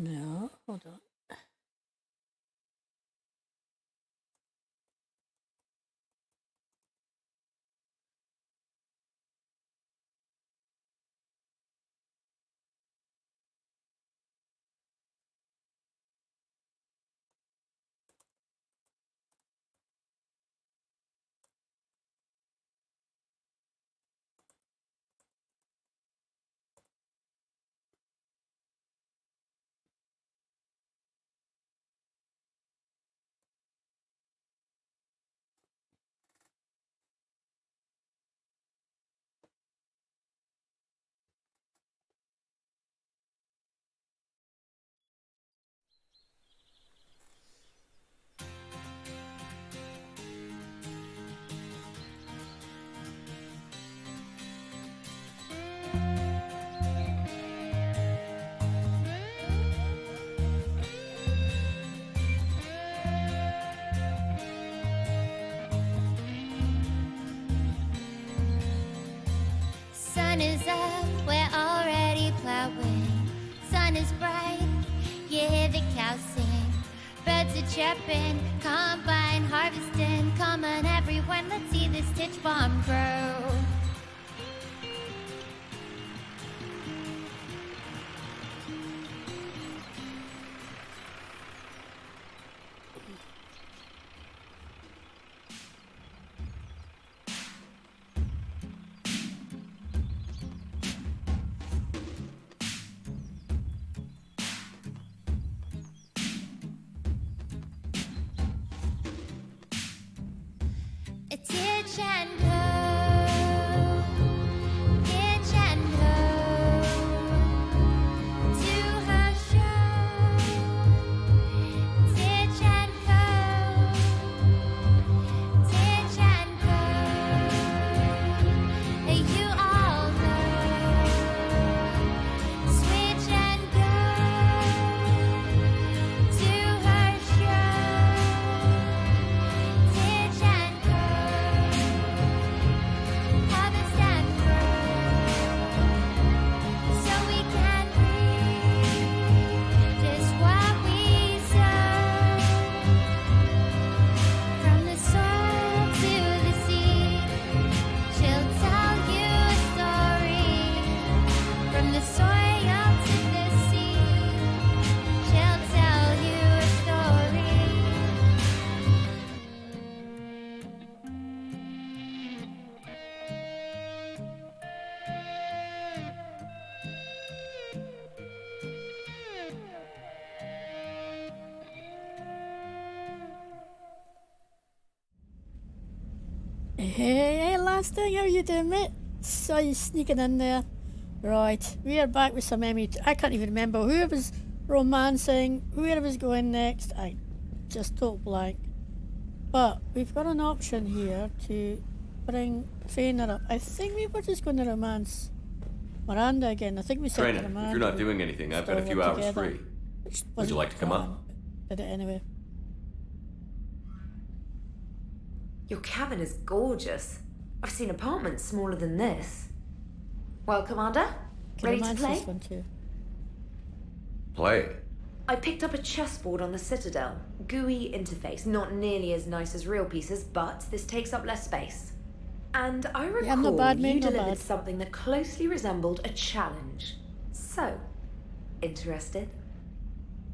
No, hold on. Sun is up, we're already plowing. Sun is bright, you hear the cows sing. Birds are chirping, combine harvesting. Come on everyone, let's see this stitch bomb grow. It's Hitch and Co. Hitch and Co. To her show. It's Hitch and Co. It's Hitch and Co. You all know. Switch and go to her show. Hitch and Co. Harvest and grow, so we can reap just what we sow. From the soil to the seed, she'll tell you a story. From the soil to the seed, she'll tell you a story. Hey, last thing, how you doing, mate? Saw you sneaking in there. Right, we are back with some Emmy. I can't even remember who it was romancing, where it was going next. I just total blank. But we've got an option here to bring Trainer up. I think we were just going to romance Miranda again. I think we said Trainer, Miranda. if you're not doing anything, I've got a few hours free. Would you like to come up? Did it anyway. Your cabin is gorgeous. I've seen apartments smaller than this. Well, Commander, Can ready to romance play? this one too. Play. I picked up a chessboard on the Citadel. GUI interface, not nearly as nice as real pieces, but this takes up less space. And I recall Yeah, not bad, mate, you not delivered bad. something that closely resembled a challenge. So, interested?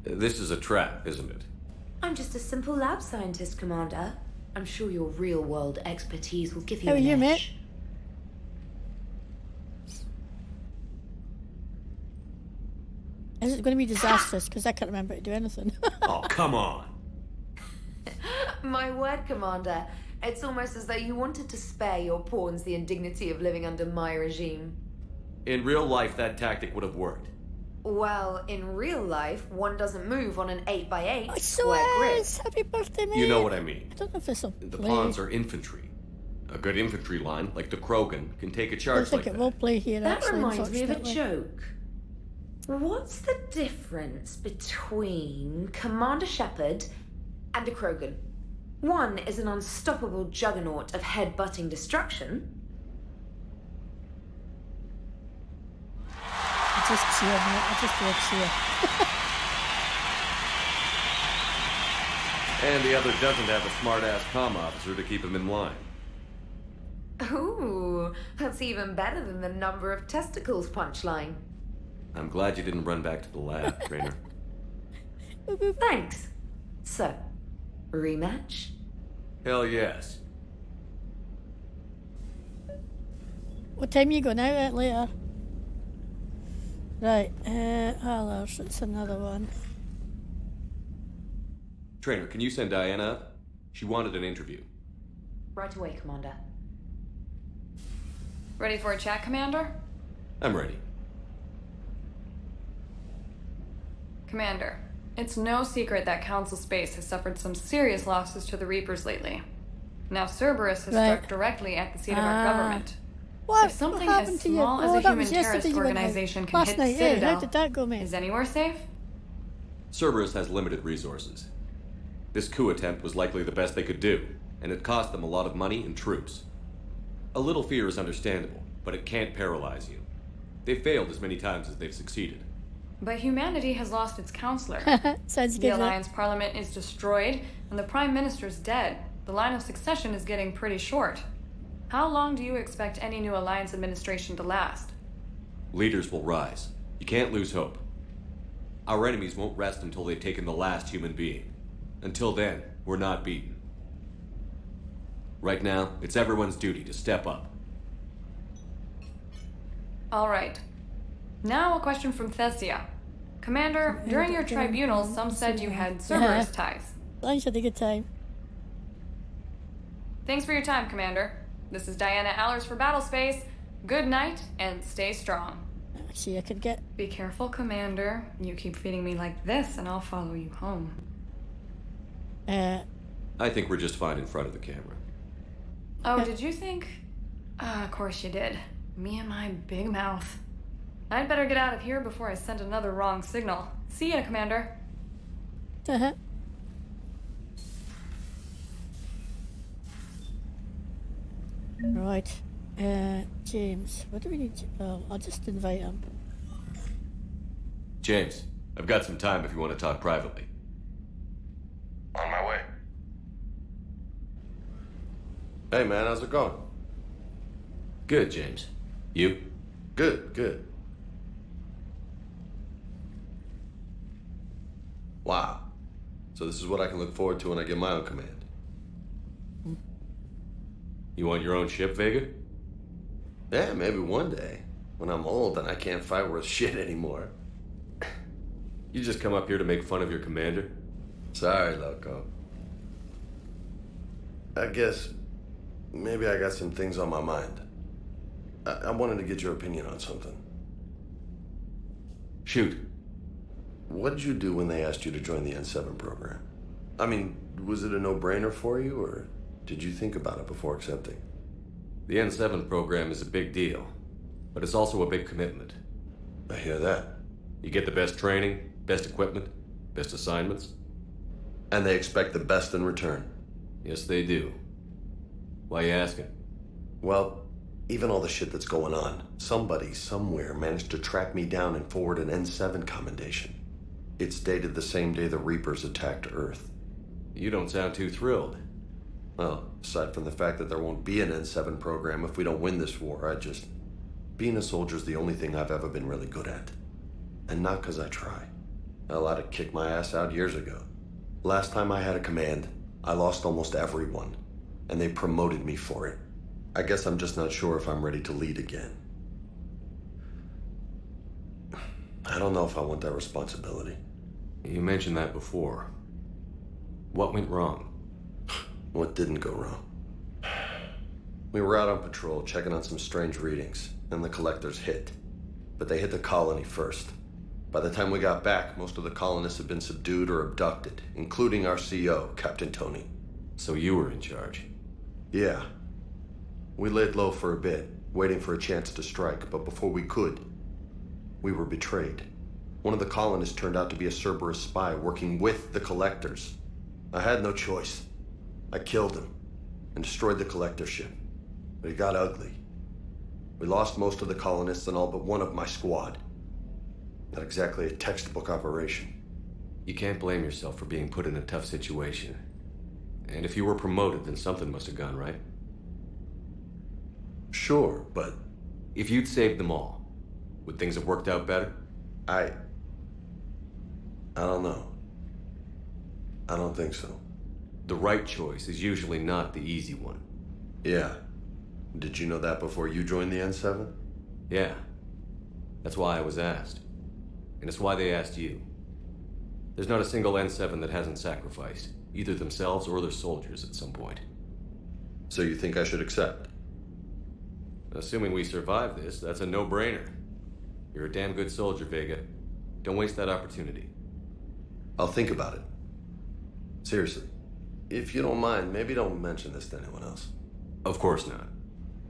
This is a trap, isn't it? I'm just a simple lab scientist, Commander. I'm sure your real-world expertise will give you How are an you, edge. mate? Is it going to be disastrous? Because I can't remember to do anything. Oh, come on. My word, Commander. It's almost as though you wanted to spare your pawns the indignity of living under my regime. In real life, that tactic would have worked. Well, in real life, one doesn't move on an 8x8 I square swear, grid. happy birthday, mate. You know what I mean. I don't know if this will The play. pawns are infantry. A good infantry line, like the Krogan, can take a I don't charge think like it will that. play here, That actually, reminds me of a unfortunately. joke. What's the difference between Commander Shepard and a Krogan? One is an unstoppable juggernaut of head-butting destruction. I just cheer, mate. I just do a cheer. And the other doesn't have a smart-ass comm officer to keep him in line. Ooh, that's even better than the number of testicles punchline. I'm glad you didn't run back to the lab, Trainer. Thanks. So, rematch? Hell yes. What time are you going out at later? Right, Allers, it's another one. Trainer, can you send Diana up? She wanted an interview. Right away, Commander. Ready for a chat, Commander? I'm ready. Commander, it's no secret that Council Space has suffered some serious losses to the Reapers lately. Now Cerberus has Right. struck directly at the seat of our government. What? If something what as happened to you? small as Oh, a that human was yesterday terrorist you went out. organization can Last hit night, yeah. Citadel, How did that go, mate? is anywhere safe? Cerberus has limited resources. This coup attempt was likely the best they could do, and it cost them a lot of money and troops. A little fear is understandable, but it can't paralyze you. They've failed as many times as they've succeeded. But humanity has lost its counselor. Sounds The good. right? Alliance Parliament is destroyed, and the Prime Minister's dead. The line of succession is getting pretty short. How long do you expect any new Alliance administration to last? Leaders will rise. You can't lose hope. Our enemies won't rest until they've taken the last human being. Until then, we're not beaten. Right now, it's everyone's duty to step up. All right. Now a question from Thessia. Commander, during your tribunal, some said you had Cerberus ties. Thanks, had a good time. Thanks for your time, Commander. This is Diana Allers for Battlespace. Good night, and stay strong. See, I could get. Be careful, Commander. You keep feeding me like this, and I'll follow you home. I think we're just fine in front of the camera. Oh, did you think? Of course you did. Me and my big mouth. I'd better get out of here before I send another wrong signal. See ya, Commander. Right. James, what do we need to... Well, I'll just invite him. James, I've got some time if you want to talk privately. On my way. Hey man, how's it going? Good, James. You? Good, good. Wow. So this is what I can look forward to when I get my own command. You want your own ship, Vega? Yeah, maybe one day. When I'm old and I can't fight worth shit anymore. You just come up here to make fun of your commander? Sorry, Loco. I guess maybe I got some things on my mind. I wanted to get your opinion on something. Shoot. What did you do when they asked you to join the N7 program? I mean, was it a no-brainer for you, or did you think about it before accepting? The N7 program is a big deal, but it's also a big commitment. I hear that. You get the best training, best equipment, best assignments. And they expect the best in return. Yes, they do. Why you asking? Well, even all the shit that's going on, somebody somewhere managed to track me down and forward an N7 commendation. It's dated the same day the Reapers attacked Earth. You don't sound too thrilled. Well, aside from the fact that there won't be an N7 program if we don't win this war, being a soldier's the only thing I've ever been really good at. And not because I try. Hell, I'd have kicked my ass out years ago. Last time I had a command, I lost almost everyone. And they promoted me for it. I guess I'm just not sure if I'm ready to lead again. I don't know if I want that responsibility. You mentioned that before. What went wrong? What didn't go wrong? We were out on patrol, checking on some strange readings, and the collectors hit. But they hit the colony first. By the time we got back, most of the colonists had been subdued or abducted, including our CO, Captain Tony. So you were in charge. Yeah. We laid low for a bit, waiting for a chance to strike, but before we could, we were betrayed. One of the colonists turned out to be a Cerberus spy working with the collectors. I had no choice. I killed him and destroyed the collector ship. But it got ugly. We lost most of the colonists and all but one of my squad. Not exactly a textbook operation. You can't blame yourself for being put in a tough situation. And if you were promoted, then something must have gone right. Sure, but If you'd saved them all, would things have worked out better? I don't know. I don't think so. The right choice is usually not the easy one. Yeah. Did you know that before you joined the N7? Yeah. That's why I was asked. And it's why they asked you. There's not a single N7 that hasn't sacrificed, either themselves or their soldiers at some point. So you think I should accept? Assuming we survive this, that's a no-brainer. You're a damn good soldier, Vega. Don't waste that opportunity. I'll think about it. Seriously. If you don't mind, maybe don't mention this to anyone else. Of course not.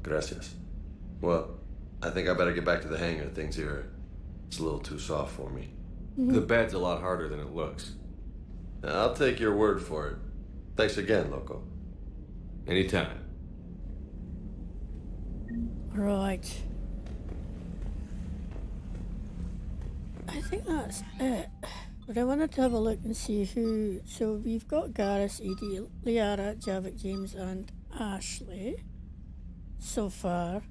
Gracias. Well, I think I better get back to the hangar. Things here, it's a little too soft for me. The bed's a lot harder than it looks. I'll take your word for it. Thanks again, Loco. Anytime. Right. I think that's it. But I wanted to have a look and see who... So we've got Garrus, Edie, Liara, Javik, James and Ashley so far.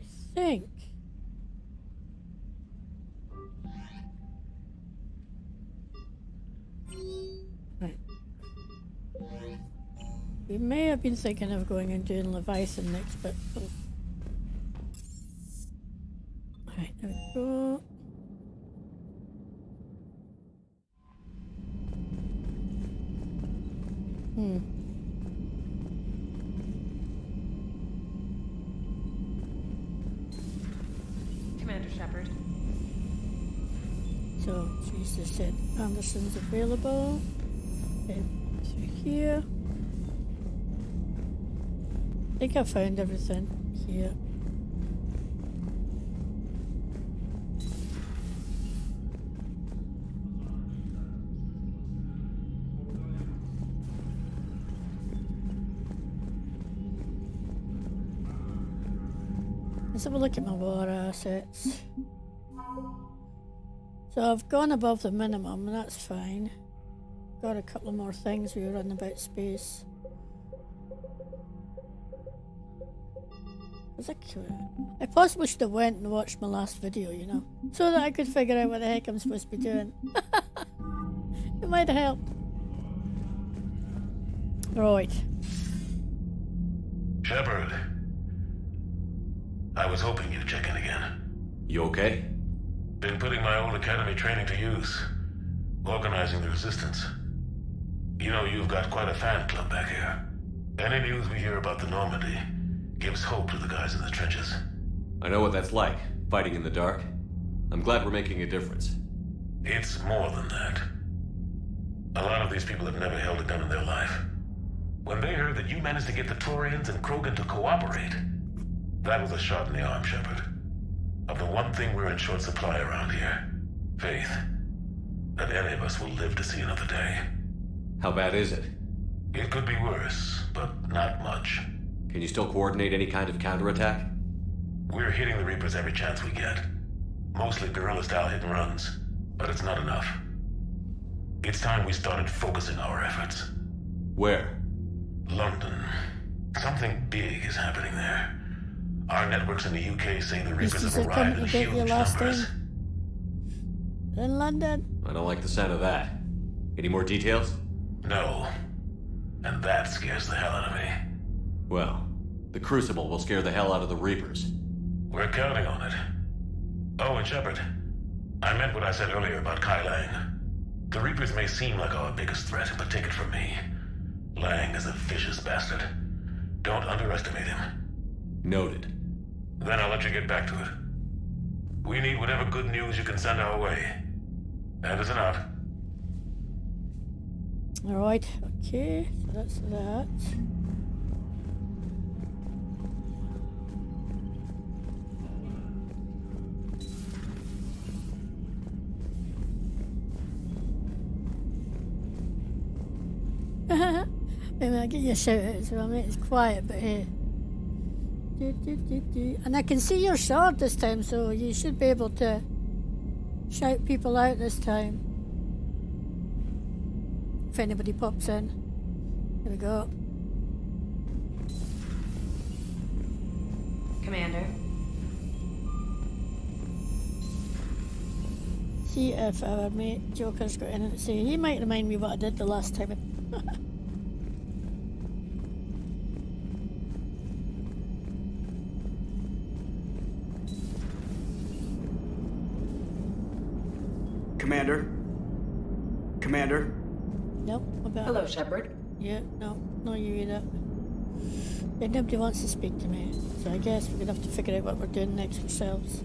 I think... Right. We may have been thinking of going and doing Leviathan next, but... Right, there we go. Commander Shepard. So, she's just said Anderson's available. Okay, through here. I think I found everything here. Let's have a look at my war assets. So I've gone above the minimum, and that's fine. Got a couple of more things we were running about space. I possibly should have went and watched my last video, you know, so that I could figure out what the heck I'm supposed to be doing. It might have helped. Right. Shepard. I was hoping you'd check in again. You okay? Been putting my old academy training to use. Organizing the resistance. You know, you've got quite a fan club back here. Any news we hear about the Normandy gives hope to the guys in the trenches. I know what that's like, fighting in the dark. I'm glad we're making a difference. It's more than that. A lot of these people have never held a gun in their life. When they heard that you managed to get the Turians and Krogan to cooperate, that was a shot in the arm, Shepard. Of the one thing we're in short supply around here. Faith. That any of us will live to see another day. How bad is it? It could be worse, but not much. Can you still coordinate any kind of counterattack? We're hitting the Reapers every chance we get. Mostly guerrilla-style hit and runs, but it's not enough. It's time we started focusing our efforts. Where? London. Something big is happening there. Our networks in the UK say the Reapers Is have it arrived coming in to get you huge last numbers. time? In London? I don't like the sound of that. Any more details? No. And that scares the hell out of me. Well, the Crucible will scare the hell out of the Reapers. We're counting on it. Oh, and Shepard, I meant what I said earlier about Kai Lang. The Reapers may seem like our biggest threat, but take it from me. Lang is a vicious bastard. Don't underestimate him. Noted. Then I'll let you get back to it. We need whatever good news you can send our way. Anderson out. Alright, okay, so that's that. Maybe I'll get you a shout out as well, mate. It's quiet, but hey. And I can see your sword this time, so you should be able to shout people out this time. if anybody pops in. Here we go. Commander. See if our mate Joker's got anything to say. He might remind me what I did the last time. Commander? Commander? Nope. What about Hello, Shepard. Yeah, no you either. Yeah, nobody wants to speak to me, so I guess we're gonna have to figure out what we're doing next ourselves.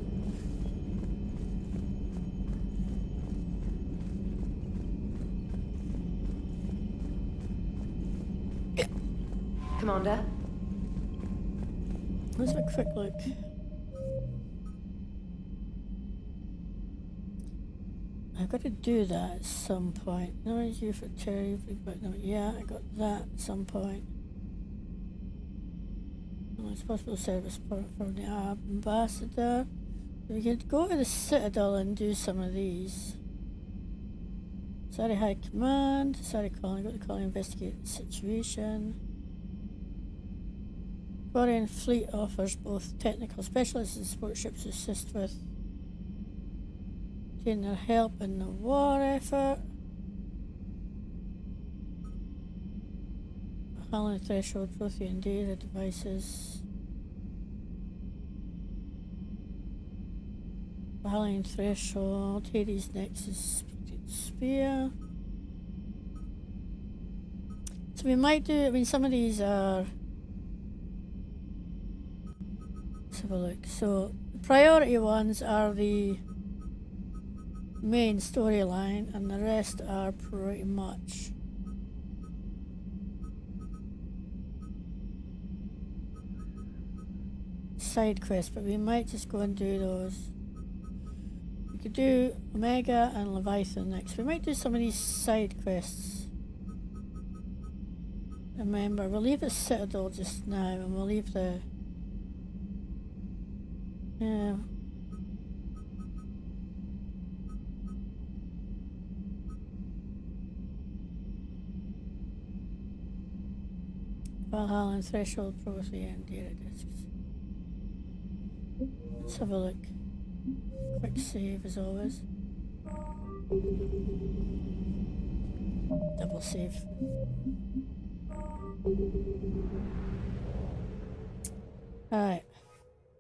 Commander. Let's have a quick look. I've got to do that at some point. No, it's you for Terry, but no, yeah, I got that at some point. Oh, it's possible service for the ambassador. We could go to the Citadel and do some of these. Sorry, High Command. Sorry, calling. Got to call and investigate the situation. Foreign Fleet offers both technical specialists and support ships to assist with getting their help in the war effort. Handling threshold, Prothean data devices. Handling threshold, Hades Nexus Spear. So we might do, I mean, some of these are. Let's have a look. So the priority ones are the main storyline, and the rest are pretty much side quests, but we might just go and do those. We could do Omega and Leviathan next. We might do some of these side quests. Remember, we'll leave the Citadel just now, and we'll leave the Valhalla and Threshold Prothean data discs. Let's have a look. Quick save as always. Double save. Alright.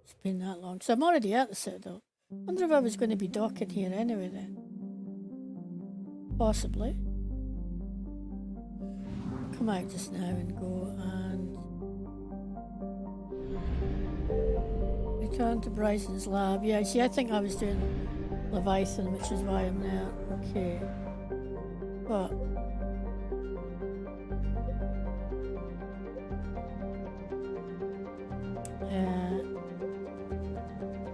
It's been that long. So I'm already at the Citadel. Wonder if I was going to be docking here anyway then. Possibly. Come out just now and go and return to Bryson's lab. Yeah, see, I think I was doing Leviathan, which is why I'm there. Okay. But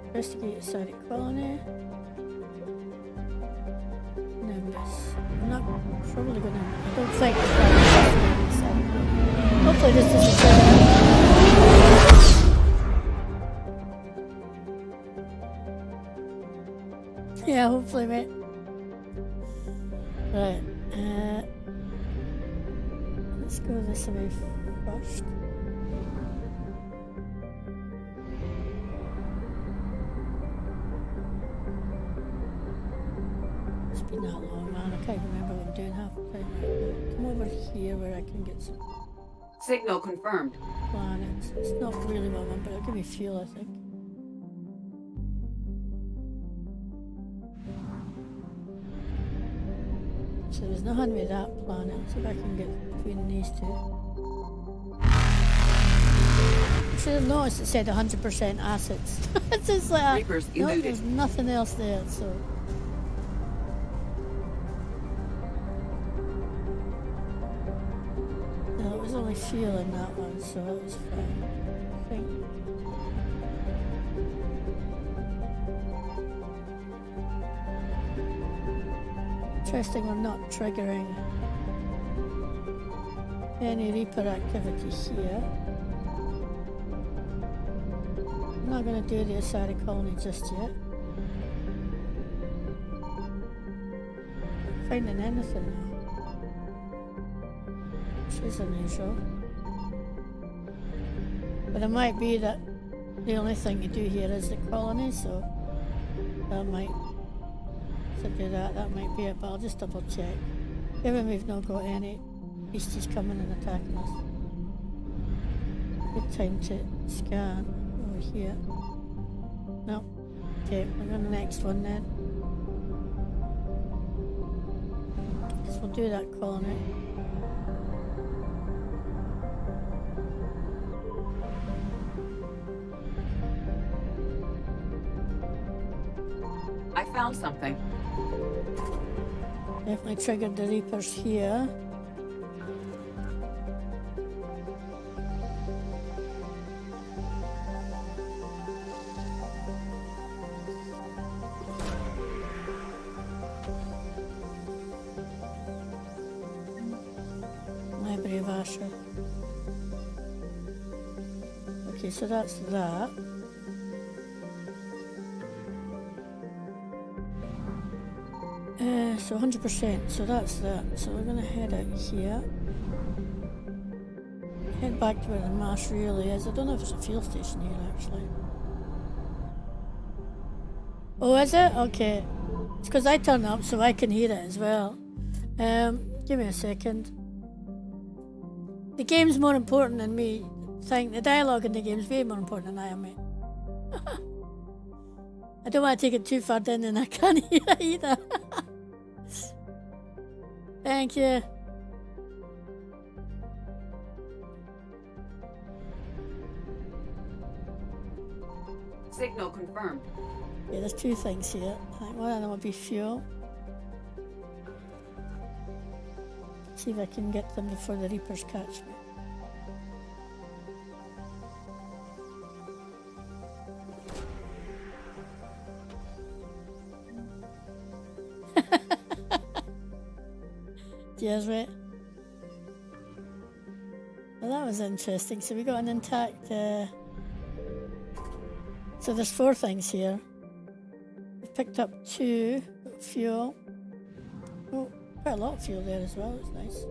investigate a static colony. Nimbus. I'm not probably gonna. I don't think we're going to investigate a static colony. Hopefully, this doesn't turn out. Yeah, hopefully, mate. Right. Let's go this way first. It's been that long, man. I can't remember what I'm doing half the time. Right, come over here where I can get some Signal confirmed. planets. It's not really what I want, but it'll give me fuel, I think. So there's nothing with that planet. Let's see if I can get between these two. I should have noticed it said 100% assets. It's just like, Reapers no, eluded. there's nothing else there, so. No, it was only fuel in that one, so that was fine. I think. Interesting, we're not triggering any Reaper activity here. I'm not going to do the Asari colony just yet. Not finding anything now. which is unusual. But it might be that the only thing you do here is the colony, so that might, to do that might be it, but I'll just double check. Given we've not got any beasties coming and attacking us. Good time to scan over here. No. Okay, we're on the next one then. Guess we'll do that colony. I found something. Definitely triggered the Reapers here. Library of Asher. Okay, so that's that. So 100%, so that's that. So we're gonna head out here. Head back to where the mass really is. I don't know if there's a fuel station here actually. Oh, is it? Okay. It's because I turned up so I can hear it as well. Give me a second. The game's more important than me. The dialogue in the game's way more important than I am, mate. I don't want to take it too far down and I can't hear it either. Thank you. Signal confirmed. Yeah, there's two things here. I think one of them will be fuel. See if I can get them before the Reapers catch me. Cheers, mate. Well, that was interesting. So we got an intact. So there's 4 things here. We've picked up 2 fuel. Oh, quite a lot of fuel there as well. It's nice.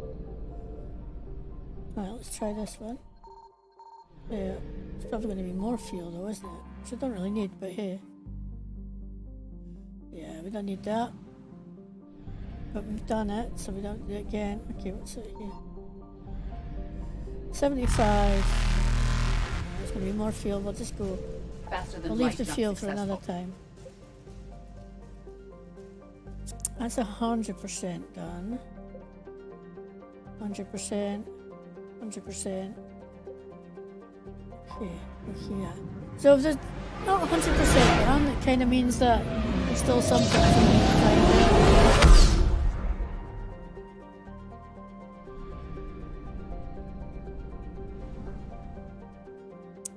Alright, let's try this one. Yeah, it's probably going to be more fuel though, isn't it? Which I don't really need, but hey. Yeah, we don't need that. But we've done it, so we don't do it again. Okay, what's it here? 75. There's going to be more fuel. We'll just go. Faster than We'll leave light, the not fuel for another successful. time. That's 100% done. 100%. 100%. Okay, we're here. So if there's not 100% done, it kind of means that there's still something for me to find out.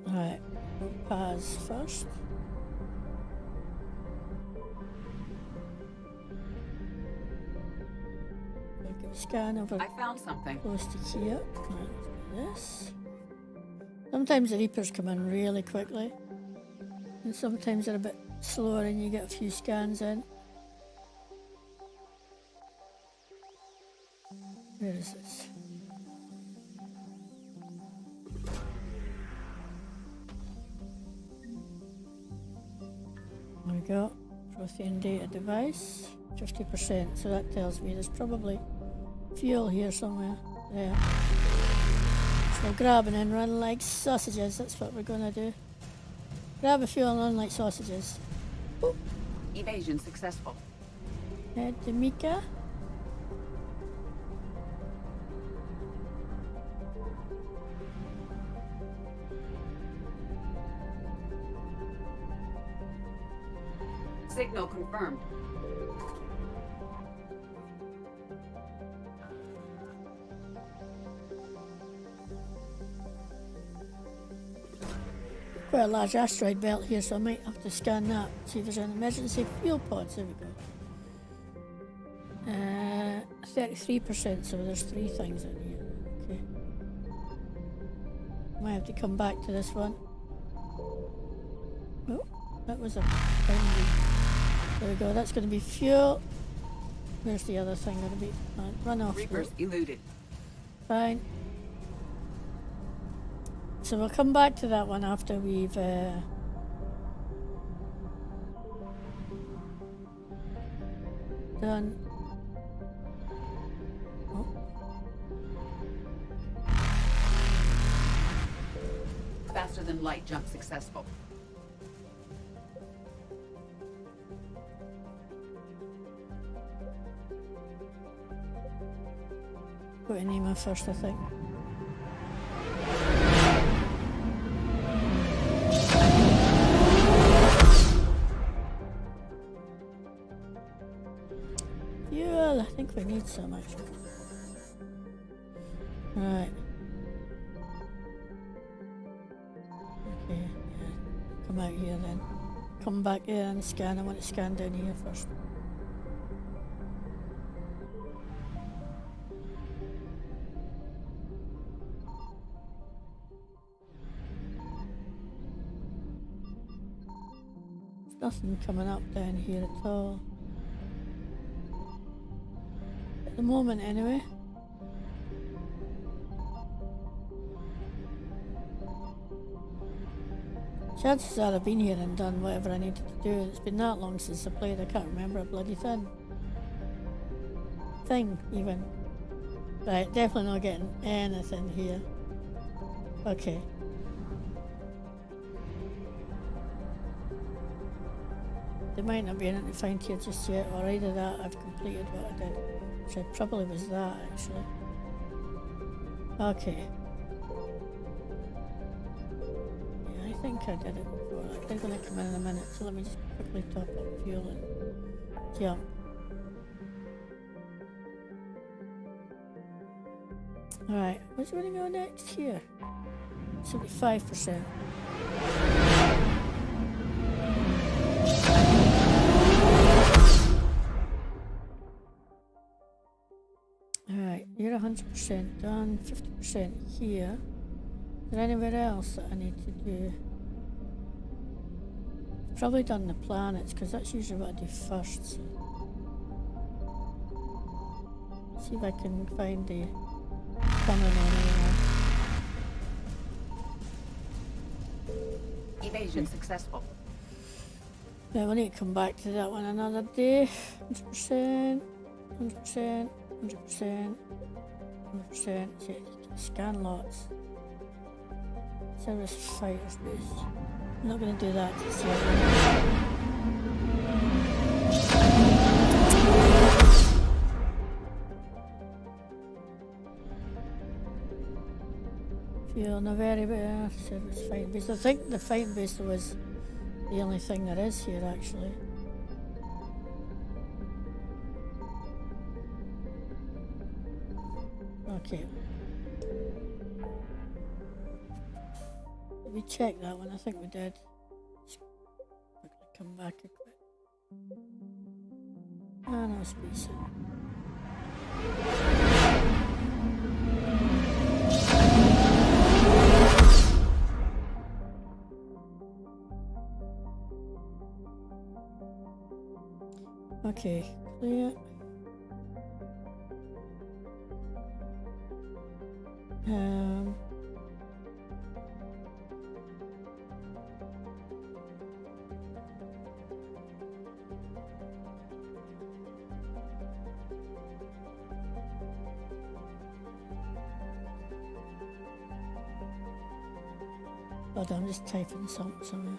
Alright, we'll pause first. We'll give a scan over I found something. close to here. Right, let's do this. Sometimes the Reapers come in really quickly, and sometimes they're a bit slower and you get a few scans in. Where is this? There we go. Prothean data device, 50%. So that tells me there's probably fuel here somewhere. There. So grab and then run like sausages. That's what we're gonna do. Grab a fuel and run like sausages. Boop. Evasion successful. Head to Mika. Signal confirmed. Quite a large asteroid belt here, so I might have to scan that. See if there's an emergency fuel pods. There we go. 33%, so there's 3 things in here. Okay. Might have to come back to this one. Oh, that was a boundary. There we go, that's going to be fuel. Where's the other thing going to be? Run off. Reapers eluded. fine. So we'll come back to that one after we've done. Oh. Faster than light jump successful. Put a name in first, I think. Fuel, I think we need some actually. Right. Okay, yeah. Come out here then. Come back here and scan. I want to scan down here first. Nothing coming up down here at all. At the moment, anyway. Chances are I've been here and done whatever I needed to do. It's been that long since I played, I can't remember a bloody thing, even. Right, definitely not getting anything here. Okay. There might not be anything to find here just yet, or either that I've completed what I did, which I probably was that actually. Okay. Yeah, I think I did it before. They're going to come in a minute, so let me just quickly top up fuel and jump. Alright, what's going to go next here? 75%. Alright, you're 100% done, 50% here. Is there anywhere else that I need to do? Probably done the planets, because that's usually what I do first. So. See if I can find the tunnel anywhere. Evasion successful. Yeah, we need to come back to that one another day. 100%, 100%. 100%, 100%, scan lots. Service fighters base. I'm not going to do that just yet. Fuel Naveri service fighting base. I think the fighting base was the only thing there is here actually. Okay. Did we check that one? I think we did. Just quickly come back a bit. Ah, no, space. Okay, clear. Hold on, I'm just typing something somewhere.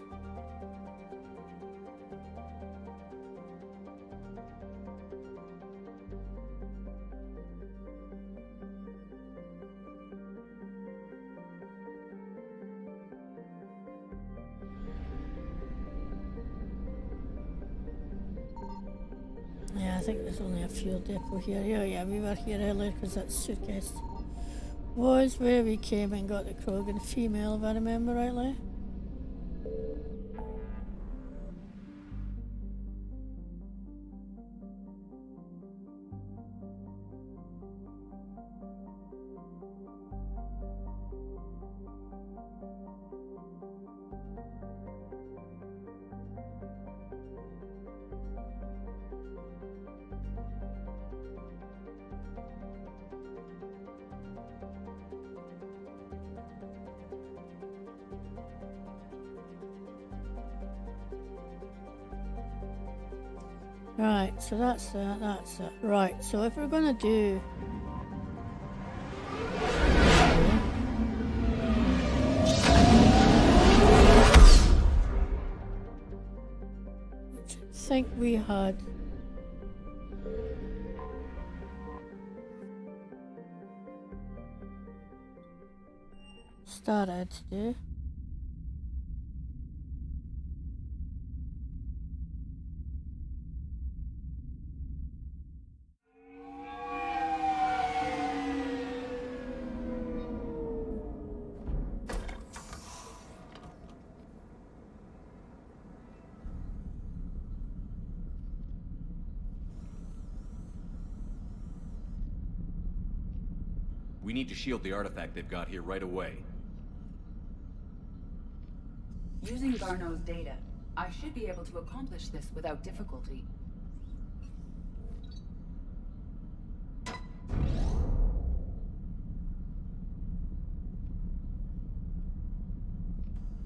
Yeah, I think there's only a fuel depot here. Yeah, we were here earlier because that suitcase was where we came and got the Krogan female, if I remember rightly. Right, so that's that. Right, so if we're gonna do... Which I think we had... started to do. We need to shield the artifact they've got here right away. Using Garneau's data, I should be able to accomplish this without difficulty.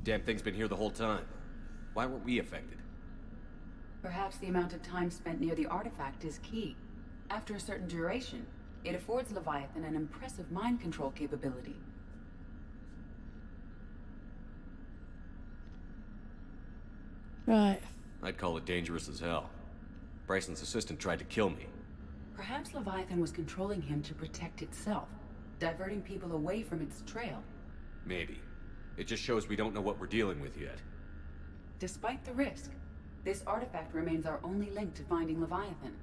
Damn thing's been here the whole time. Why weren't we affected? Perhaps the amount of time spent near the artifact is key. After a certain duration, it affords Leviathan an impressive mind control capability. Right. I'd call it dangerous as hell. Bryson's assistant tried to kill me. Perhaps Leviathan was controlling him to protect itself, diverting people away from its trail. Maybe. It just shows we don't know what we're dealing with yet. Despite the risk, this artifact remains our only link to finding Leviathan.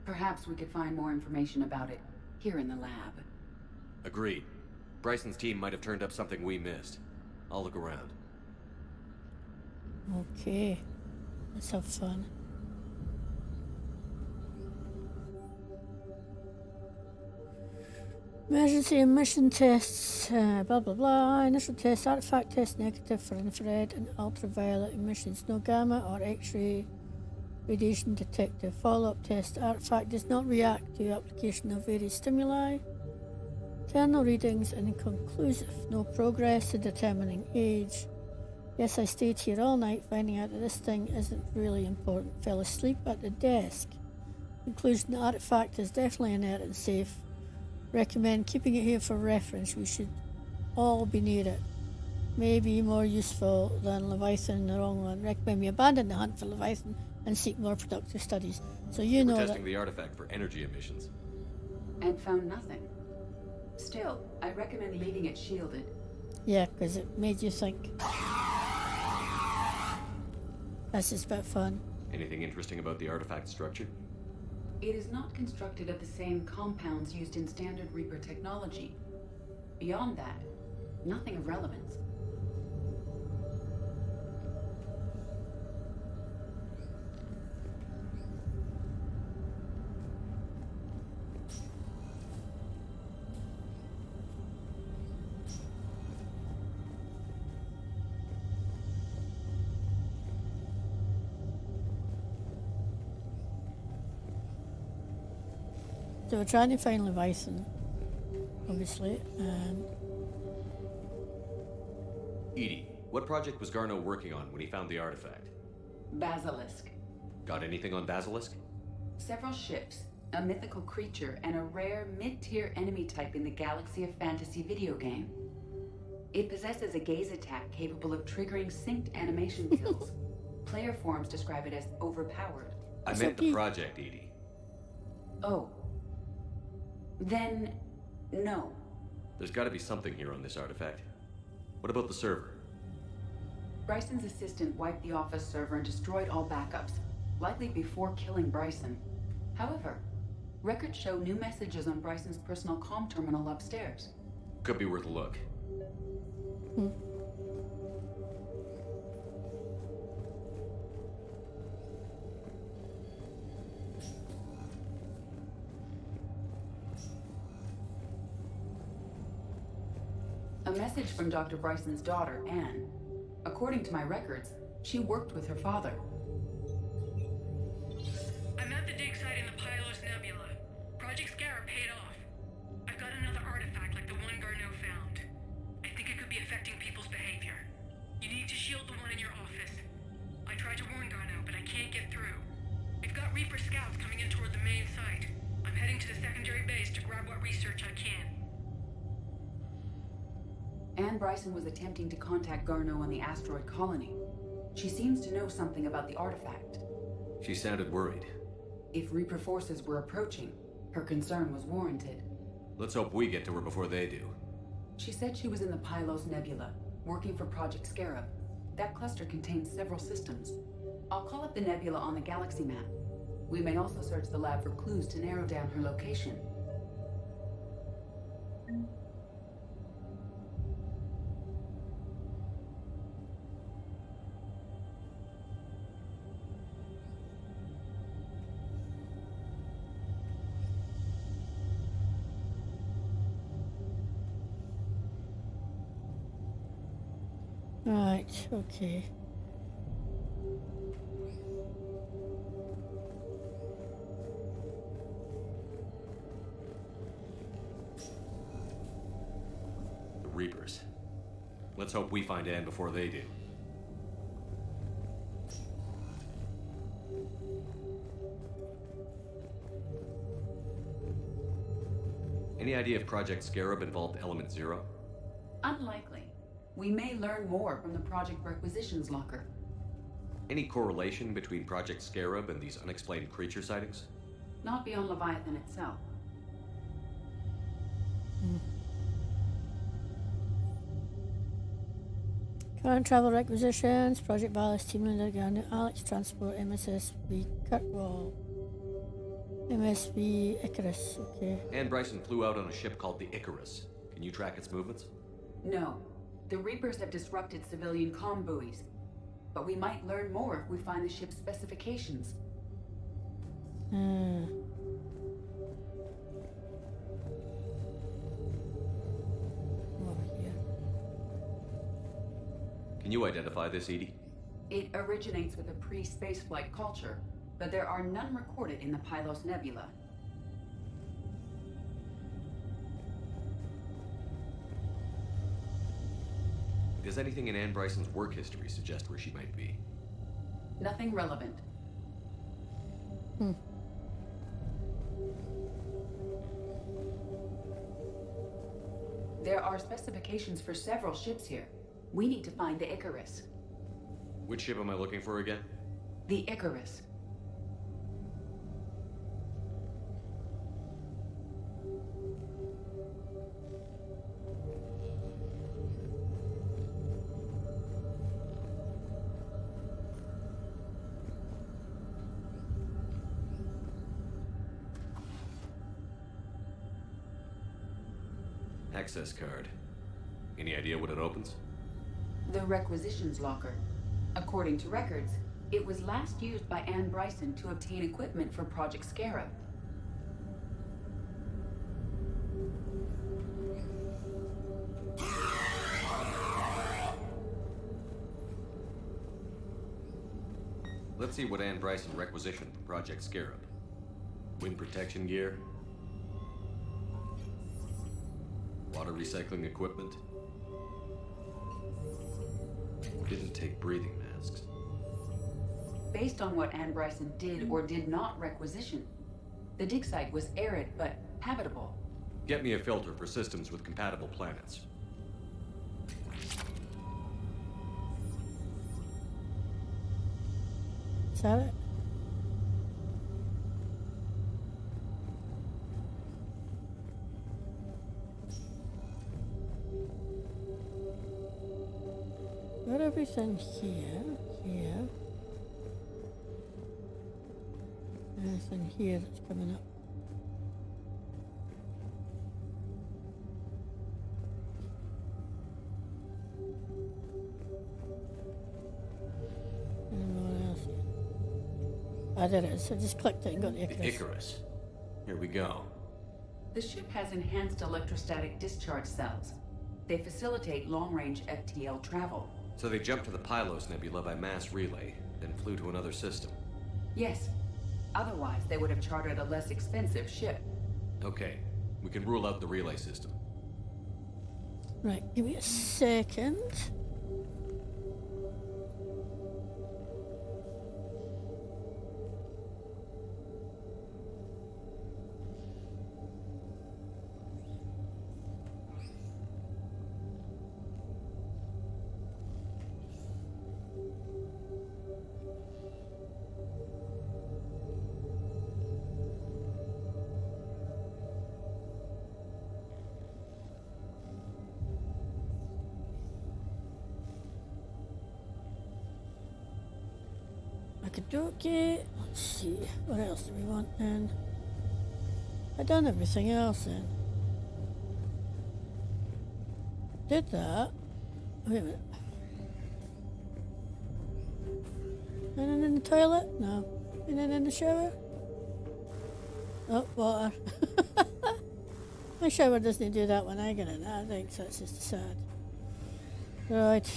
Perhaps we could find more information about it here in the lab. Agreed. Bryson's team might have turned up something we missed. I'll look around. Okay. Let's have fun. Emergency emission tests, blah blah blah. Initial test, artifact test negative for infrared and ultraviolet emissions. No gamma or X-ray radiation detected. Follow-up test, artifact does not react to application of various stimuli. Internal readings inconclusive. No progress to determining age. Yes, I stayed here all night finding out that this thing isn't really important. Fell asleep at the desk. Conclusion, the artifact is definitely inert and safe. Recommend keeping it here for reference. We should all be near it. May be more useful than Leviathan in the long run. Recommend we abandon the hunt for Leviathan and seek more productive studies. So you know We're testing that... the artifact for energy emissions. And found nothing. Still, I recommend leaving it shielded. Yeah, because it made you think. That's just a bit fun. Anything interesting about the artifact structure? It is not constructed of the same compounds used in standard Reaper technology. Beyond that, nothing of relevance. So we're trying to find Leviathan, obviously, and... EDI, what project was Garneau working on when he found the artifact? Basilisk. Got anything on Basilisk? Several ships, a mythical creature, and a rare mid-tier enemy type in the Galaxy of Fantasy video game. It possesses a gaze attack capable of triggering synced animation kills. Player forums describe it as overpowered. I meant the project, EDI. Oh. Then, no. There's got to be something here on this artifact. What about the server? Bryson's assistant wiped the office server and destroyed all backups, likely before killing Bryson. However, records show new messages on Bryson's personal comm terminal upstairs. Could be worth a look. A message from Dr. Bryson's daughter, Anne. According to my records, she worked with her father. I'm at the dig site in the Pylos Nebula. Project Scarab paid off. I've got another artifact like the one Garneau found. I think it could be affecting people's behavior. You need to shield the one in your office. I tried to warn Garneau, but I can't get through. I've got Reaper scouts coming in toward the main site. I'm heading to the secondary base to grab what research I can. Anne Bryson was attempting to contact Garneau on the asteroid colony. She seems to know something about the artifact. She sounded worried. If Reaper forces were approaching, her concern was warranted. Let's hope we get to her before they do. She said she was in the Pylos Nebula, working for Project Scarab. That cluster contains several systems. I'll call up the nebula on the galaxy map. We may also search the lab for clues to narrow down her location. Right, okay. The Reapers. Let's hope we find Anne before they do. Any idea if Project Scarab involved Element Zero? Unlikely. We may learn more from the Project Requisitions Locker. Any correlation between Project Scarab and these unexplained creature sightings? Not beyond Leviathan itself. Current travel requisitions, Project Ballast, Team Leader, Garnet, Alex, Transport, MSSB, Kirkwall, MSV, Icarus, okay. Anne Bryson flew out on a ship called the Icarus. Can you track its movements? No. The Reapers have disrupted civilian comm buoys. But we might learn more if we find the ship's specifications. Over here. Can you identify this, Edie? It originates with a pre-spaceflight culture, but there are none recorded in the Pylos Nebula. Does anything in Anne Bryson's work history suggest where she might be? Nothing relevant. There are specifications for several ships here. We need to find the Icarus. Which ship am I looking for again? The Icarus. Access card. Any idea what it opens? The Requisitions Locker. According to records, it was last used by Anne Bryson to obtain equipment for Project Scarab. Let's see what Anne Bryson requisitioned for Project Scarab. Wind protection gear. Water recycling equipment. Didn't take breathing masks. Based on what Anne Bryson did or did not requisition, the dig site was arid but habitable. Get me a filter for systems with compatible planets. Is that it? Got everything here, here. Anything here that's coming up. Anyone else? Ah, there it is. I just clicked it and got the Icarus. The Icarus. Here we go. The ship has enhanced electrostatic discharge cells. They facilitate long-range FTL travel. So they jumped to the Pylos Nebula by mass relay, then flew to another system. Yes. Otherwise, they would have chartered a less expensive ship. Okay, we can rule out the relay system. Right, give me a second. Okie dokie. Let's see. What else do we want then? I done everything else then. Did that? Wait a minute. Anything in the toilet? No. Anything in the shower? Oh, water. My shower doesn't do that when I get in. I think so. That's just sad. Right.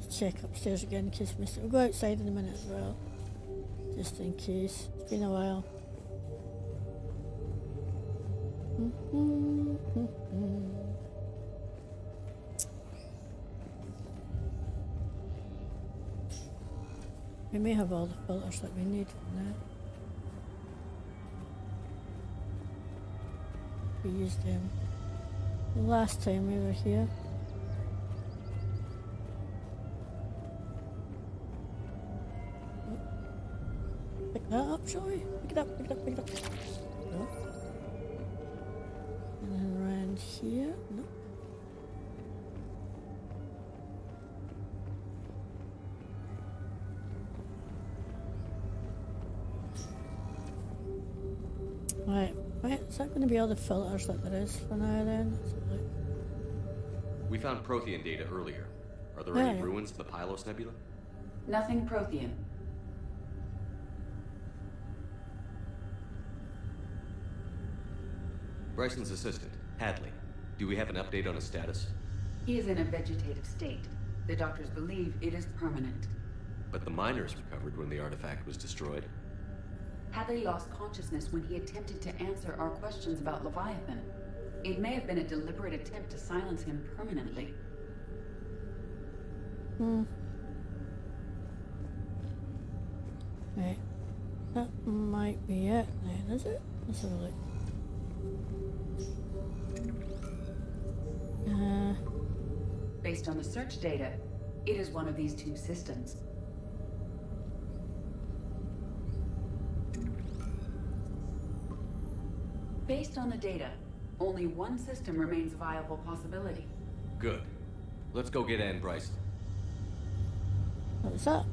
Let's check upstairs again in case we missed it. We'll go outside in a minute as well. Just in case. It's been a while. We may have all the filters that we need for now. We used them the last time we were here. Pick that up, shall we? Pick it up, pick it up, pick it up. No. And then around here. No. Right, is that going to be all the filters that there is for now then? We found Prothean data earlier. Are there any ruins of the Pylos Nebula? Nothing Prothean. Bryson's assistant, Hadley. Do we have an update on his status? He is in a vegetative state. The doctors believe it is permanent. But the miners recovered when the artifact was destroyed. Hadley lost consciousness when he attempted to answer our questions about Leviathan. It may have been a deliberate attempt to silence him permanently. Right. That might be it then, is it? Let's have a look. Based on the search data, it is one of these two systems. Based on the data, only one system remains a viable possibility. Good. Let's go get Anne Bryson. What was that?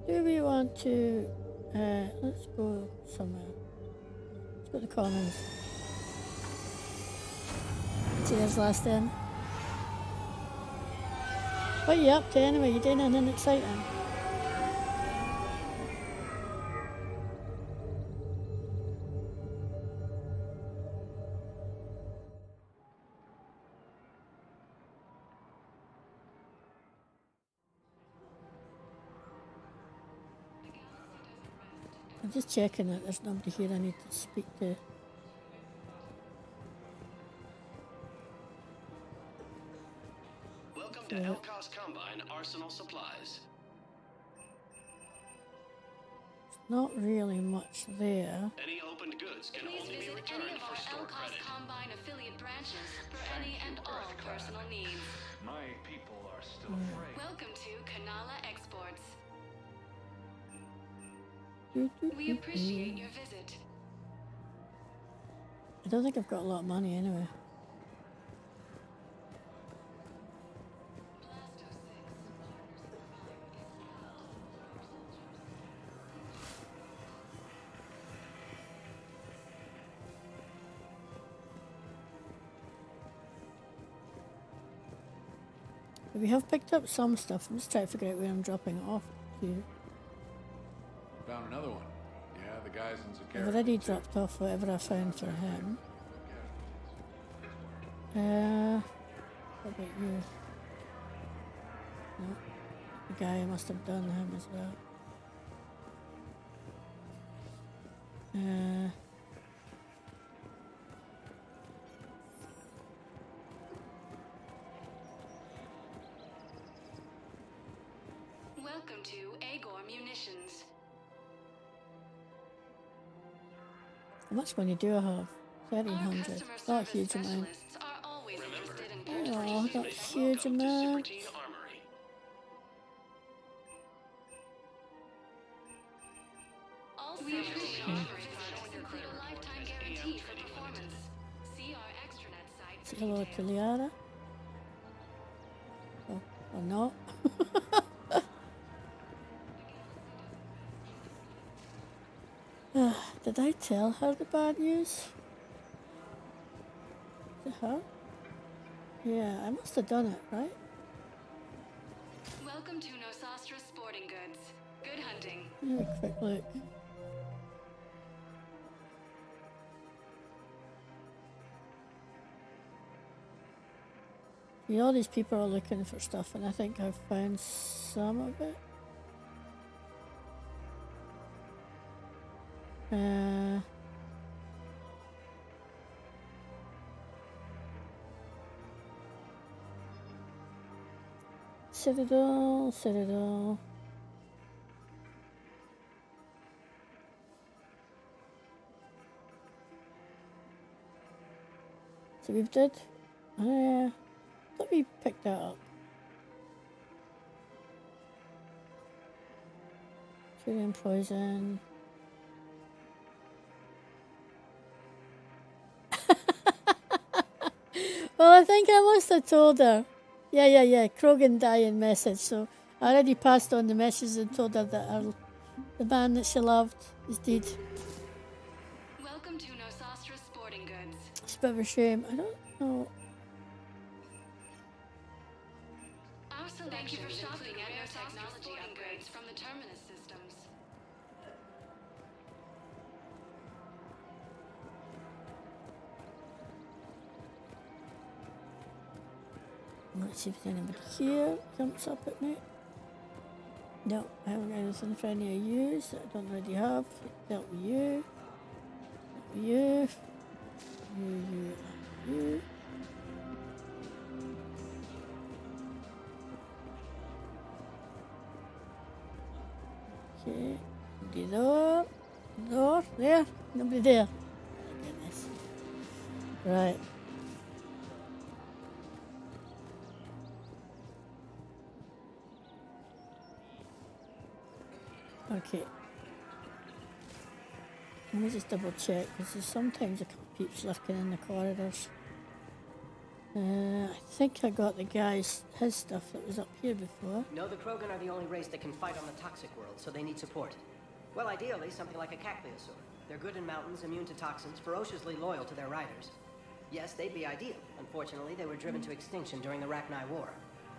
Do we want to let's go somewhere. Let's go to the Commons. Cheers, last in. What are you up to anyway? You doing anything exciting? I'm just checking that there's nobody here I need to speak to. Welcome to Elcos Combine Arsenal Supplies. Not really much there. Any opened goods can only be returned for store credit. Combine affiliate branches for any and all personal needs. My people are still afraid. Welcome to Kanala Exports. We appreciate your visit. I don't think I've got a lot of money anyway. But we have picked up some stuff. I'm just trying to figure out where I'm dropping it off to. Found another one. Yeah, the guy's in Zakara. I've already dropped off whatever I found for him. What about you? No. The guy must have done him as well. Welcome to Agor Munitions. How much money do I have? 1,300. Not a huge amount. Oh, not a huge amount. We appreciate your include a lifetime guarantee for performance. See to Liara. Or not. Did I tell her the bad news? Is it her? Yeah, I must have done it, right? Welcome to Nosastra Sporting Goods. Good hunting. Have a quick look. See, all these people are looking for stuff, and I think I've found some of it. Citadel. So we did. Let me pick that up. Trillium poison. Well, I think I must have told her. Yeah. Krogan dying message. So I already passed on the message and told her that the man that she loved is dead. Welcome to Nosastra Sporting Goods. It's a bit of a shame. I don't know. Our Thank you for selections shopping include at rare Nosastra technology Sporting upgrades Goods. from the Terminus systems. Let's see if there's anybody here jumps up at me. No, I haven't got anything for any of you that I don't already have. Dealt with you. You. Okay. Nobody there. There. Nobody there. Oh, goodness. Right. Okay. Let me just double check because there's sometimes a couple peeps lurking in the corridors. I think I got the guy's his stuff that was up here before. No, the Krogan are the only race that can fight on the toxic world, so they need support. Well, ideally, something like a Cacleosaur. They're good in mountains, immune to toxins, ferociously loyal to their riders. Yes, they'd be ideal. Unfortunately, they were driven to extinction during the Rachni War.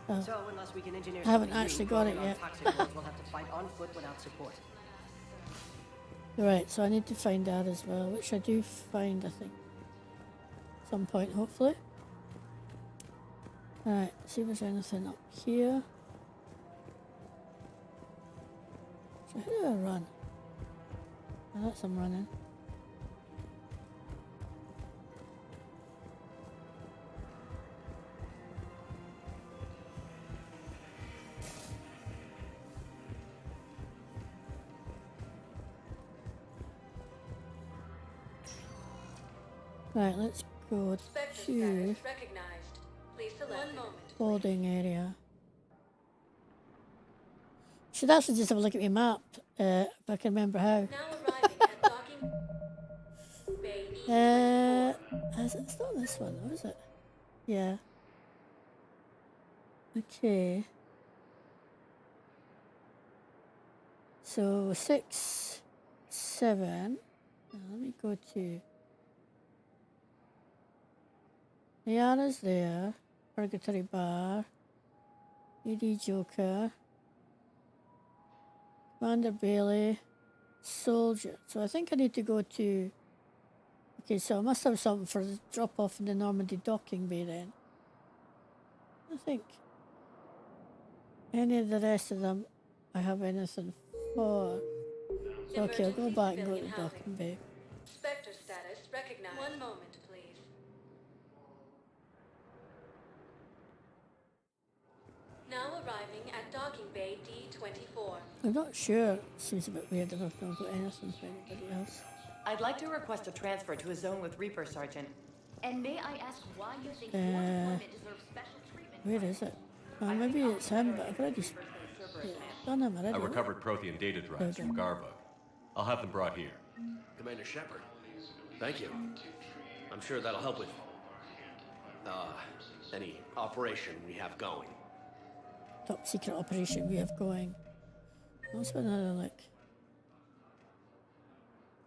Oh. So, unless we can engineer I haven't something actually new, got it on yet. toxic worlds, we'll have to fight on foot without support. Right, so I need to find that as well, which I do find, I think, at some point, hopefully. Alright, see if there's anything up here. So how do I run? Oh, that's I'm running. Right, let's go to recognized. Please select 1 moment. holding area. Should actually just have a look at my map, if I can remember how. Now arriving at docking bay It's not this one though, is it? Yeah. Okay. So 6, 7. Now let me go to Liana's there. Purgatory Bar. ED Joker. Commander Bailey. Soldier. So I think I need to go to... Okay, so I must have something for the drop-off in the Normandy docking bay then. I think. Any of the rest of them I have anything for. Okay, I'll go back and go to the docking bay. Spectre status recognized. 1 moment, please. Now arriving at docking bay D24. I'm not sure. It seems a bit weird if I've not got anything for anybody else. I'd like to request a transfer to a zone with Reaper, Sergeant. And may I ask why you think your deployment deserves special treatment? Where is it? Well, maybe it's him, but I've already done him already. I recovered Prothean data drives from Garbo. I'll have them brought here. Commander Shepard, thank you. I'm sure that'll help with Any operation we have going. Top secret operation we have going. Let's have another look.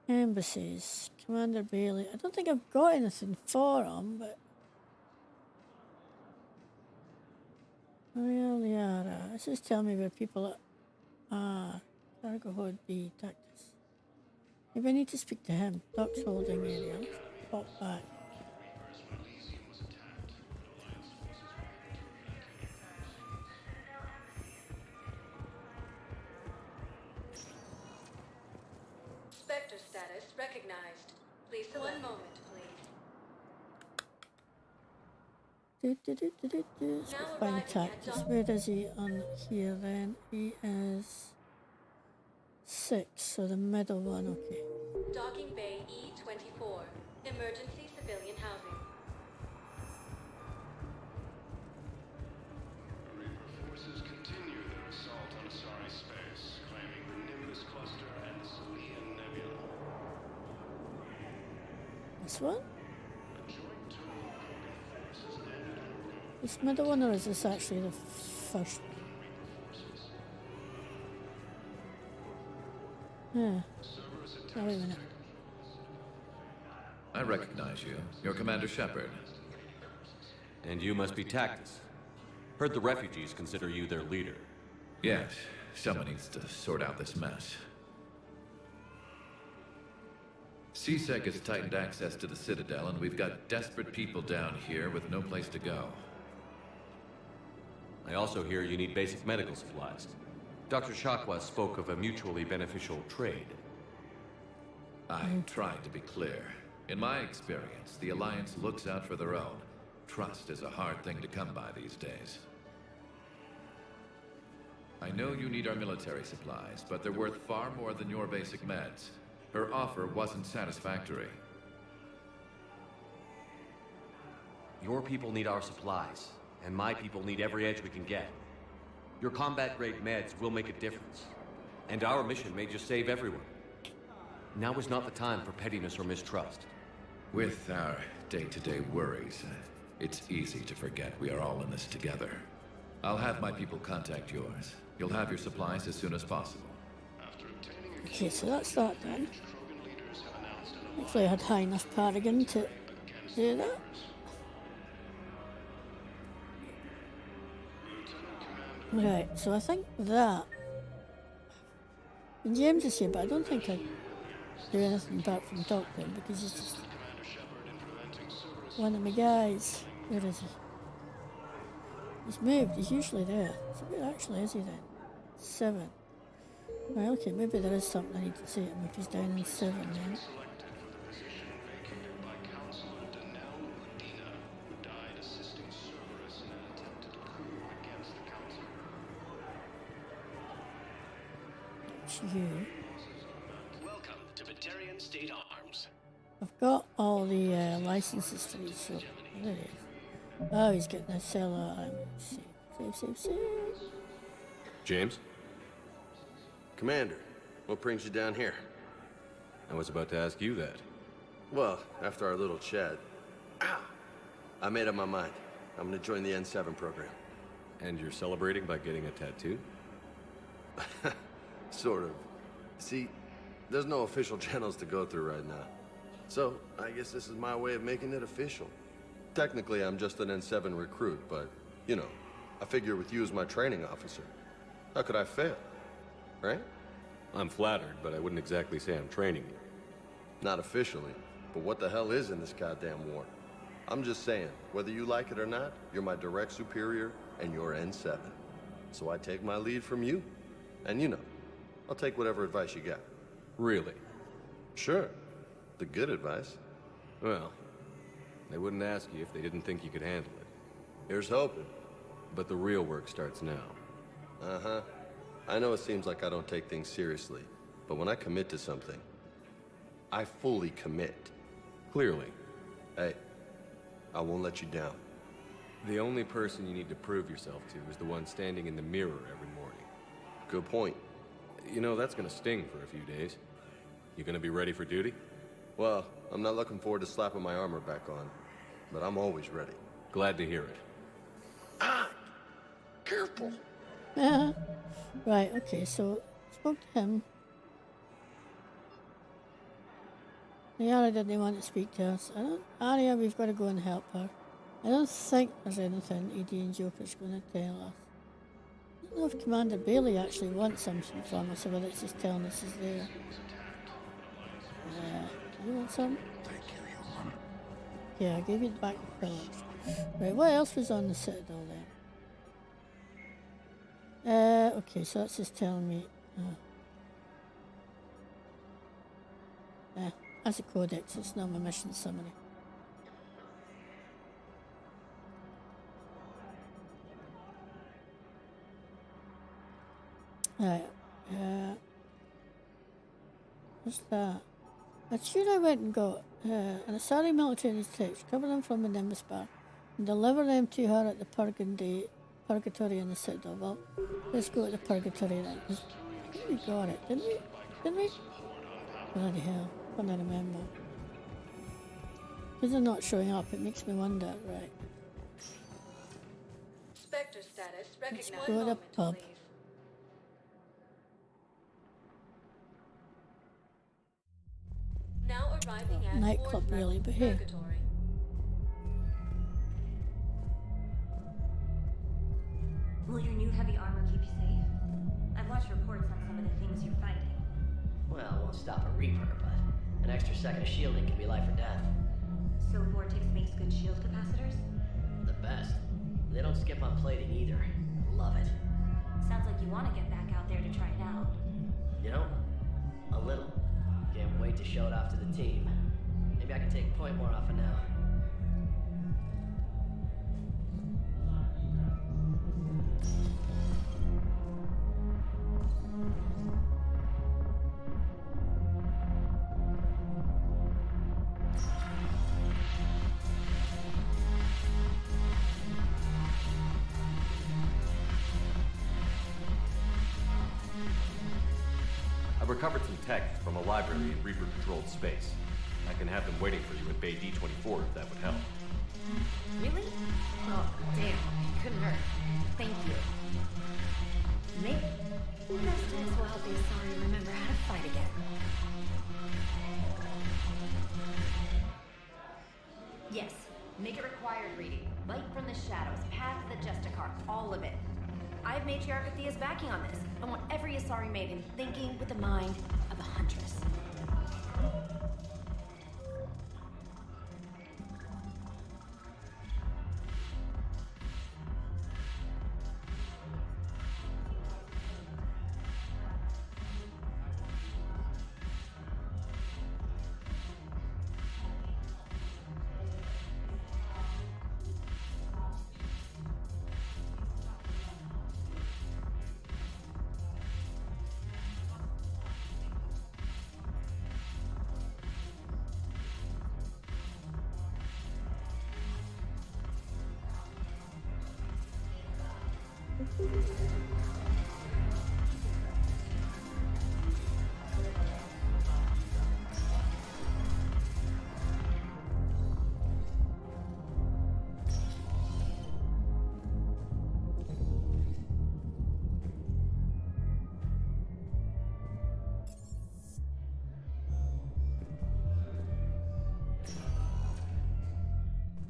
Embassies. Commander Bailey. I don't think I've got anything for him, but... Royal Liara. This is telling me where people are. Cargo Hold B. Tactus. Maybe I need to speak to him. Docks holding area. Let's pop back. Spectre status recognized. Please select. 1 moment, please. Let's go find Tactus. Where is he on here then? He is 6, so the middle one, okay. Docking Bay E24. Emergency civilian housing. Reaper forces continue their assault on Asari space, claiming the Nimbus cluster and the Salian Nebula. This one? This middle one, or is this actually the first? Yeah. Oh, wait a minute. I recognize you. You're Commander Shepard. And you must be Tactus. Heard the refugees consider you their leader. Yes, someone needs to sort out this mess. CSEC has tightened access to the Citadel, and we've got desperate people down here with no place to go. I also hear you need basic medical supplies. Dr. Shakwa spoke of a mutually beneficial trade. I tried to be clear. In my experience, the Alliance looks out for their own. Trust is a hard thing to come by these days. I know you need our military supplies, but they're worth far more than your basic meds. Her offer wasn't satisfactory. Your people need our supplies, and my people need every edge we can get. Your combat-grade meds will make a difference, and our mission may just save everyone. Now is not the time for pettiness or mistrust. With our day-to-day worries, it's easy to forget we are all in this together. I'll have my people contact yours. You'll have your supplies as soon as possible. Okay, so that's that done. Hopefully I had high enough Paragon to do that. Right, so I think that... And James is here, but I don't think I'd do anything back from Doctor because he's just one of my guys. Where is he? He's moved, he's usually there. So where actually is he then? 7. Right, okay, maybe there is something I need to say to him if he's down in 7 then. You. Welcome to Batarian State Arms. I've got all the licenses for these, so there it is. Oh, he's getting a cellar. Save. James? Commander, what brings you down here? I was about to ask you that. Well, after our little chat, I made up my mind. I'm gonna join the N7 program. And you're celebrating by getting a tattoo? Sort of. See, there's no official channels to go through right now. So, I guess this is my way of making it official. Technically, I'm just an N7 recruit, but, you know, I figure with you as my training officer, how could I fail? Right? I'm flattered, but I wouldn't exactly say I'm training you. Not officially, but what the hell is in this goddamn war? I'm just saying, whether you like it or not, you're my direct superior, and you're N7. So I take my lead from you. And you know, I'll take whatever advice you got. Really? Sure. The good advice. Well, they wouldn't ask you if they didn't think you could handle it. Here's hoping. But the real work starts now. Uh-huh. I know it seems like I don't take things seriously, but when I commit to something, I fully commit. Clearly. Hey, I won't let you down. The only person you need to prove yourself to is the one standing in the mirror every morning. Good point. You know, that's gonna sting for a few days. You gonna be ready for duty? Well, I'm not looking forward to slapping my armor back on, but I'm always ready. Glad to hear it. Careful. Right, okay, so spoke to him. Yara didn't want to speak to us. Arya, we've got to go and help her. I don't think there's anything Edie and Joker's going to tell us. I don't know if Commander Bailey actually wants something from us, or whether it's just telling us he's there. Do you want some? Thank you, human. Yeah, I gave you back the pillars. Right, what else was on the Citadel then? Okay, so that's just telling me. That's a codex, it's not my mission summary. Right, what's that? I'm sure I went and got an Asari military troops, cover them from the Nimbus Bar, and deliver them to her at the Purgatory in the Citadel. Well, let's go to the Purgatory then. I think we got it, didn't we? Didn't we? Bloody hell, I can't remember. Because they're not showing up, it makes me wonder, right. Spectre status Let's recognized. go to the pub. Please. Now arriving at Nightclub Ward's really behaved. Purgatory. Will your new heavy armor keep you safe? I've watched reports on some of the things you're fighting. Well, it won't stop a Reaper, but an extra second of shielding can be life or death. So Vortex makes good shield capacitors? The best. They don't skip on plating either. Love it. Sounds like you want to get back out there to try it out. You know? A little. Can't wait to show it off to the team. Maybe I can take a point more often now. I've recovered some tech from a library in Reaper-controlled space. I can have them waiting for you at Bay D-24 if that would help. Really? Oh, damn. Couldn't hurt. Thank you. Maybe this will help the Asari remember how to fight again. Yes. Make it required reading. Light from the shadows, path to the Justicar, all of it. I have Matriarch Athea's backing on this. I want every Asari maiden thinking with the mind of a huntress.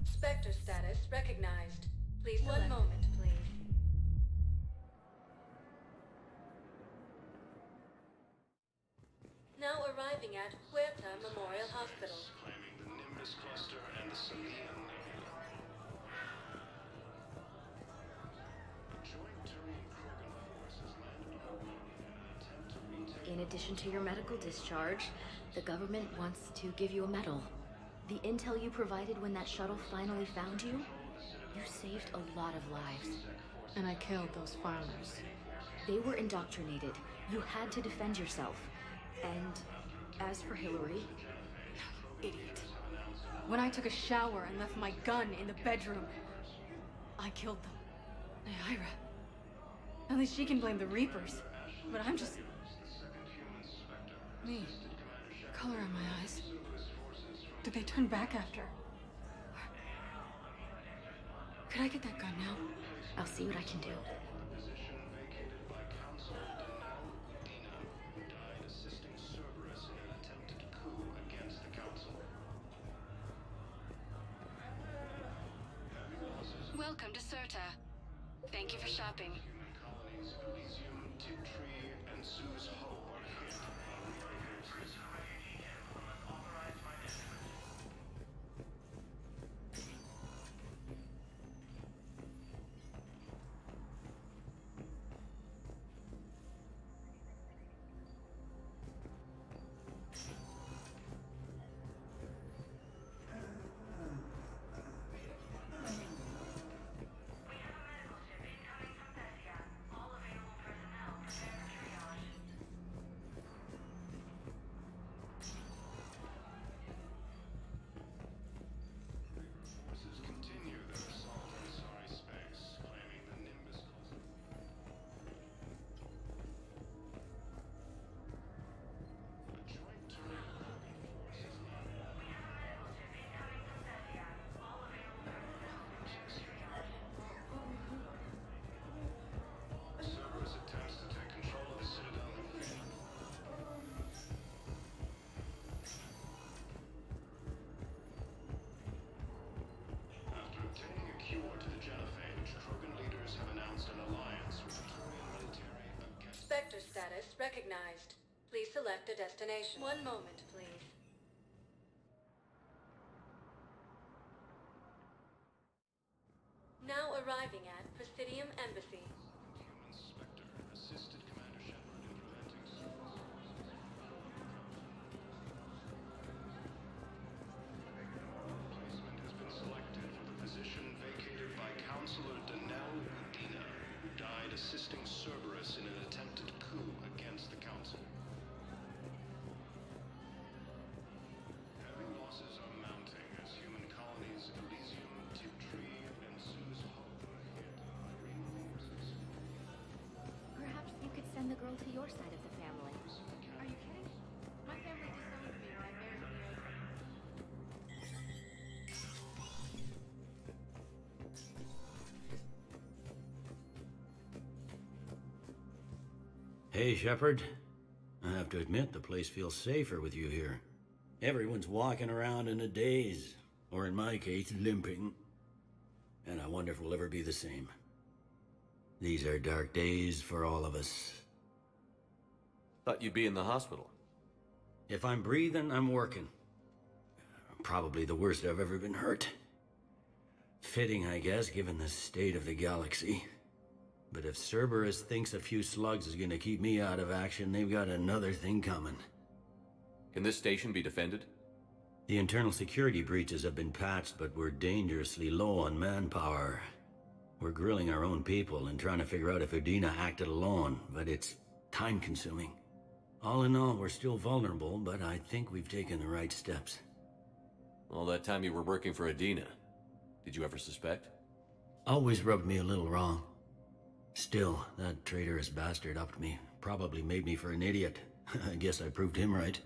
Spectre status recognized. Please one moment, please. Now arriving at Huerta Memorial Hospital. Claiming the Nimbus cluster and the Salian Nebula. Joint Turian Krogan forces landed on Armenia in an attempt to retake. In addition to your medical discharge, the government wants to give you a medal. The intel you provided when that shuttle finally found you, you saved a lot of lives. And I killed those farmers. They were indoctrinated. You had to defend yourself. And as for Hillary... Idiot. When I took a shower and left my gun in the bedroom, I killed them. Naira. At least she can blame the Reapers. But I'm just... me. Color in my eyes. Did they turn back after? Could I get that gun now? I'll see what I can do. Position vacated by Councilor Danelle Udina, who died assisting Cerberus in an attempted coup against the Council. Welcome to Serta. Thank you for shopping. Human colonies Elysium, Tiptree, and Sue's Hope are hit. Forces continue their assault on Asari space, claiming the Nimbus cluster. A joint Terran Krogan force is Cerberus attempts to take control of the Citadel and fail. After obtaining a cure to the genophage, Krogan leaders have announced an alliance with the Turian military against... Spectre status recognized. Please select a destination. One moment, please. Now arriving at Presidium Embassy. Human Spectre assisted Commander Shepard in preventing Replacement has been selected for the position vacated by Councilor Danelle Udina, who died assisting Cerberus in an attempted coup against the Council. Heavy losses are mounting as human colonies Elysium, Tiptree, and Sue's Hope are hit by reinforcements. Perhaps you could send the girl to your side of the family. Are you kidding? My family disowned me when I married Neo. Hey, Shepard. I have to admit, the place feels safer with you here. Everyone's walking around in a daze, or in my case, limping. And I wonder if we'll ever be the same. These are dark days for all of us. Thought you'd be in the hospital. If I'm breathing, I'm working. Probably the worst I've ever been hurt. Fitting, I guess, given the state of the galaxy. But if Cerberus thinks a few slugs is gonna keep me out of action, they've got another thing coming. Can this station be defended? The internal security breaches have been patched, but we're dangerously low on manpower. We're grilling our own people and trying to figure out if Udina acted alone, but it's time-consuming. All in all, we're still vulnerable, but I think we've taken the right steps. All that time you were working for Udina, did you ever suspect? Always rubbed me a little wrong. Still, that traitorous bastard upped me. Probably made me for an idiot. I guess I proved him right.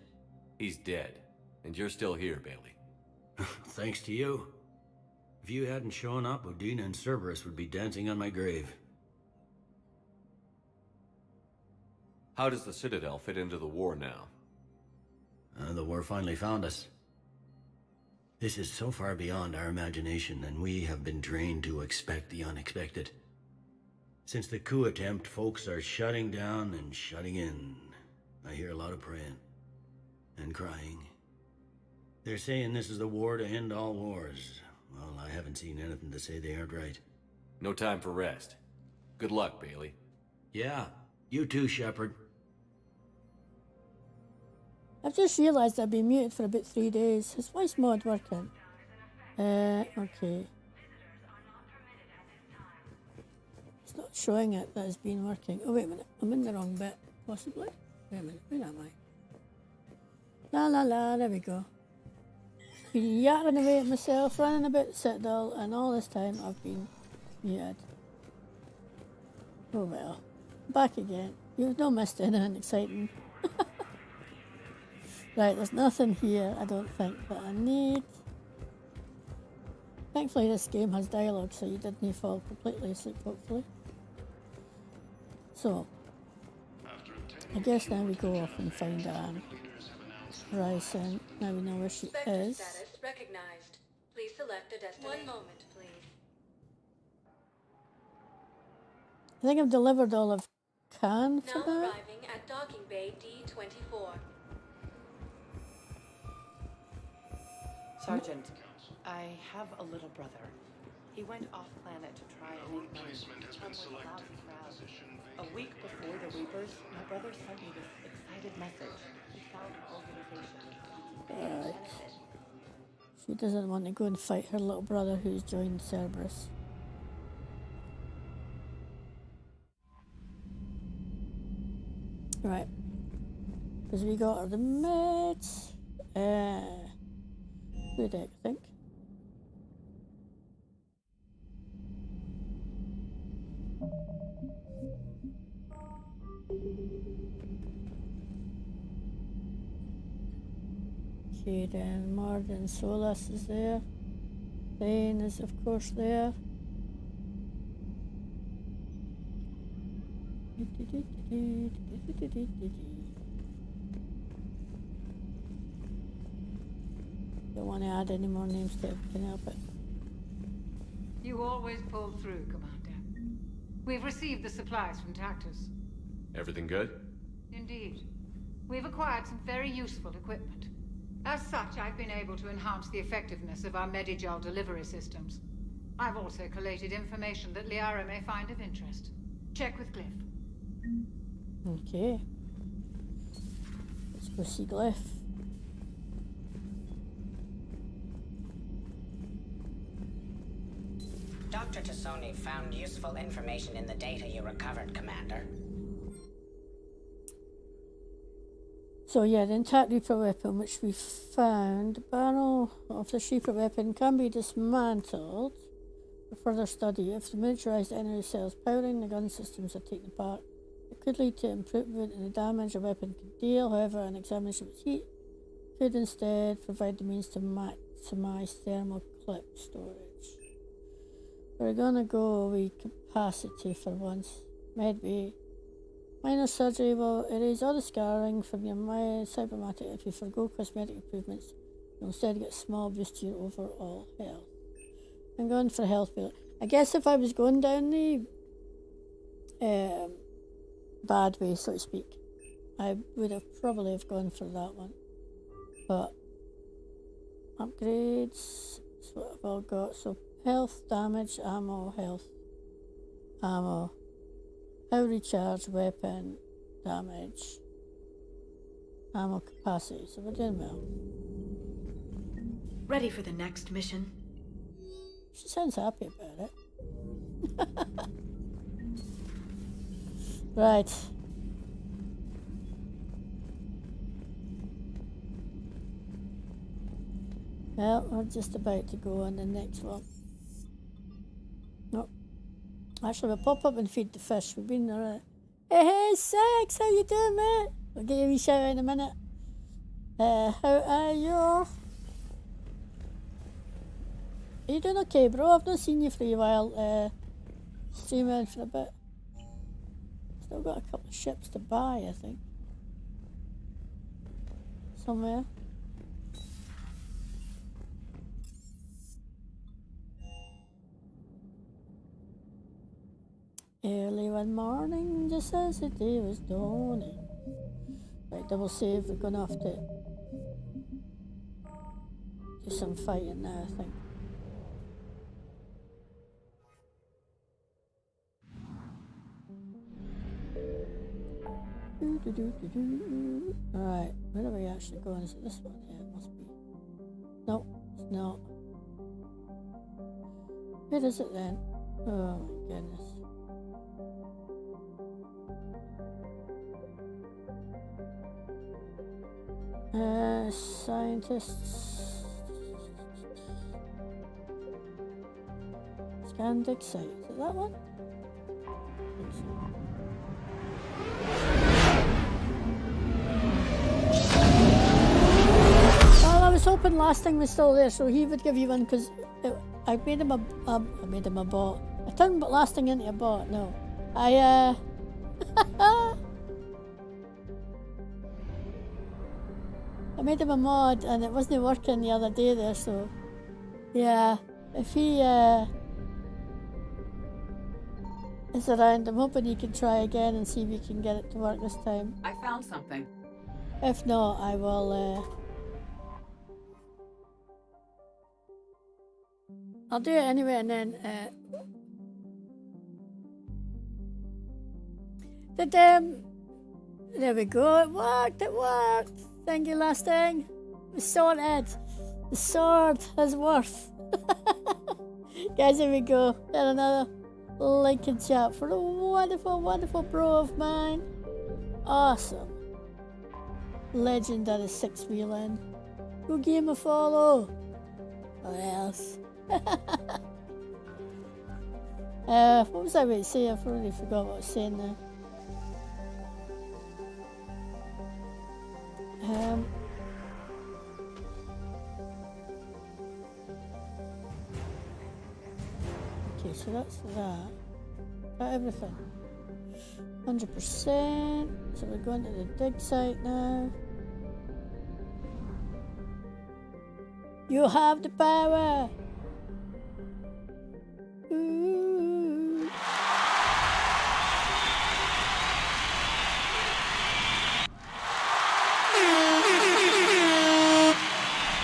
He's dead, and you're still here, Bailey. Thanks to you. If you hadn't shown up, Udina and Cerberus would be dancing on my grave. How does the Citadel fit into the war now? The war finally found us. This is so far beyond our imagination, and we have been trained to expect the unexpected. Since the coup attempt, folks are shutting down and shutting in. I hear a lot of praying. And crying. They're saying this is the war to end all wars. Well, I haven't seen anything to say they aren't right. No time for rest. Good luck, Bailey. Yeah, you too, Shepard. I've just realised I've been muted for about 3 days. Is voice mod working? Okay. It's not showing it that it's been working. Oh, wait a minute. I'm in the wrong bit, possibly. Wait a minute. Where am I? La la la, there we go. Been yapping away at myself, running about the Citadel, and all this time I've been muted. Oh well. Back again. You've not missed anything exciting. Right, there's nothing here I don't think that I need. Thankfully this game has dialogue, so you didn't fall completely asleep, hopefully. So, I guess now we go off and find Anne. Rising. Now we know where she is. Status recognized. Please select a destination. 1 moment, please. I think I've delivered all of can for Now that. arriving at docking bay D24. Sergeant, I have a little brother. He went off planet to try and make money. Has been selected. A week before the Reapers, my brother sent me this excited message. He found an organization. Right. She doesn't want to go and fight her little brother who's joined Cerberus. Right. Because we got her the meds. Good egg, I think. Okay, then Martin Solas is there. Thane is of course there. Don't want to add any more names to it, can help it. You always pull through, Commander. We've received the supplies from Tactus. Everything good? Indeed. We've acquired some very useful equipment. As such, I've been able to enhance the effectiveness of our Medigel delivery systems. I've also collated information that Liara may find of interest. Check with Glyph. Okay. Let's go see Glyph. Dr. Tassoni found useful information in the data you recovered, Commander. So yeah, the intact Reaper weapon which we found, the barrel of the Reaper weapon can be dismantled for further study. If the miniaturized energy cells powering the gun systems are taken apart, it could lead to improvement in the damage a weapon can deal. However, an examination with heat could instead provide the means to maximize thermal clip storage. We're gonna go with capacity for once. Medbay. Minor surgery will erase all the scarring from your cybermatic. If you forgo cosmetic improvements, you'll instead get a small boost to your overall health. I'm going for health bill. I guess if I was going down the bad way, so to speak, I would have probably have gone for that one. But upgrades, that's what I've all got. So health, damage, ammo, health, ammo. How recharge, weapon, damage, ammo capacity. So we're doing well. Ready for the next mission? She sounds happy about it. Right. Well, we're just about to go on the next one. Nope. Actually, we'll pop up and feed the fish. We've been there. Hey, Sex, how you doing, mate? We'll give you a wee shout out in a minute. How are you? Are you doing okay, bro? I've not seen you for a while. Streaming for a bit. Still got a couple of ships to buy, I think. Somewhere. Early one morning, just as the day was dawning. Right, double save. We're gonna have to do some fighting now, I think. Alright, where are we actually going? Is it this one? Yeah, it must be. No, it's not. Where is it then? Oh my goodness. Scientists. Scan dig site. Is it that one? Well, I was hoping Lasting was still there, so he would give you one because I made him I made him a bot. I turned last thing into a bot. No, I I made him a mod and it wasn't working the other day there. So yeah, if he is around, I'm hoping he can try again and see if we can get it to work this time. I found something. If not, I will. I'll do it anyway, and then there we go. It worked. It worked. Thank you, last thing. We sorted. The sword has worth. Guys, here we go. Got another link in chat for a wonderful, wonderful bro of mine. Awesome. Legendary 6-wheeling. Who gave him a follow? What else? What was I about to say? I've already forgot what I was saying now. Okay, so that's that. Got everything. 100%. So we're going to the dig site now. You have the power. Ooh.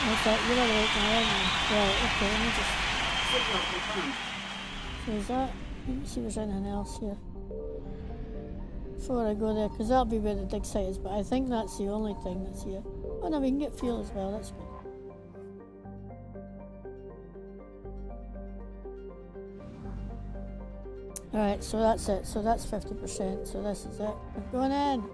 What's that? You're not right now, aren't you? Right, okay, let me just... So is that... Let me see if there's anything else here. Before I go there, because that'll be where the dig site is, but I think that's the only thing that's here. Oh no, we can get fuel as well, that's good. Alright, so that's it. So that's 50%. So this is it. We're going in.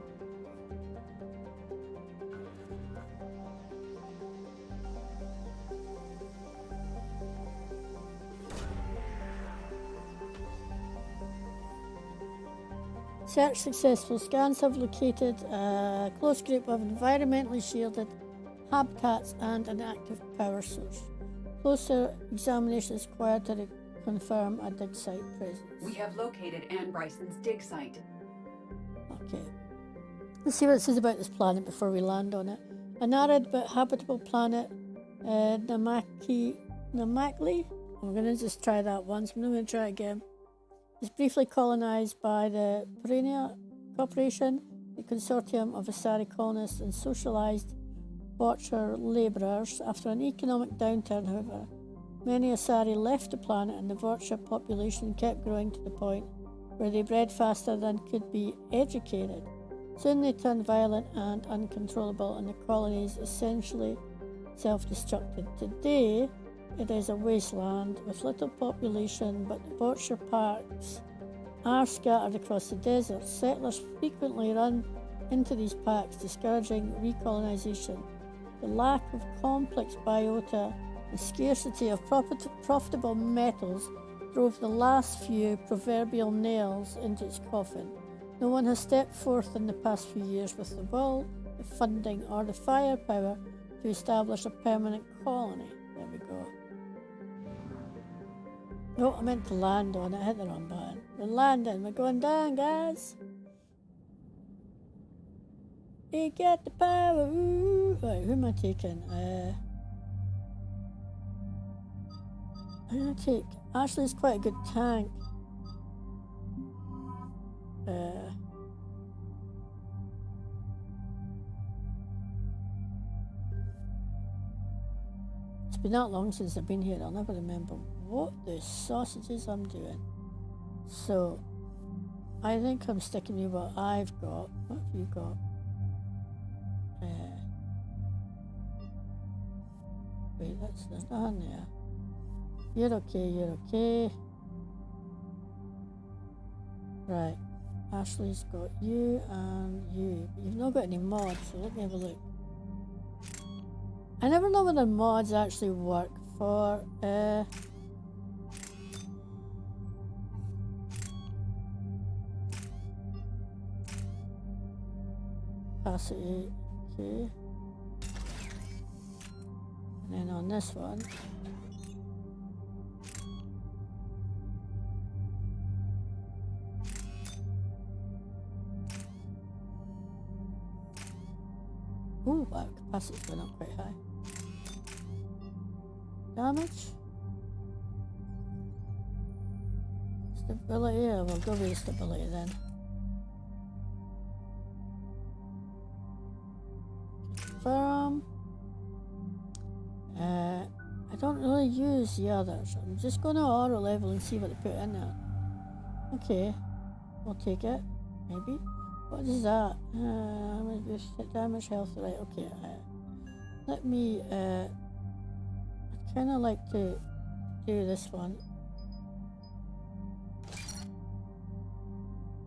Search successful. Scans have located a close group of environmentally shielded habitats and an active power source. Closer examination is required to confirm a dig site presence. We have located Anne Bryson's dig site. Okay. Let's see what it says about this planet before we land on it. An arid but habitable planet, Namakli. We're going to just try that once. I'm not going to try it again. It's briefly colonised by the Perennia Corporation, a consortium of Asari colonists and socialised Watcher labourers. After an economic downturn, however, many Asari left the planet and the Vorcha population kept growing to the point where they bred faster than could be educated. Soon they turned violent and uncontrollable and the colonies essentially self-destructed. Today, it is a wasteland with little population, but the Vorcha parks are scattered across the desert. Settlers frequently run into these packs, discouraging recolonisation. The lack of complex biota and scarcity of profitable metals drove the last few proverbial nails into its coffin. No one has stepped forth in the past few years with the will, the funding, or the firepower to establish a permanent colony. There we go. No, I meant to land on it. I hit the wrong button. We're landing. We're going down, guys. We get the power. Ooh. Right, who am I taking? I'm going to take... Ashley's quite a good tank. It's been that long since I've been here, I'll never remember what the sausages I'm doing. So, I think I'm sticking with what I've got. What have you got? Wait, there's nothing there. You're okay, you're okay. Right, Ashley's got you and you. You've not got any mods, so let me have a look. I never know whether mods actually work for capacity, okay. And then on this one, Oh wow, capacity's going up quite high. Damage? Stability? Yeah, we'll go with the stability then. Confirm. I don't really use the others. I'm just going to auto level and see what they put in there. Okay, we'll take it. Maybe. What is that? Damage, health, right? Okay. Let me. I'd kind of like to do this one.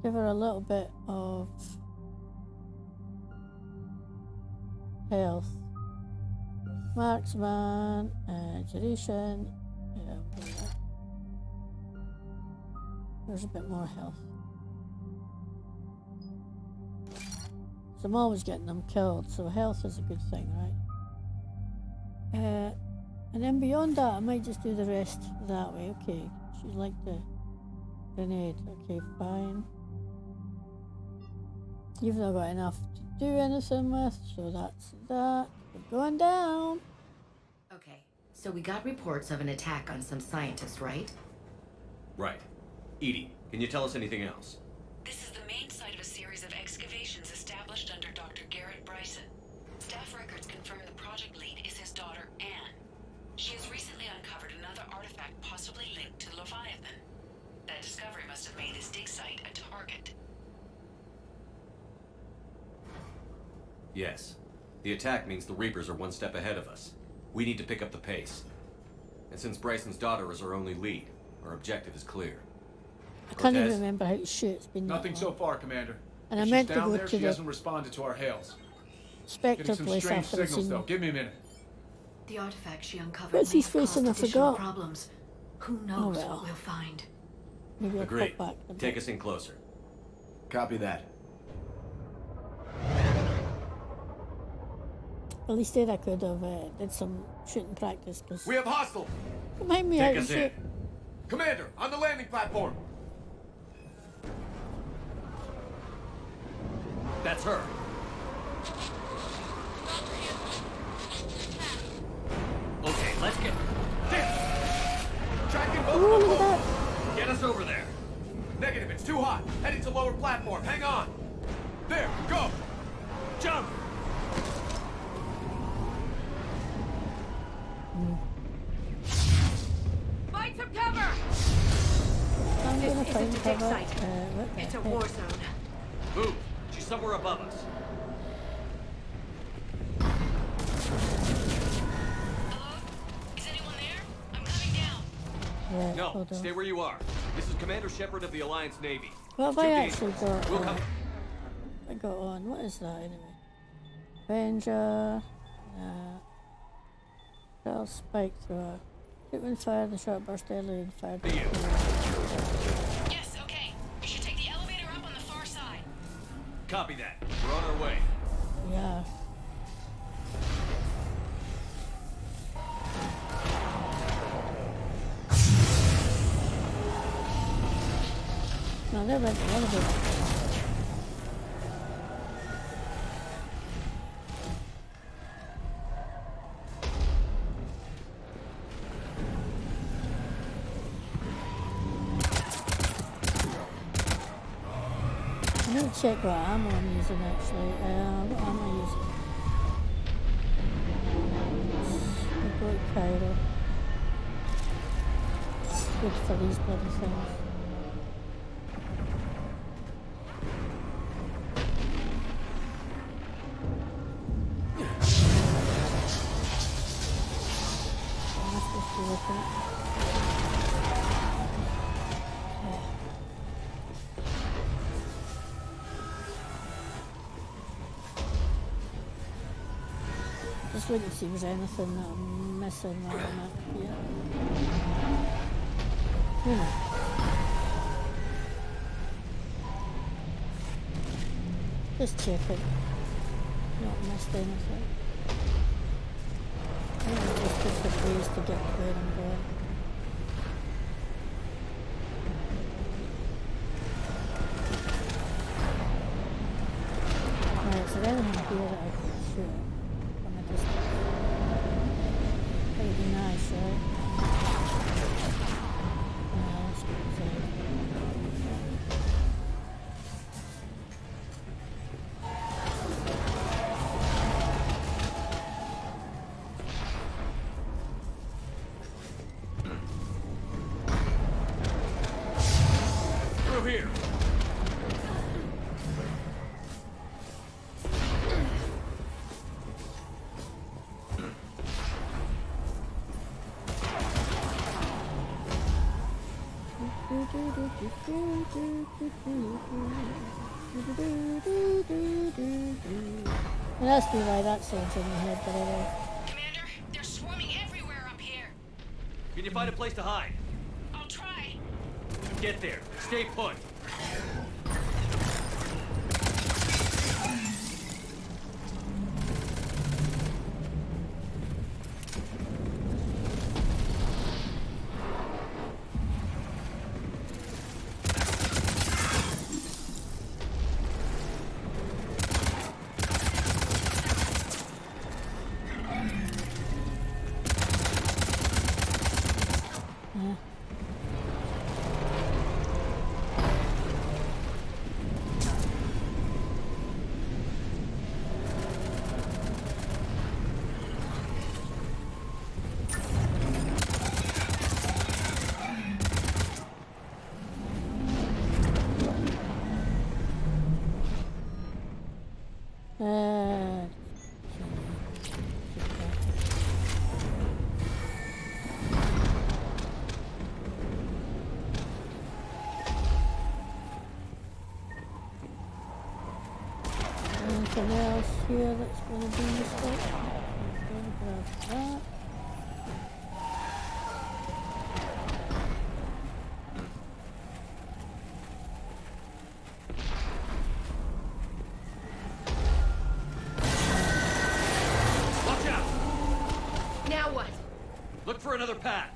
Give her a little bit of health. Marksman, duration. Yeah, we'll do that. There's a bit more health. So I'm always getting them killed, so health is a good thing, right? And then beyond that, I might just do the rest that way. Okay, she'd like the grenade. Okay, fine. You've not got enough to do anything with, so that's that. We're going down. Okay, so we got reports of an attack on some scientists, right? Right. Edie, can you tell us anything else? This is the main site of a series of excavations established under Dr. Garrett Bryson. Staff records confirm the project lead is his daughter, Anne. She has recently uncovered another artifact possibly linked to Leviathan. That discovery must have made this dig site a target. Yes. The attack means the Reapers are one step ahead of us. We need to pick up the pace. And since Bryson's daughter is our only lead, our objective is clear. I can't even remember how to shoot. It's been Nothing so far, Commander. And If I meant she's to down go there, to she the hasn't responded to our hails. Spectre Getting some place strange after I've signals, seen though. Give me a minute. The artifact she uncovered What's may his have face caused in? I additional forgot. problems. Who knows well. what we'll find? Maybe I'll Agreed. pop back a bit. Take us in closer. Copy that. At least then I could have did some shooting practice. Cause We have hostile. remind me how Take to us shoot. in. Commander, on the landing platform. That's her. Okay, let's get... Tracking both Ooh, of look at them. that. Get us over there. Negative, it's too hot. Heading to lower platform. Hang on. There, go. Jump. Find some cover! I'm This gonna isn't find a dig cover. site. What the It's a heck? war zone. Move. She's somewhere above us. Is anyone there? I'm coming down. Right, No, hold on. stay where you are. This is Commander Shepard of the Alliance Navy. What have It's I too actually dangerous. got? We'll come... I got on. What is that anyway? Avenger. Shell spike thrower. Shoot when fired, the shot burst deadly and fired. Yes, okay. You should take the elevator up on the far side. Copy that. We're on our way. Yeah. No, they went the elevator. I need to check what ammo I'm using actually. What ammo am I using? I've got Cairo. Good for these bloody things. Am I supposed to be looking at? Just looking to see if there's anything that I'm missing while I'm up here. Just checking. Not missed anything. I think it's just different ways to get where I'm going. Right, is there anything here that I can shoot? Through here. It has to be why that sounds in my head, but I will. Commander, they're swarming everywhere up here. Can you find a place to hide? I'll try. Get there. Stay put. Anything else here that's going to be useful? Grab that. Watch out! Now what? Look for another path.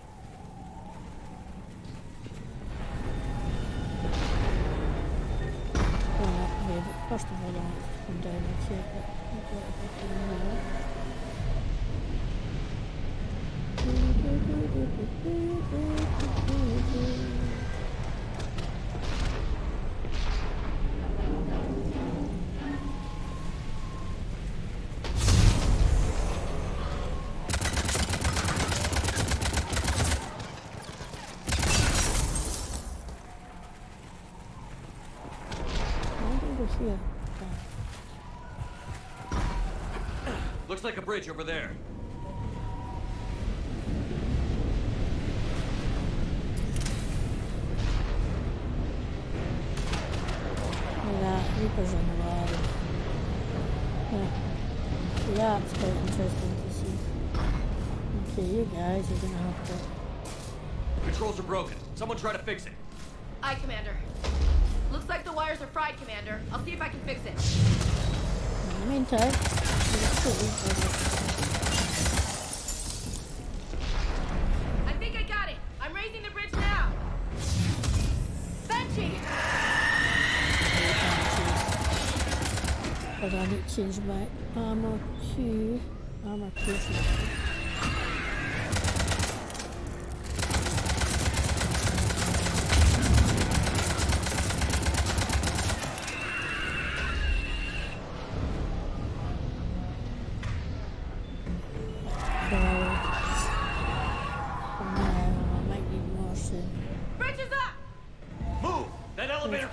First of all, I want to come down and check that we've got everything in there. Yeah. Looks like a bridge over there. Look at that, Reapers on the wall. Yeah. Yeah, it's quite interesting to see. Okay, you guys are gonna have to... Controls are broken. Someone try to fix it. Aye, Commander. Looks like the wires are fried, Commander. I'll see if I can fix it. In the meantime, I think I got it. I'm raising the bridge now. Banshee! But I need to change my armor to armor piercing.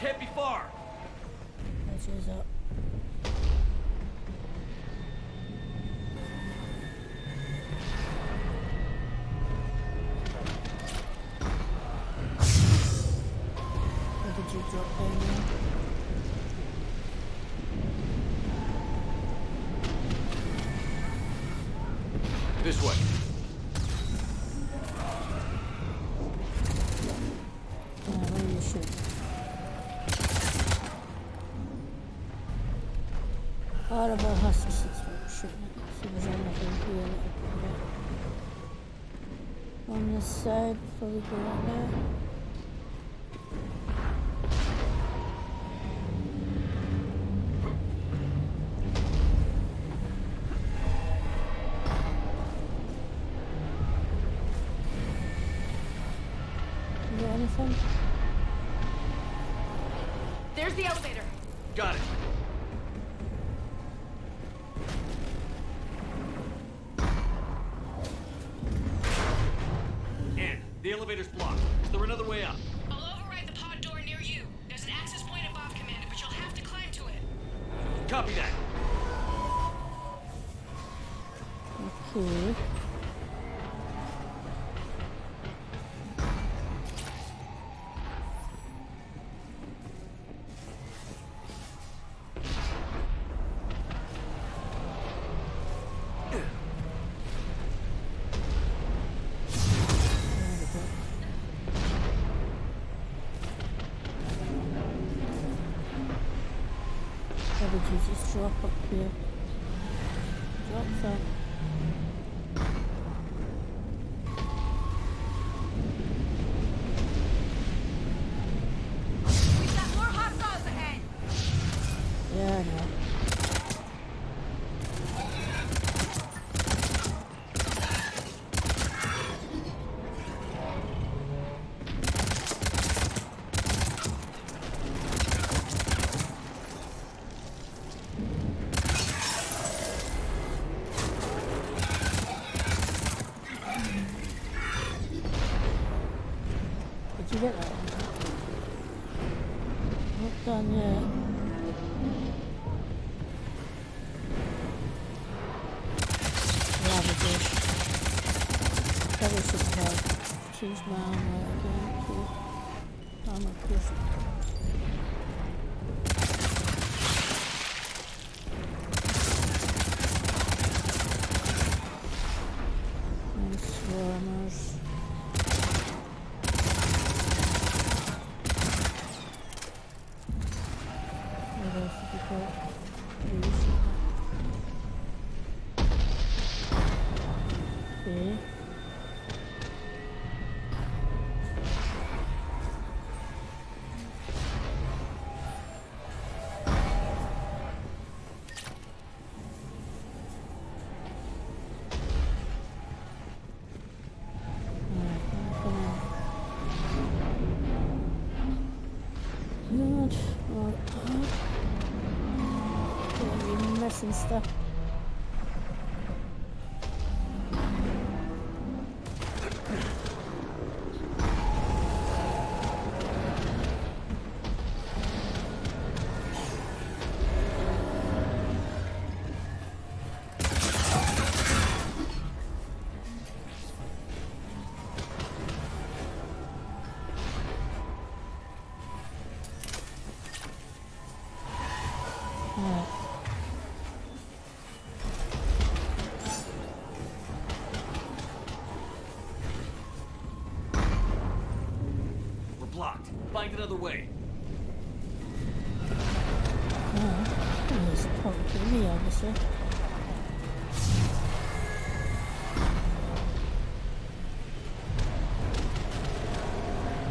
Can't be far. Bridge is up. Where did you drop down there? This way. Where are you shooting? Horrible huskies is what we're shooting at. See if there's anything here that I can get. On this side, before we go like that. You got anything? There's the elevator. Got it. The elevator's blocked. Is there another way up? I'll override the pod door near you. There's Copy that. Okay. How did you just drop up here? Drop that. We've got more hostiles ahead. Yeah, I know. Did you get that one? Not done yet. Ravager. Probably should have changed my armor again to armor piercing. And swarmers. What else have we got? These. Okay. Good. Well, gonna be missing stuff. Alright. We're blocked. Find another way. He's talking to me, obviously.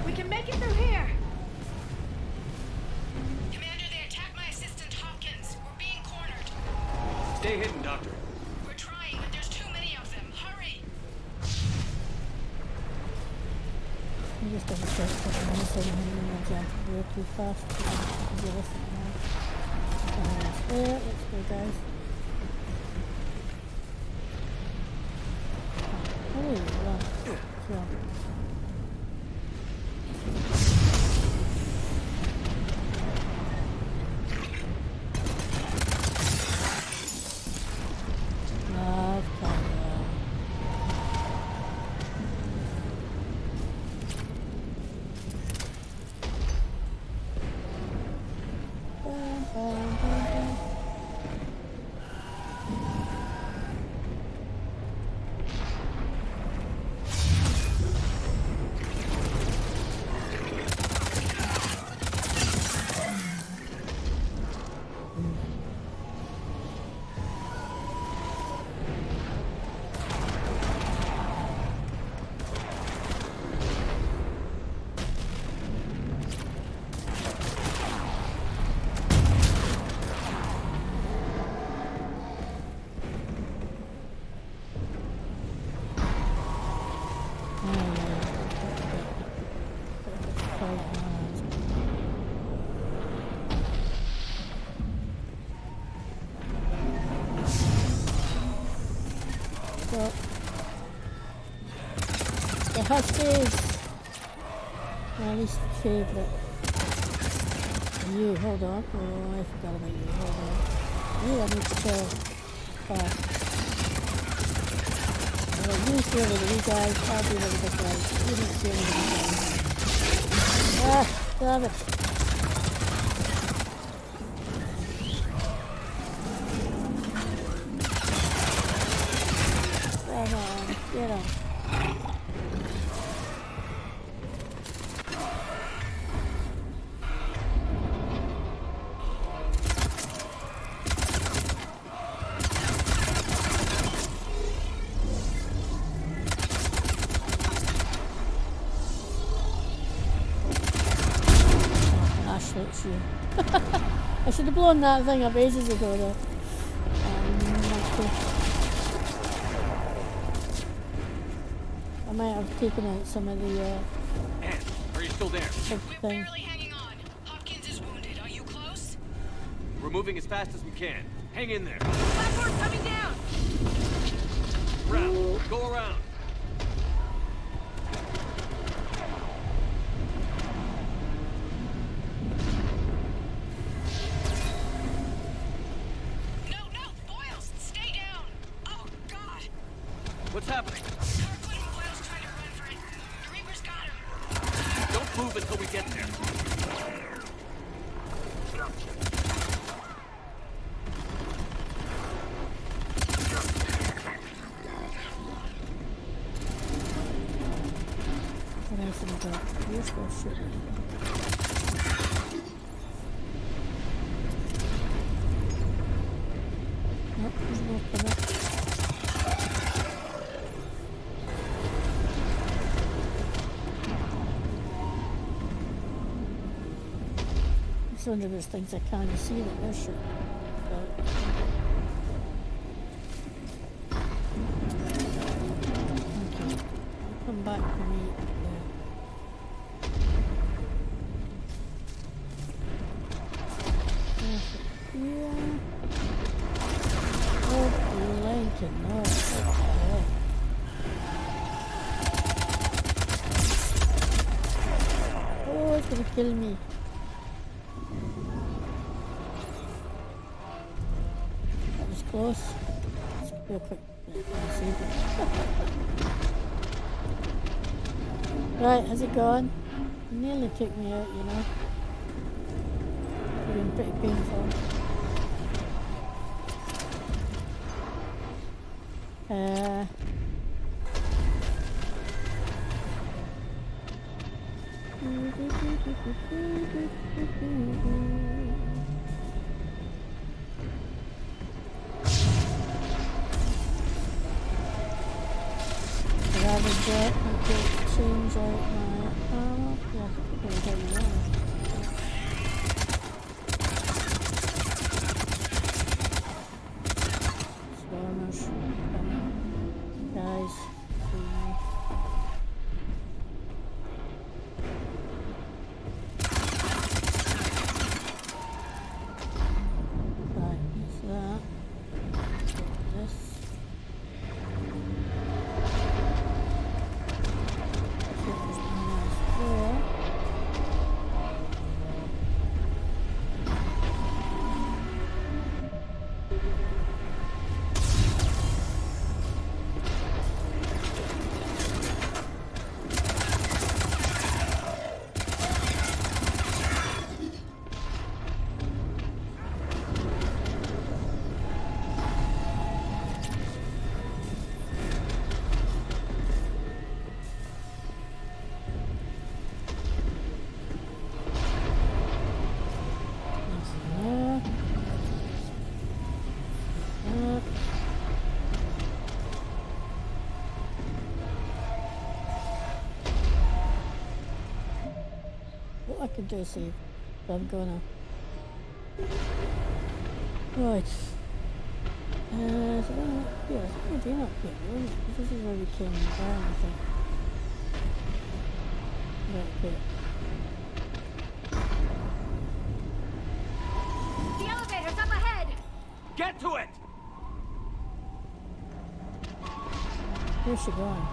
We can make it through here. Commander, they attacked my assistant Hopkins. We're being cornered. Stay hidden, Doctor. We're trying, but there's too many of them. Hurry! You just double check for the one so you don't jump way too fast. Let's go, guys. Oh, wow. So. Well, the Huskies, my least favorite. You, hold on. Oh, I forgot about you. Hold on. You I need to kill fast. Alright, you deal with you guys, I'll deal with the guys. You need to deal with the guys. Ah, damn it. Come on, get on. I should have blown that thing up ages ago though. I might have taken out some of the Anne, are you still there? We're barely hanging on. Hopkins is wounded. Are you close? We're moving as fast as we can. Hang in there. Platform coming down! Round. Go around. What's happening? Kirkwood and Boyle's trying to run for it. The Reapers got him. Don't move until we get there. What else have I got? You're supposed to shoot me. Nope, there's no cover. I wonder if there's things I can't see that they're sure. Okay, I'll come back to me. Yeah. Oh, Lincoln, no. Oh, it's gonna kill me. Close. Let's real quick. Right, how's it going? Nearly took me out, you know. It's been pretty painful. Rather get change out my yeah, I think I'm going around. Swarmers, guys, right, that's that. This. What I could do is see, but I'm gonna. Right. So yeah, it's going up here, isn't it? This is where we came down, I think. Right here. The elevator's up ahead! Get to it! Where's she going?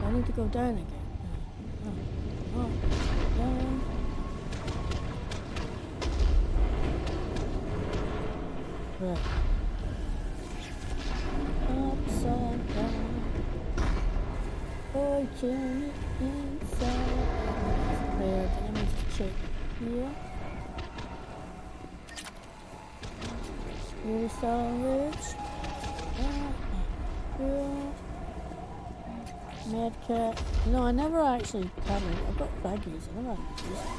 I need to go down again. Oh, down. Right. Upside down. Oh, turn it inside. There, let me just check here. Here's salvage. Medkit. No, I never actually covered. I've got fraggies. I never actually used it.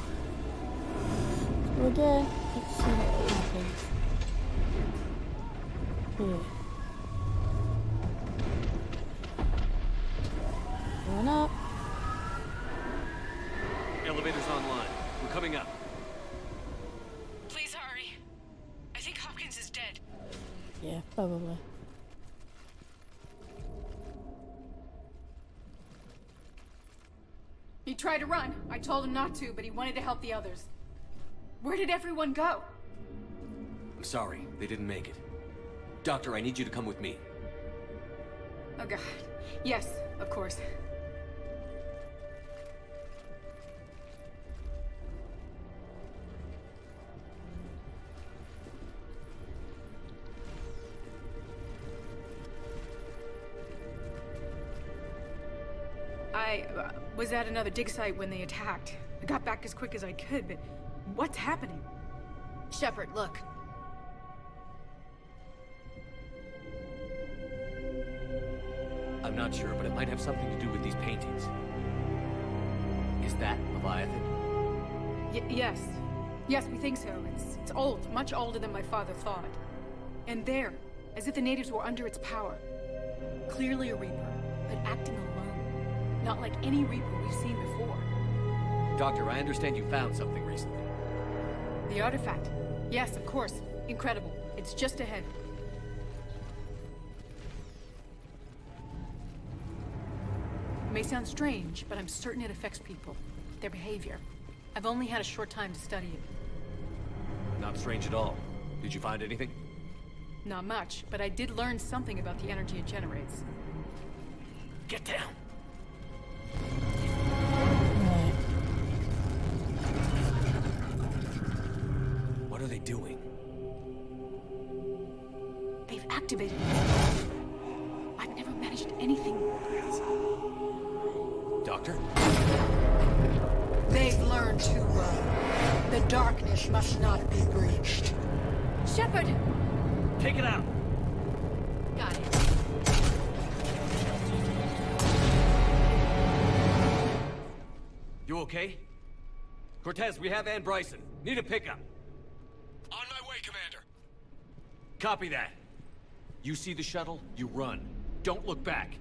So again, let's see what happens. Here. Going up. Elevator's online. We're coming up. Please hurry. I think Hopkins is dead. Yeah, probably. He tried to run. I told him not to, but he wanted to help the others. Where did everyone go? I'm sorry, they didn't make it. Doctor, I need you to come with me. Oh god. Yes, of course. I was at another dig site when they attacked. I got back as quick as I could, but what's happening? Shepard, look. I'm not sure, but it might have something to do with these paintings. Is that Leviathan? Yes. Yes, we think so. It's old, much older than my father thought. And there, as if the natives were under its power. Clearly a Reaper, but acting alone. Not like any Reaper we've seen before. Doctor, I understand you found something recently. The artifact. Yes, of course. Incredible. It's just ahead. It may sound strange, but I'm certain it affects people. Their behavior. I've only had a short time to study it. Not strange at all. Did you find anything? Not much, but I did learn something about the energy it generates. Get down! What are they doing? They've activated it. I've never managed anything. Doctor? They've learned too well. The darkness must not be breached. Shepard! Take it out! Got it. You okay? Cortez, we have Ann Bryson. Need a pickup. On my way, Commander. Copy that. You see the shuttle, you run. Don't look back.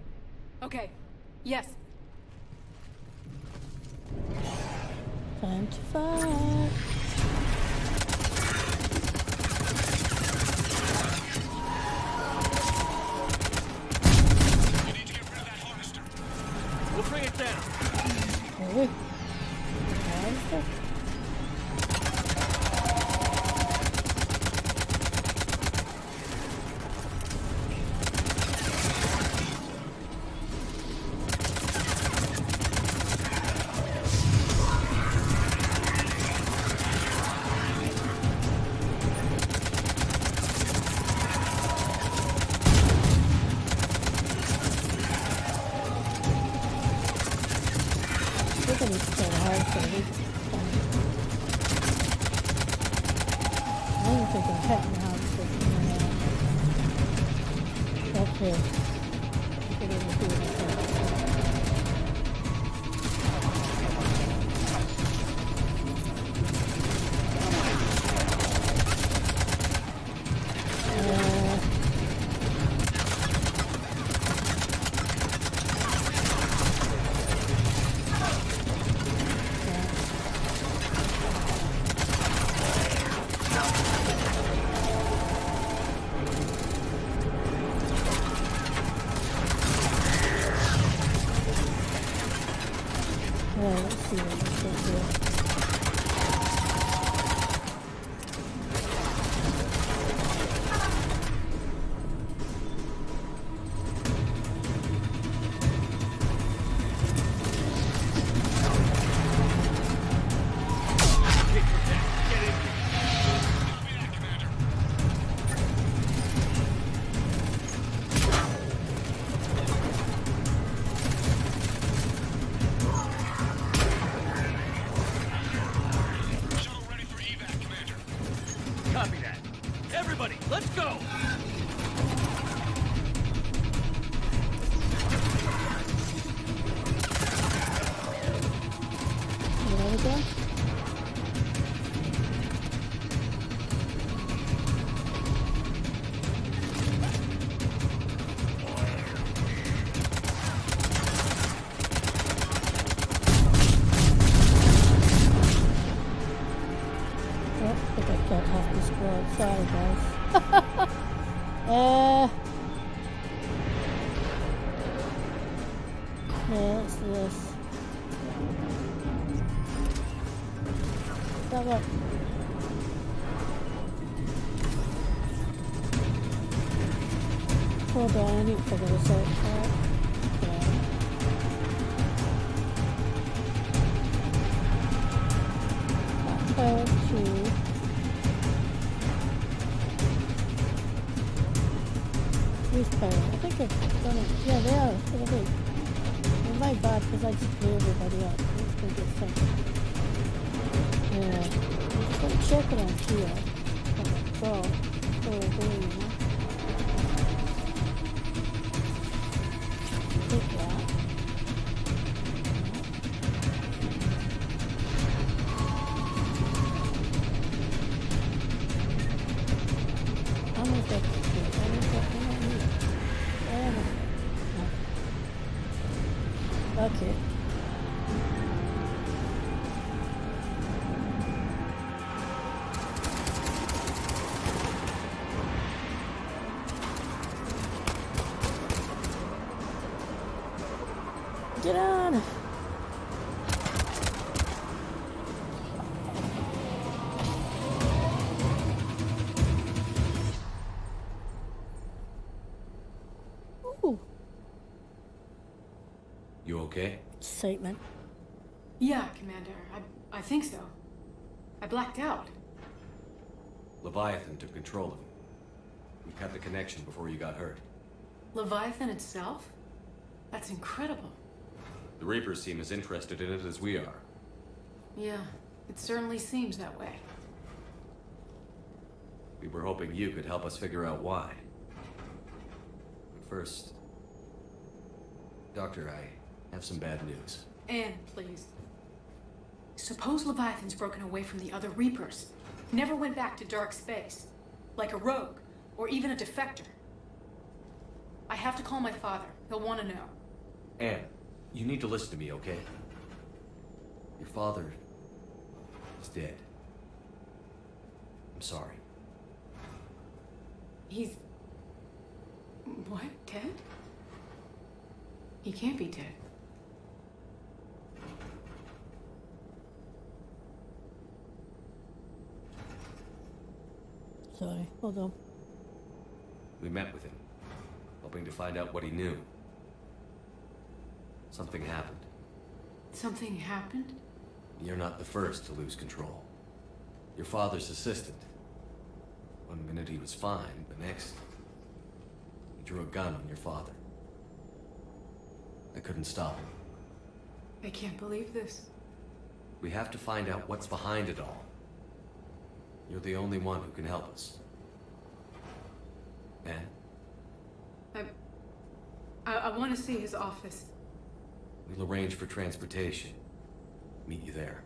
Okay. Yes. Time to fight. You need to get rid of that harvester. We'll bring it down. Really? Harvester? huh? Oh, I think I killed half the squad. Sorry, guys. Yeah, let's do this. That work? Hold on, I need to figure this out. Power 2. Where's power? I think I've done it. Yeah, they are. Look at these. It's my bad because I just blew everybody up. Let's go get some. Yeah. Just want to check around here. Oh, there, you know. Take that. Almost up. Okay. Get on! Ooh. You okay? Excitement. Yeah, Commander. I think so. I blacked out. Leviathan took control of him. We cut the connection before you got hurt. Leviathan itself? That's incredible. The Reapers seem as interested in it as we are. Yeah, it certainly seems that way. We were hoping you could help us figure out why. But first... Doctor, I have some bad news. Anne, please. Suppose Leviathan's broken away from the other Reapers. Never went back to dark space. Like a rogue, or even a defector. I have to call my father. He'll want to know. Anne, you need to listen to me, okay? Your father is dead. I'm sorry. He's... what? Dead? He can't be dead. Sorry, hold on. We met with him, hoping to find out what he knew. Something happened. Something happened? You're not the first to lose control. Your father's assistant. One minute he was fine, the next, he drew a gun on your father. I couldn't stop him. I can't believe this. We have to find out what's behind it all. You're the only one who can help us. Anne? I want to see his office. We'll arrange for transportation. Meet you there.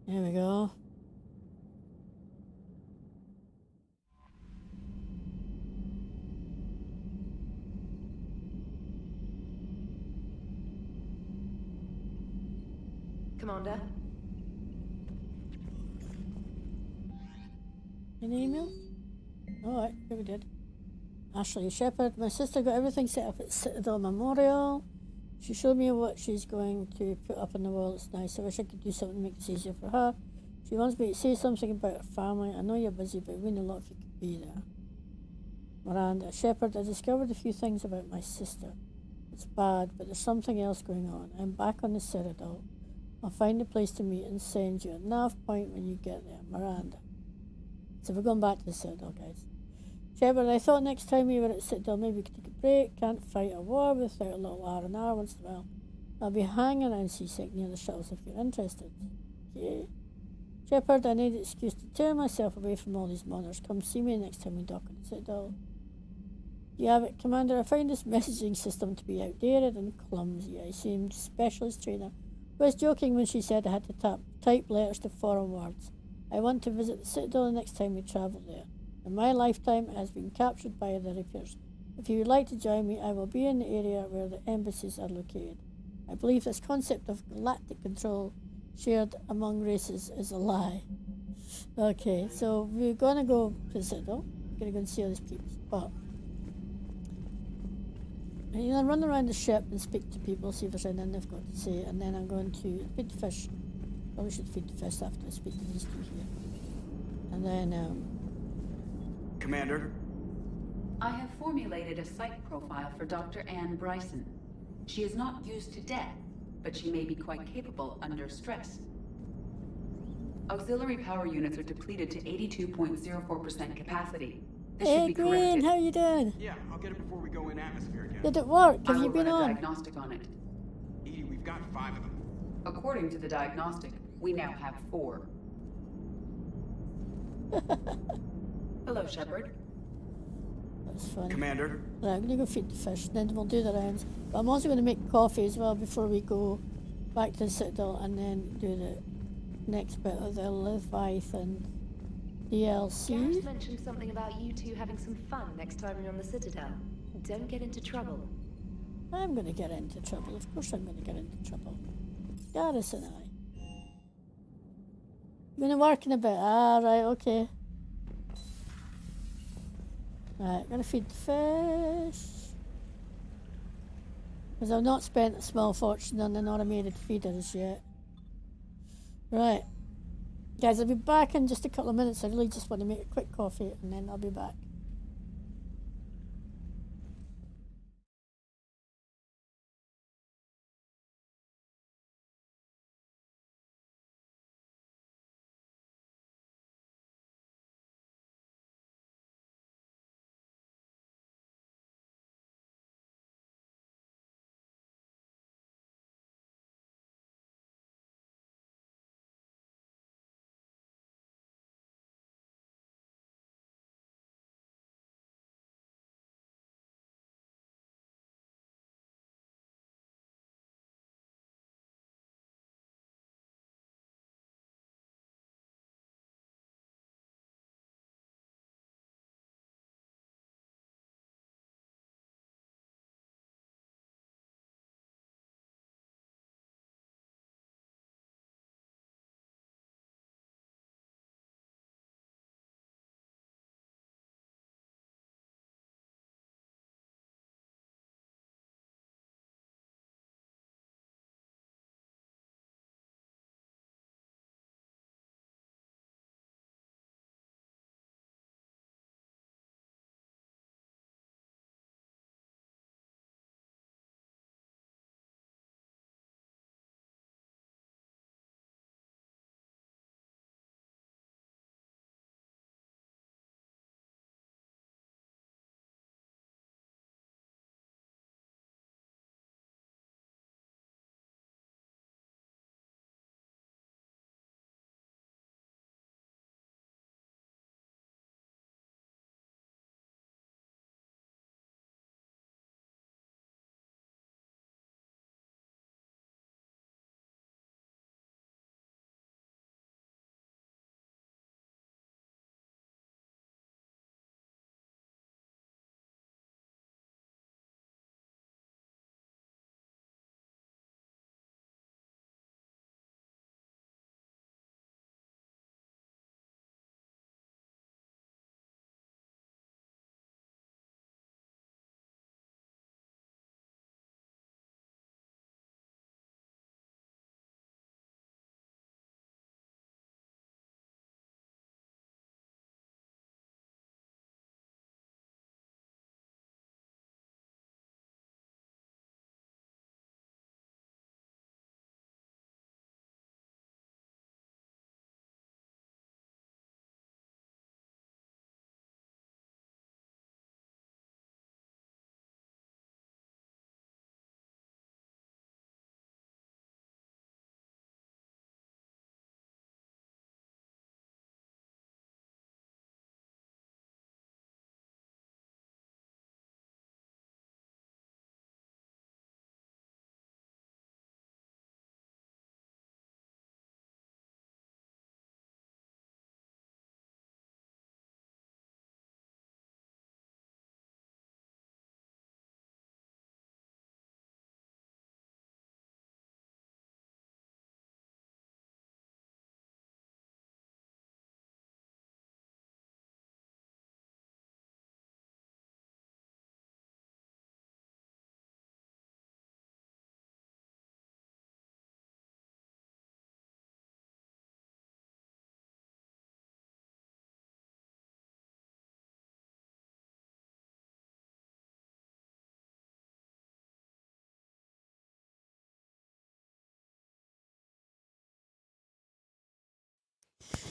There we go. Commander? Any email? Alright, here we did. Ashley Shepherd. My sister got everything set up at Citadel Memorial. She showed me what she's going to put up on the wall. It's nice. I wish I could do something to make this easier for her. She wants me to say something about her family. I know you're busy, but it would mean a lot if you could be there. Miranda Shepherd. I discovered a few things about my sister. It's bad, but there's something else going on. I'm back on the Citadel. I'll find a place to meet and send you a nav point when you get there. Miranda. So we're going back to the Citadel, guys. Shepard, I thought next time we were at Citadel, maybe we could take a break. Can't fight a war without a little R&R once in a while. I'll be hanging around Seasick near the shuttles if you're interested. Okay. Shepard, I need an excuse to tear myself away from all these monsters. Come see me next time we dock at the Citadel. You have it, Commander. I found this messaging system to be outdated and clumsy. I seemed specialist trainer was joking when she said I had to type letters to foreign words. I want to visit the Citadel the next time we travel there. In my lifetime, it has been captured by the Reapers. If you would like to join me, I will be in the area where the embassies are located. I believe this concept of galactic control shared among races is a lie. Okay, so we're gonna go to the Citadel. We're gonna go and see all these people. But I'm gonna run around the ship and speak to people, see if there's anything they've got to say, and then I'm going to feed the fish. Probably should feed the fish after I speak to these two here. And then, Commander? I have formulated a psych profile for Dr. Anne Bryson. She is not used to death, but she may be quite capable under stress. Auxiliary power units are depleted to 82.04% capacity. This hey should be Green, corrected. how you doing? Yeah, I'll get it before we go in atmosphere again. Did it work? I Have you will been run a on? diagnostic on it. Edie, we've got 5 of them. According to the diagnostic, we now have 4. Hello, Shepard. That's funny. Commander? Right, I'm gonna go feed the fish, then we'll do the rounds. But I'm also gonna make coffee as well before we go back to the Citadel and then do the next bit of the Leviathan DLC. Garrus mentioned something about you two having some fun next time you're on the Citadel. Don't get into trouble. I'm gonna get into trouble. Of course I'm gonna get into trouble. Garrus and I. I'm gonna work in a bit. Ah, right, okay. Right, gonna feed the fish. Because I've not spent a small fortune on an automated feeders yet. Right. Guys, I'll be back in just a couple of minutes. I really just want to make a quick coffee and then I'll be back.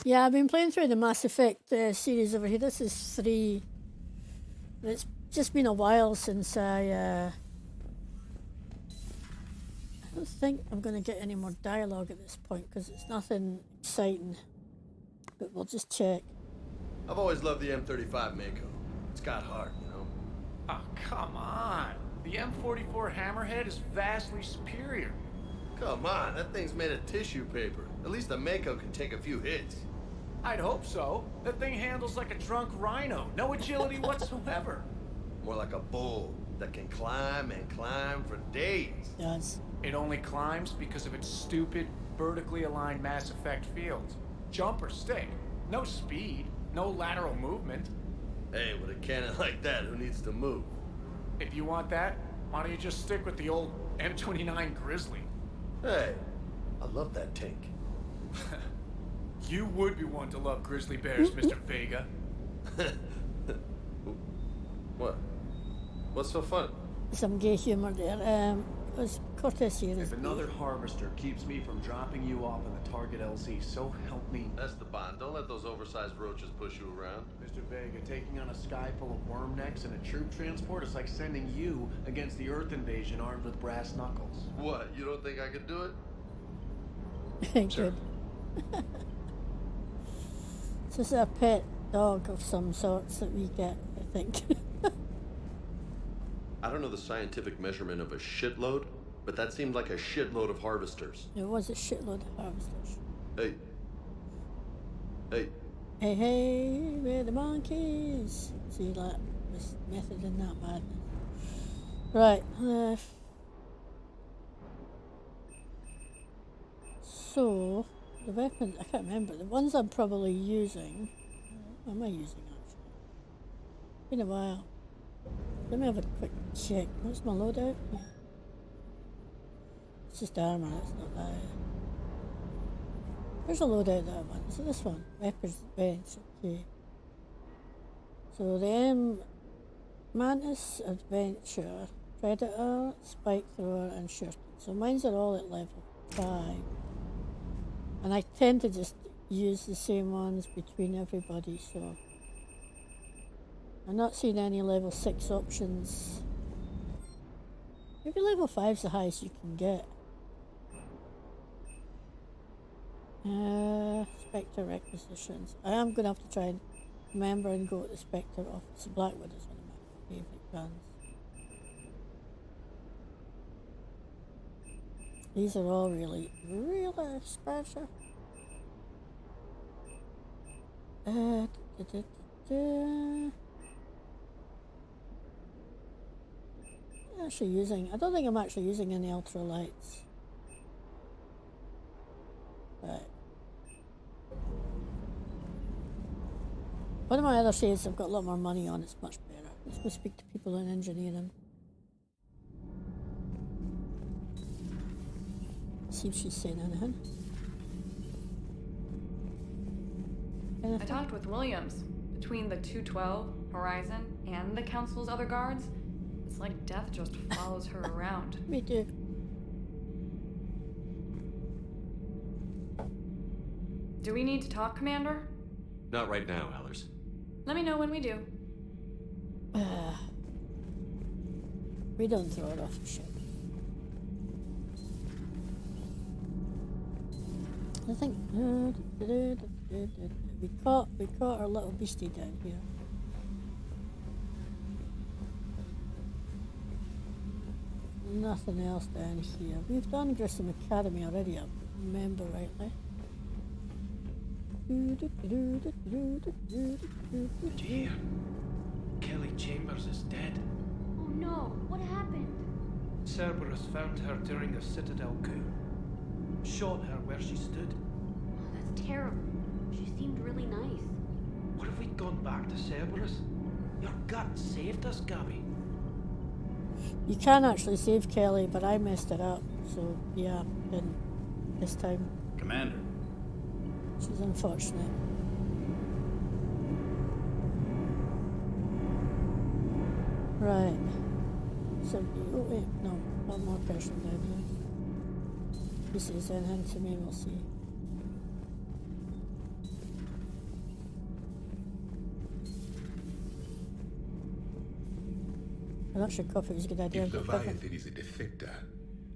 Yeah, I've been playing through the Mass Effect series over here. This is 3. It's just been a while since I don't think I'm going to get any more dialogue at this point because it's nothing exciting. But we'll just check. I've always loved the M35 Mako. It's got heart, you know? Oh, come on. The M44 Hammerhead is vastly superior. Come on, that thing's made of tissue paper. At least the Mako can take a few hits. I'd hope so. That thing handles like a drunk rhino. No agility whatsoever. More like a bull that can climb and climb for days. Yes. It only climbs because of its stupid, vertically aligned Mass Effect fields. Jump or stick. No speed. No lateral movement. Hey, with a cannon like that, who needs to move? If you want that, why don't you just stick with the old M29 Grizzly? Hey, I love that tank. You would be one to love grizzly bears, Mr. Vega. What? What's so funny? Some gay humor there. It was Cortez here. If another harvester keeps me from dropping you off on the target LZ, so help me. That's the bond. Don't let those oversized roaches push you around. Mr. Vega, taking on a sky full of worm necks and a troop transport is like sending you against the Earth invasion armed with brass knuckles. What? You don't think I could do it? Good. This is a pet dog of some sorts that we get, I think. I don't know the scientific measurement of a shitload, but that seemed like a shitload of harvesters. It was a shitload of harvesters. Hey. Hey. Hey, hey, we're the monkeys. See that? This method in that madness. Right. So, the weapons, I can't remember. The ones I'm probably using. What am I using actually? Been a while. Let me have a quick check. What's my loadout? Yeah. It's just armor, it's not that. Where's the loadout that I want? Is it this one? Weapons bench, okay. So the Mantis, Adventure, Predator, Spike Thrower, and Shuriken. So mines are all at level 5. And I tend to just use the same ones between everybody, so I'm not seeing any level 6 options. Maybe level 5's the highest you can get. Spectre requisitions. I am going to have to try and remember and go to the Spectre office. Blackwood is one of my favourite guns. These are all really special. I don't think I'm actually using any ultralights. Right. One of my other saves I've got a lot more money on, it's much better. Let's go speak to people in engineering. See if she's saying anything. I talked with Williams. Between the 212, Horizon, and the Council's other guards, it's like death just follows her around. Me too. Do we need to talk, Commander? Not right now, Allers. Let me know when we do. We don't throw it off the ship. I think we caught our little beastie down here. Nothing else down here. We've done Grissom Academy already, I remember rightly. Did you hear? Kelly Chambers is dead. Oh no, what happened? Cerberus found her during a Citadel coup. Shot her where she stood. Oh, that's terrible. She seemed really nice. What if we'd gone back to Cerberus? Your gut saved us, Gabby. You can actually save Kelly, but I messed it up. So yeah, didn't this time. Commander. She's unfortunate. Right. So, oh wait, no, one more person down here. If he says anything to me, we'll see. I'm not sure coffee was a good idea. If but coffee- Leviathan is a defector,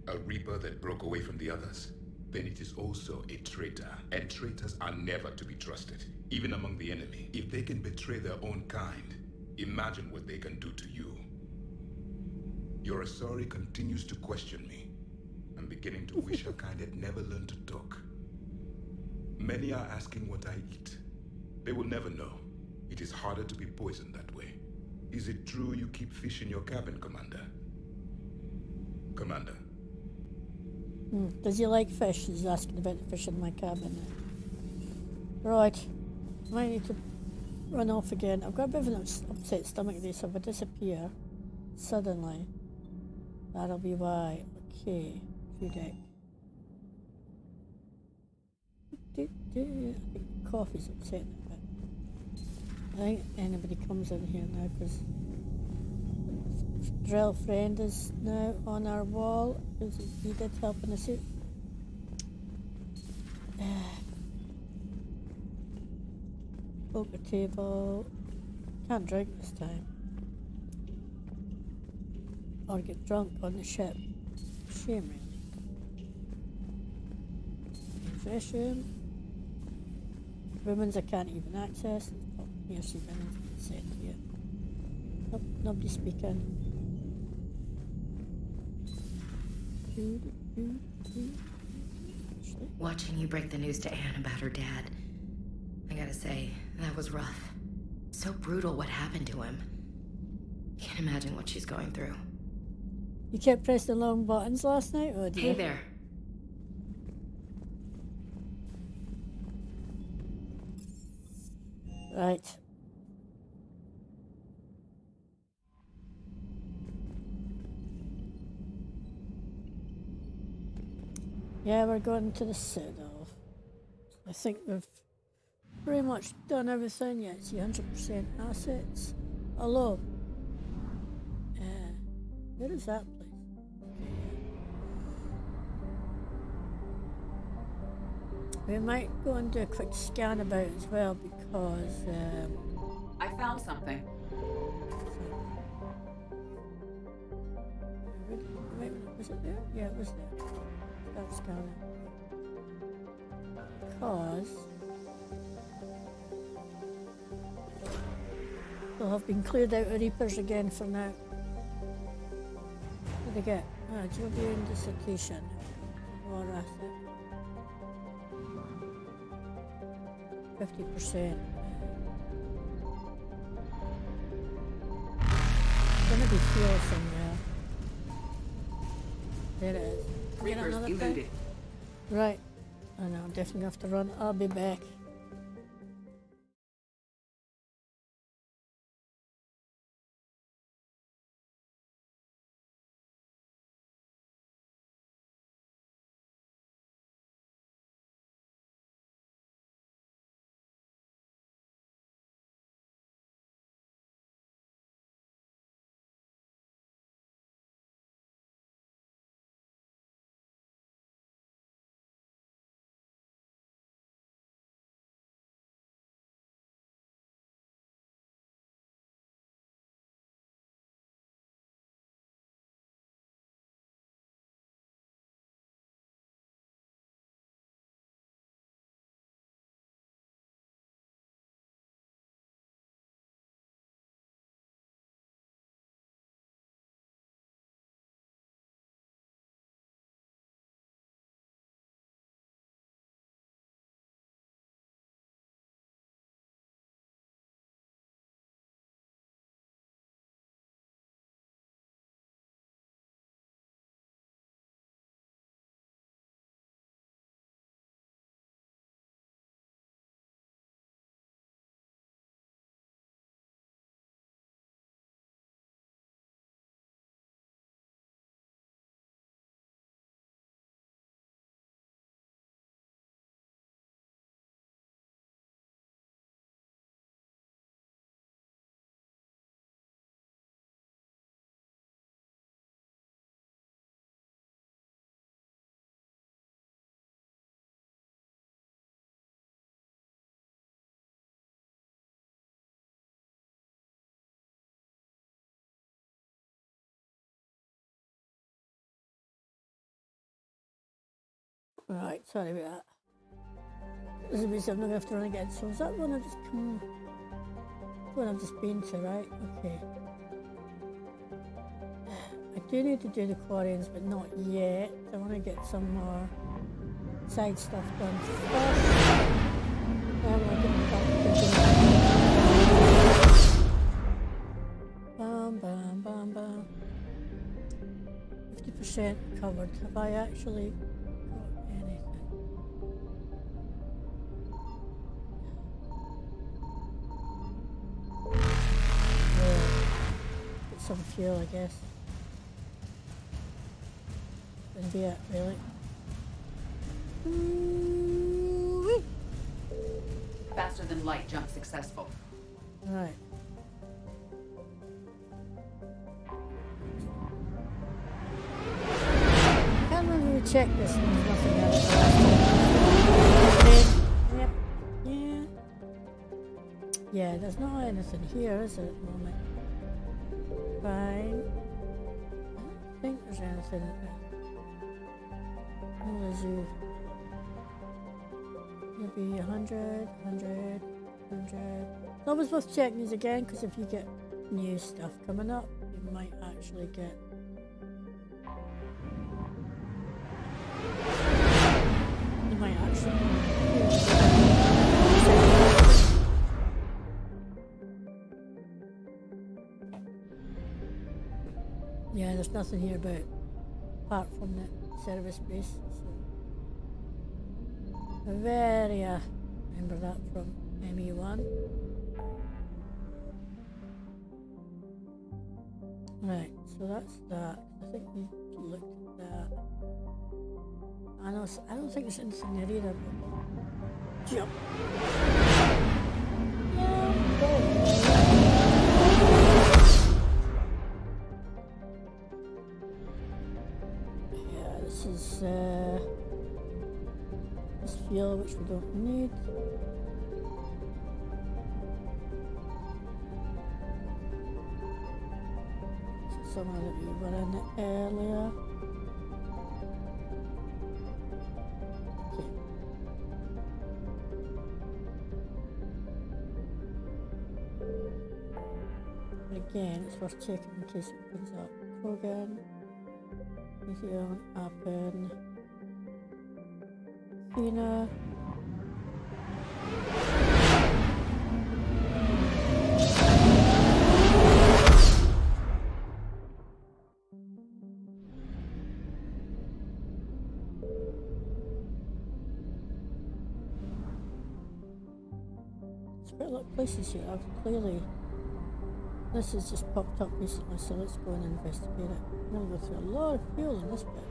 a reaper that broke away from the others, then it is also a traitor. And traitors are never to be trusted, even among the enemy. If they can betray their own kind, imagine what they can do to you. Your Asari continues to question me. I'm beginning to wish her kind had never learned to talk. Many are asking what I eat. They will never know. It is harder to be poisoned that way. Is it true you keep fish in your cabin, Commander? Commander. Does he like fish? He's asking about the fish in my cabin. Right. I might need to run off again. I've got a bit of an upset stomach today, so if I disappear suddenly, that'll be why. Okay. Deck. I think coffee's upsetting a bit. I think anybody comes in here now because Drill Friend is now on our wall. He did help in the suit. Poker table. Can't drink this time. Or get drunk on the ship. Shame, really. Confession. Women's I can't even access. Oh, here she been said here. Nope, nobody speaking. Watching you break the news to Anne about her dad, I gotta say, that was rough. So brutal what happened to him. Can't imagine what she's going through. You kept pressing the long buttons last night? Oh dear. Hey there. Right. Yeah, we're going to the Citadel. I think we've pretty much done everything. Yeah, it's 100% assets. Hello. Where is that place? Okay. We might go and do a quick scan about as well because I found something. Wait, was it there? Yeah, it was there. Start scanning. Because they'll have been cleared out of Reapers again for now. What did I get? Jovian dissertation. War asset. 50%. Gonna be fuel somewhere. There it is. Reapers eluded. Right. I know, I'm definitely have to run. I'll be back. Right, sorry about that. This is the reason I'm not going to have to run again. So is that the one I've just come... the one I've just been to, right? Okay. I do need to do the quarries, but not yet. I want to get some more side stuff done first. Then we'll get back to bam, bam, bam, bam. 50% covered. Have I actually got anything? Yeah. Get some fuel, I guess. And be it, really. Faster than light jump successful. Right. I can't remember we checked this and there's nothing in it. Yep. Yeah. Yeah, there's not anything here, is there, at the moment? Fine. I don't think there's anything in there. What is you? Maybe 100, 100, 100. It's always worth checking these again, because if you get new stuff coming up, you might actually get... You might actually... Yeah, there's nothing here about, apart from the service base. So very, remember that from ME1. Right, so that's that. I think we looked at that. I don't think there's anything there either. Jump. Yeah, this is this fuel which we don't need. So somewhere that we were in earlier. Again, it's worth checking in case it comes up. Krogan, Museum, Appen, Athena. There's quite a lot of places here. I've clearly. This has just popped up recently, so let's go and investigate it. I'm going to go through a lot of fuel in this bit.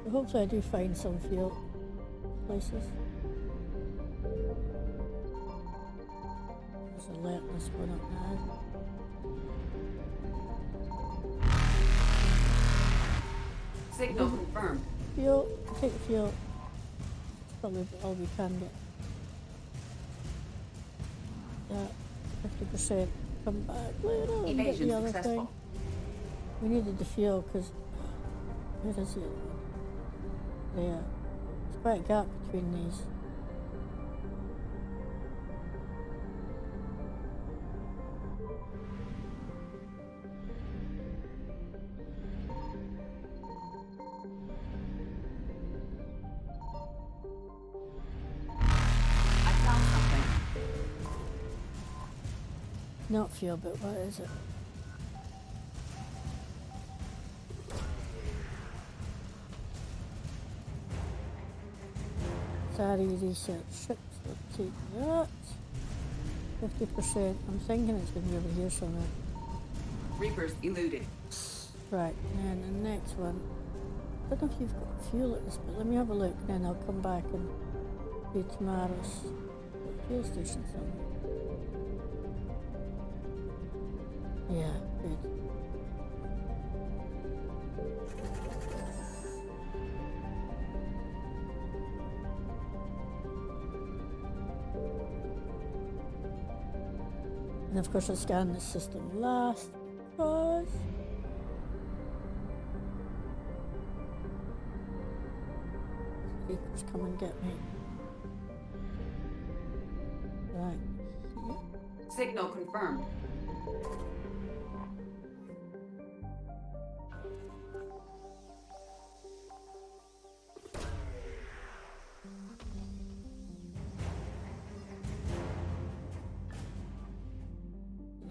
But hopefully I do find some fuel places. There's alertness going up now. Signal confirmed. Fuel, take the fuel. It's probably all we can get. That 50%. Come back later and get the other thing. We needed the fuel because where is it? There. There's quite a gap between these. Not fuel, but what is it? Sorry, research ships. Let's take that. 50%. I'm thinking it's going to be over here somewhere. Reapers eluded. Right, and the next one. I don't know if you've got fuel at this, but let me have a look, and then I'll come back and do tomorrow's fuel station somewhere. Yeah, good. And of course I'll scan the system last because Reapers come and get me. Right. Signal confirmed.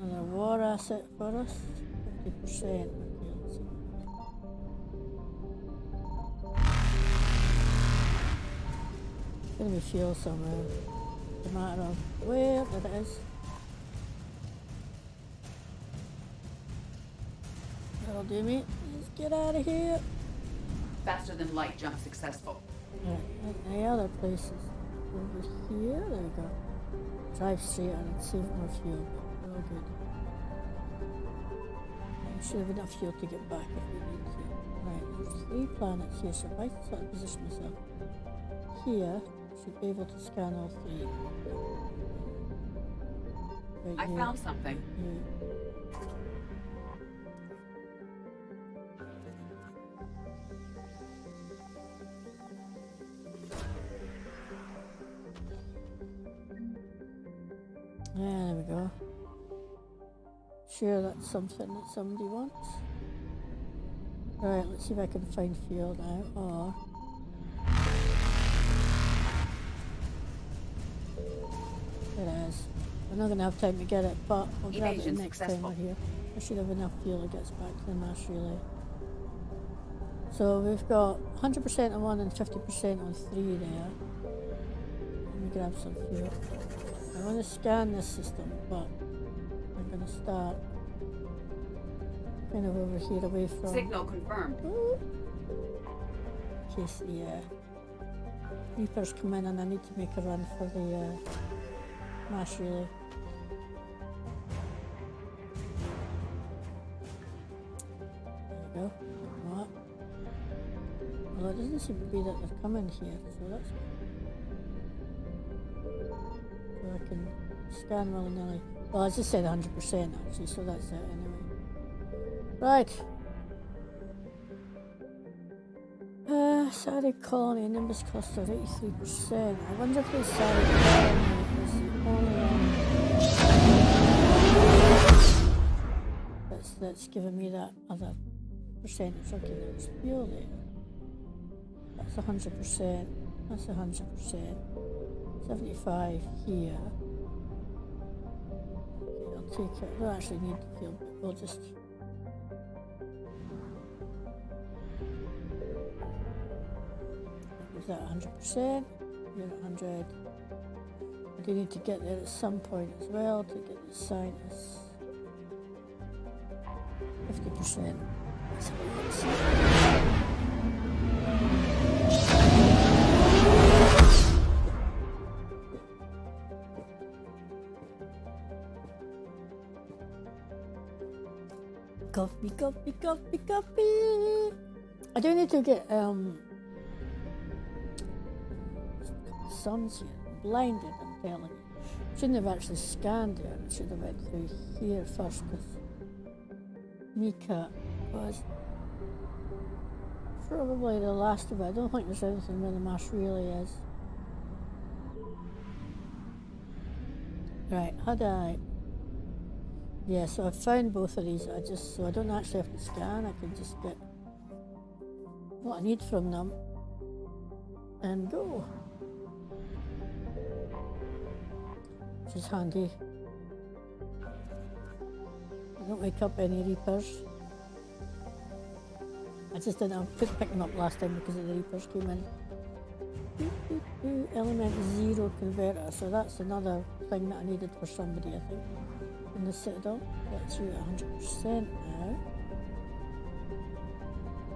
Another war asset for us. 50%. Gonna be fuel somewhere. No matter of where it is. That'll do me. Let's get out of here. Faster than light jump successful. Right, the other places over here. There we go. Drive straight on and save more fuel. Real good. I should have enough fuel to get back if we need to. Right, there's 3 planets here, so if I sort of position myself here, should be able to scan all 3. Right I here. found something. There we go. Sure, that's something that somebody wants. Right, let's see if I can find fuel now, or... There it is. We're not going to have time to get it, but we'll grab it the next time we're here. I should have enough fuel to get us back to the mass relay. So we've got 100% on 1 and 50% on 3 there. Let me grab some fuel. I want to scan this system, but I'm going to start kind of over here away from... Signal confirmed. In case the Reapers come in and I need to make a run for the mass relay. There we go. Like that. Although it doesn't seem to be that they're coming here, so that's good. So I can scan willy-nilly. Well, I just said 100% actually, so that's it anyway. Right. Sari Colony, Nimbus Cluster, 83%. I wonder if the Sari Colony is the only one that's giving me that other percentage. Okay, there's fuel there. That's 100%. That's 100%. 75 here. Okay, I'll take it. I don't actually need the fuel, but we'll just... Is that 100%? You're at 100. I do need to get there at some point as well to get the sinus. 50%. Let's have a look. Coffee, coffee, coffee, coffee. I do need to get sun's here. I'm blinded, I'm telling you. Shouldn't have actually scanned it. I should have went through here first because Mika was probably the last of it. I don't think there's anything where the mass relay is. Right, how do I... Yeah, so I've found both of these. So I don't actually have to scan. I can just get what I need from them and go. Which is handy. I don't wake up any Reapers. I just didn't pick them up last time because the Reapers came in. Element 0 converter, so that's another thing that I needed for somebody, I think, in the Citadel. That's you at 100% now.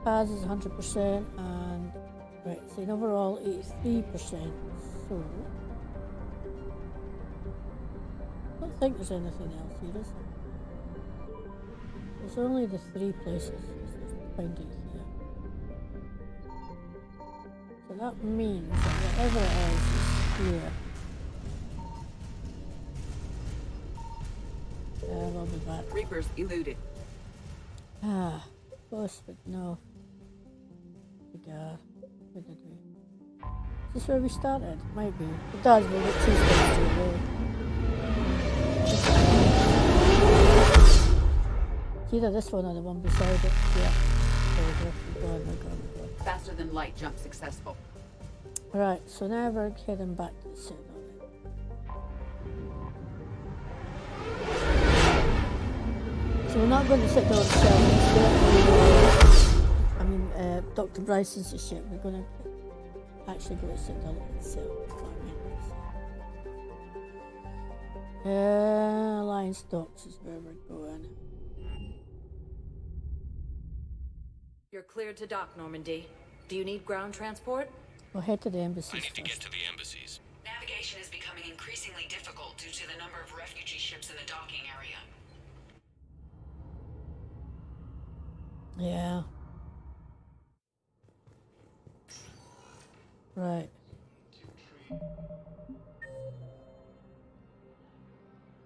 Paz is 100% and, right, so in overall 83%, so I don't think there's anything else here, is there? There's only the 3 places found it here. So that means that whatever it is here. We'll be back. Reapers eluded. Ah, close, but no. Where did we? Is this where we started? Might be. It does, we'll get 2 steps to the way. It's either this one or the one beside it. Yeah. There we go. We're going. Faster than light jump successful. Right, so now we're heading back to the citadel. So we're not going to sit down itself. Dr. Bryson's just yet. We're going to actually go to sit down itself. Alliance Docks is where we're going. You're cleared to dock, Normandy. Do you need ground transport? We'll head to the embassy. I need to get to the embassies. Navigation is becoming increasingly difficult due to the number of refugee ships in the docking area. Yeah. Right.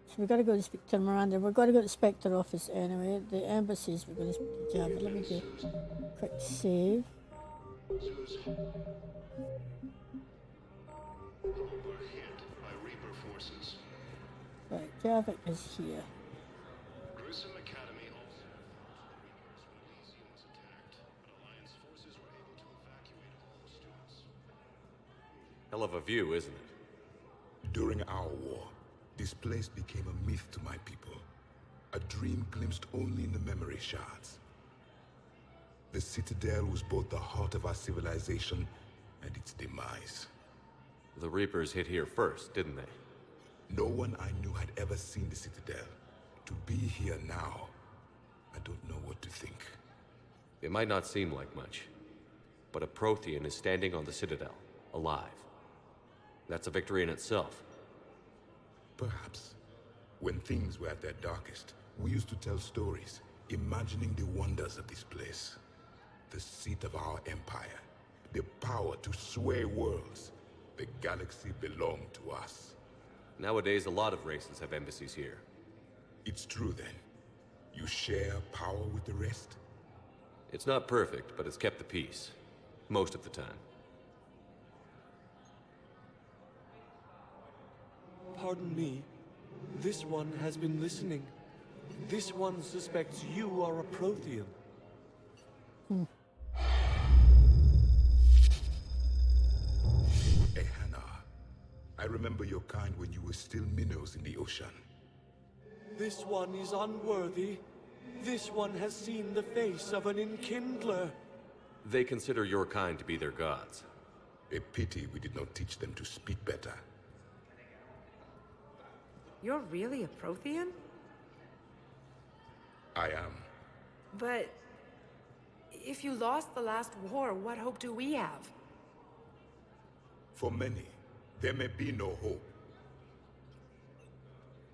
So we've got to go to speak to Miranda. We've got to go to the Spectre office anyway. The embassies, we're going to speak to Javid. Let me do a quick save. We're hit by Reaper forces. Right, Javid is here. Gruesome Academy also. Elysium was attacked, but Alliance forces were able to evacuate all the students. Hell of a view, isn't it? During our war, this place became a myth to my people. A dream glimpsed only in the memory shards. The Citadel was both the heart of our civilization and its demise. The Reapers hit here first, didn't they? No one I knew had ever seen the Citadel. To be here now, I don't know what to think. It might not seem like much, but a Prothean is standing on the Citadel, alive. That's a victory in itself. Perhaps. When things were at their darkest, we used to tell stories, imagining the wonders of this place. The seat of our empire, the power to sway worlds. The galaxy belonged to us. Nowadays, a lot of races have embassies here. It's true then. You share power with the rest? It's not perfect, but it's kept the peace. Most of the time. Pardon me. This one has been listening. This one suspects you are a Prothean. Ehana, I remember your kind when you were still minnows in the ocean. This one is unworthy. This one has seen the face of an enkindler. They consider your kind to be their gods. A pity we did not teach them to speak better. You're really a Prothean? I am. But if you lost the last war, what hope do we have? For many, there may be no hope.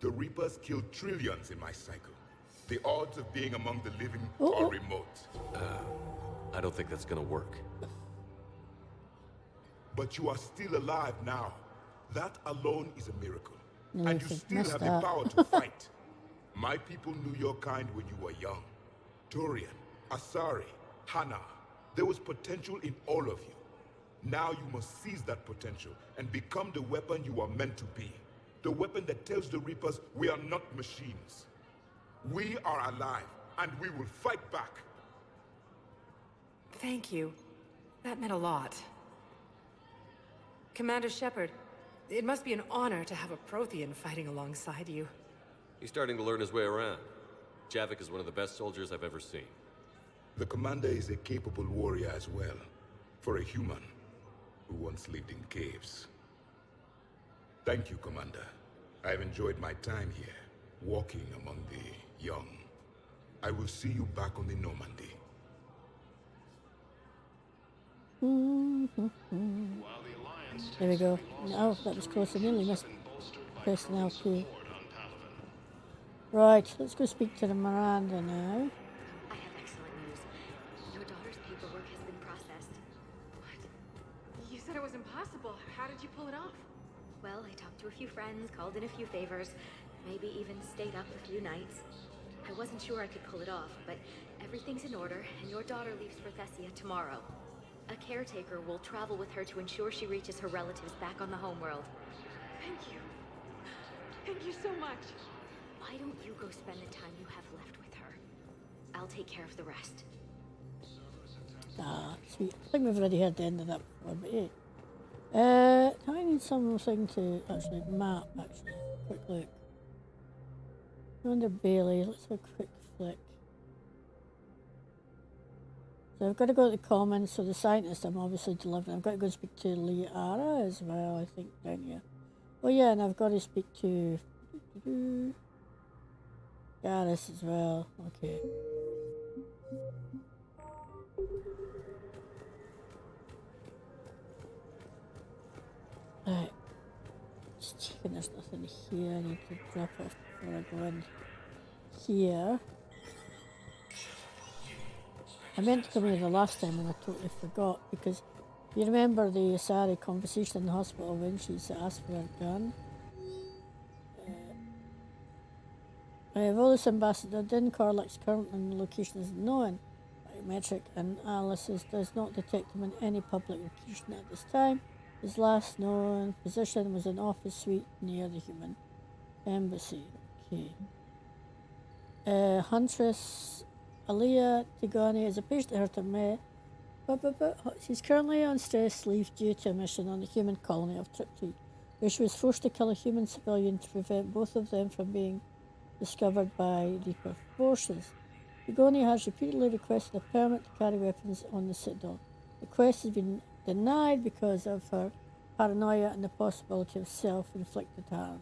The Reapers killed trillions in my cycle. The odds of being among the living are remote. I don't think that's gonna work. But you are still alive now. That alone is a miracle. No, and you still have the power to fight. My people knew your kind when you were young. Turian, Asari, Hana. There was potential in all of you. Now you must seize that potential and become the weapon you are meant to be. The weapon that tells the Reapers we are not machines. We are alive, and we will fight back. Thank you. That meant a lot. Commander Shepard, it must be an honor to have a Prothean fighting alongside you. He's starting to learn his way around. Javik is one of the best soldiers I've ever seen. The commander is a capable warrior as well, for a human who once lived in caves. Thank you, Commander. I've enjoyed my time here, walking among the young. I will see you back on the Normandy. There we go. Oh, that was close. I nearly missed personnel too. Right, let's go speak to the Miranda now. I have excellent news. Your daughter's paperwork has been processed. What? You said it was impossible. How did you pull it off? Well, I talked to a few friends, called in a few favors, maybe even stayed up a few nights. I wasn't sure I could pull it off, but everything's in order, and your daughter leaves for Thessia tomorrow. A caretaker will travel with her to ensure she reaches her relatives back on the homeworld. Thank you. Thank you so much. Why don't you go spend the time you have left with her? I'll take care of the rest. Ah, sweet. I think we've already heard the end of that before, but hey. I need something to actually map, actually. Quick look. Under Bailey, let's have a quick flick. So I've got to go to the commons, so the scientist I'm obviously delivering. I've got to go speak to Liara as well, I think, down here. Oh yeah, and I've got to speak to Garrus as well. Okay. Right. Just checking there's nothing here I need to drop off before I go in here. I meant to come here the last time and I totally forgot, because you remember the Asari conversation in the hospital when she's asked for her gun? Volus Ambassador Din Corlac's current location is known. Biometric analysis does not detect him in any public location at this time. His last known position was an office suite near the human embassy. Okay. Huntress Alia Tigani is a patient at Hertame, but she's currently on stress leave due to a mission on the human colony of Tripti, where she was forced to kill a human civilian to prevent both of them from being discovered by Reaper forces. Tigani has repeatedly requested a permit to carry weapons on the Citadel. The request has been denied because of her paranoia and the possibility of self-inflicted harm.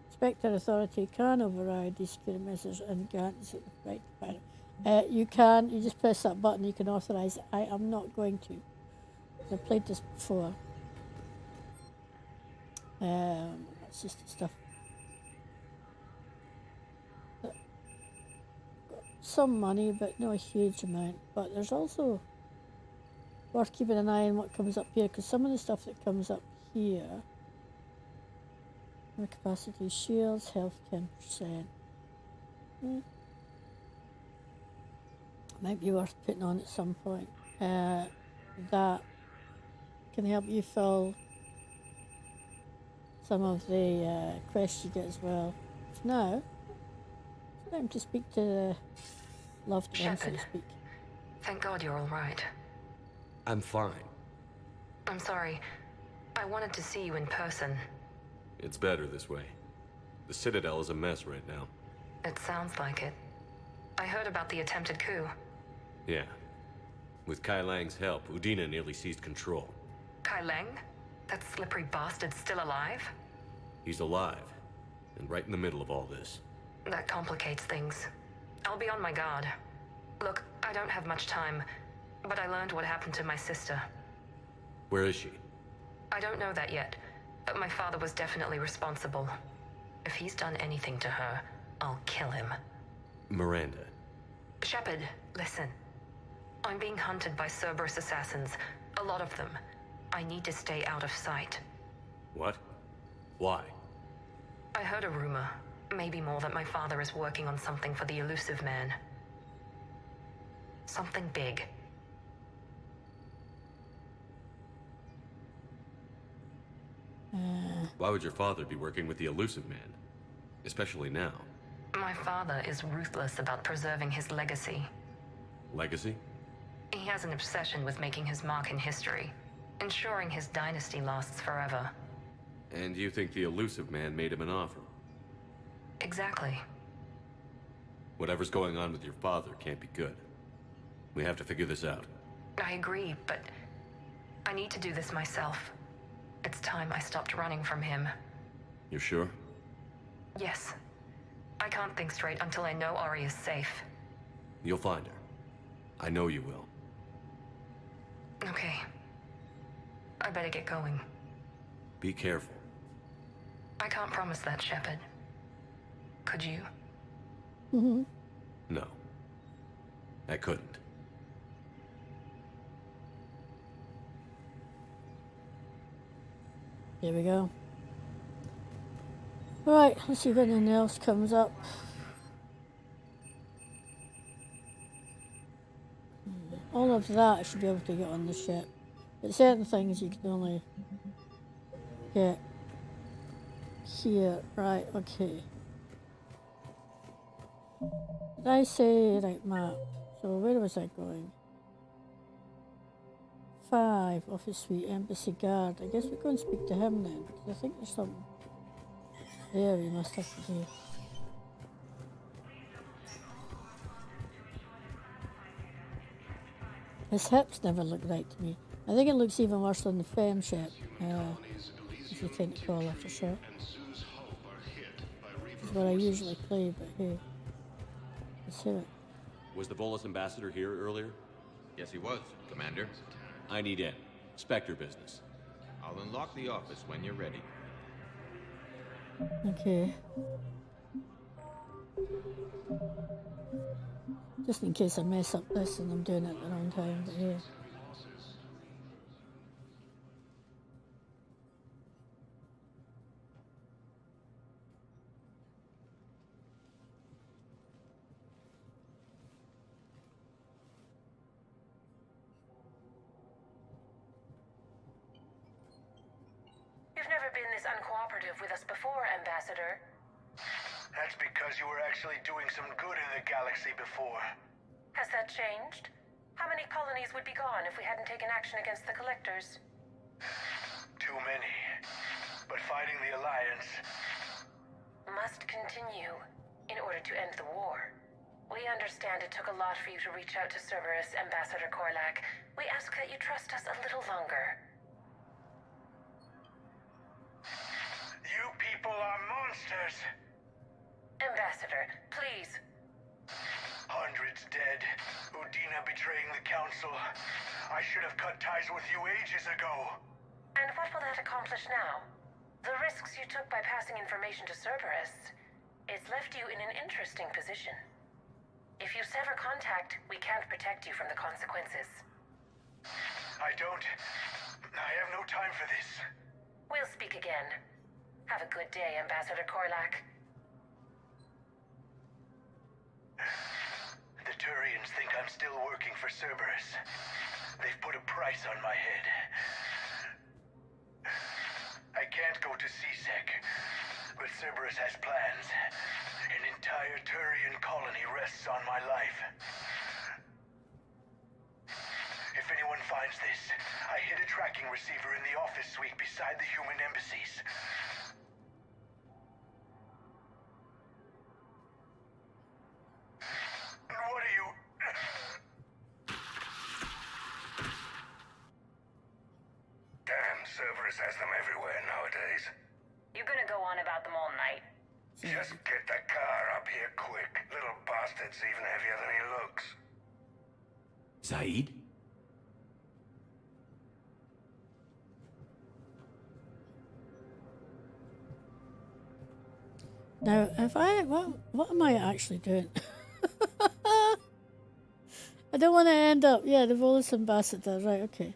Spectre Authority can override these security measures and guarantees the right to fire. You just press that button, you can authorize it. I am not going to. I've played this before. That's just the stuff. Got some money, but no huge amount. But there's also worth keeping an eye on what comes up here, because some of the stuff that comes up here, more capacity, shields, health 10%. Might be worth putting on at some point. That can help you fill some of the quests you get as well. For now, it's time to speak to the loved one, so to speak. Thank God you're all right. I'm fine. I'm sorry. I wanted to see you in person. It's better this way. The Citadel is a mess right now. It sounds like it. I heard about the attempted coup. Yeah. With Kai Lang's help, Udina nearly seized control. Kai Lang? That slippery bastard's still alive? He's alive, and right in the middle of all this. That complicates things. I'll be on my guard. Look, I don't have much time, but I learned what happened to my sister. Where is she? I don't know that yet, but my father was definitely responsible. If he's done anything to her, I'll kill him. Miranda. Shepard, listen. I'm being hunted by Cerberus assassins. A lot of them. I need to stay out of sight. What? Why? I heard a rumor, maybe more, that my father is working on something for the Elusive Man. Something big. Why would your father be working with the Elusive Man? Especially now. My father is ruthless about preserving his legacy. Legacy? He has an obsession with making his mark in history, ensuring his dynasty lasts forever. And you think the Elusive Man made him an offer? Exactly. Whatever's going on with your father can't be good. We have to figure this out. I agree, but I need to do this myself. It's time I stopped running from him. You're sure? Yes. I can't think straight until I know Ori is safe. You'll find her. I know you will. Okay. I better get going. Be careful. I can't promise that, Shepard. Could you? No. I couldn't. Here we go. Right, let's see if anything else comes up. All of that I should be able to get on the ship. But certain things you can only get here. Right, okay. Did I say right map? So where was I going? 5, Office Suite, Embassy Guard. I guess we go and speak to him then, because I think there's something there we must have to do. His hips never look right to me. I think it looks even worse than the femme ship, if you tend to call her for short. Which is what I usually play, but hey, let's hear it. Was the Volus ambassador here earlier? Yes, he was, Commander. I need in. Spectre business. I'll unlock the office when you're ready. Okay. Just in case I mess up this and I'm doing it at the wrong time, but yeah. You've never been this uncooperative with us before, Ambassador. That's because you were actually doing some good in the galaxy before. Has that changed? How many colonies would be gone if we hadn't taken action against the Collectors? Too many. But fighting the Alliance must continue in order to end the war. We understand it took a lot for you to reach out to Cerberus, Ambassador Korlak. We ask that you trust us a little longer. You people are monsters! Ambassador, please. Hundreds dead. Udina betraying the Council. I should have cut ties with you ages ago. And what will that accomplish now? The risks you took by passing information to Cerberus, it's left you in an interesting position. If you sever contact, we can't protect you from the consequences. I have no time for this. We'll speak again. Have a good day, Ambassador Korlak. The Turians think I'm still working for Cerberus. They've put a price on my head. I can't go to CSEC, but Cerberus has plans. An entire Turian colony rests on my life. If anyone finds this, I hid a tracking receiver in the office suite beside the human embassies. What are you... Damn, Cerberus has them everywhere nowadays. You're gonna go on about them all night. Just get the car up here quick. Little bastard's even heavier than he looks. Zaid? Now, if I... What am I actually doing? I don't want to end up... Yeah, the Volus ambassador. Right, okay.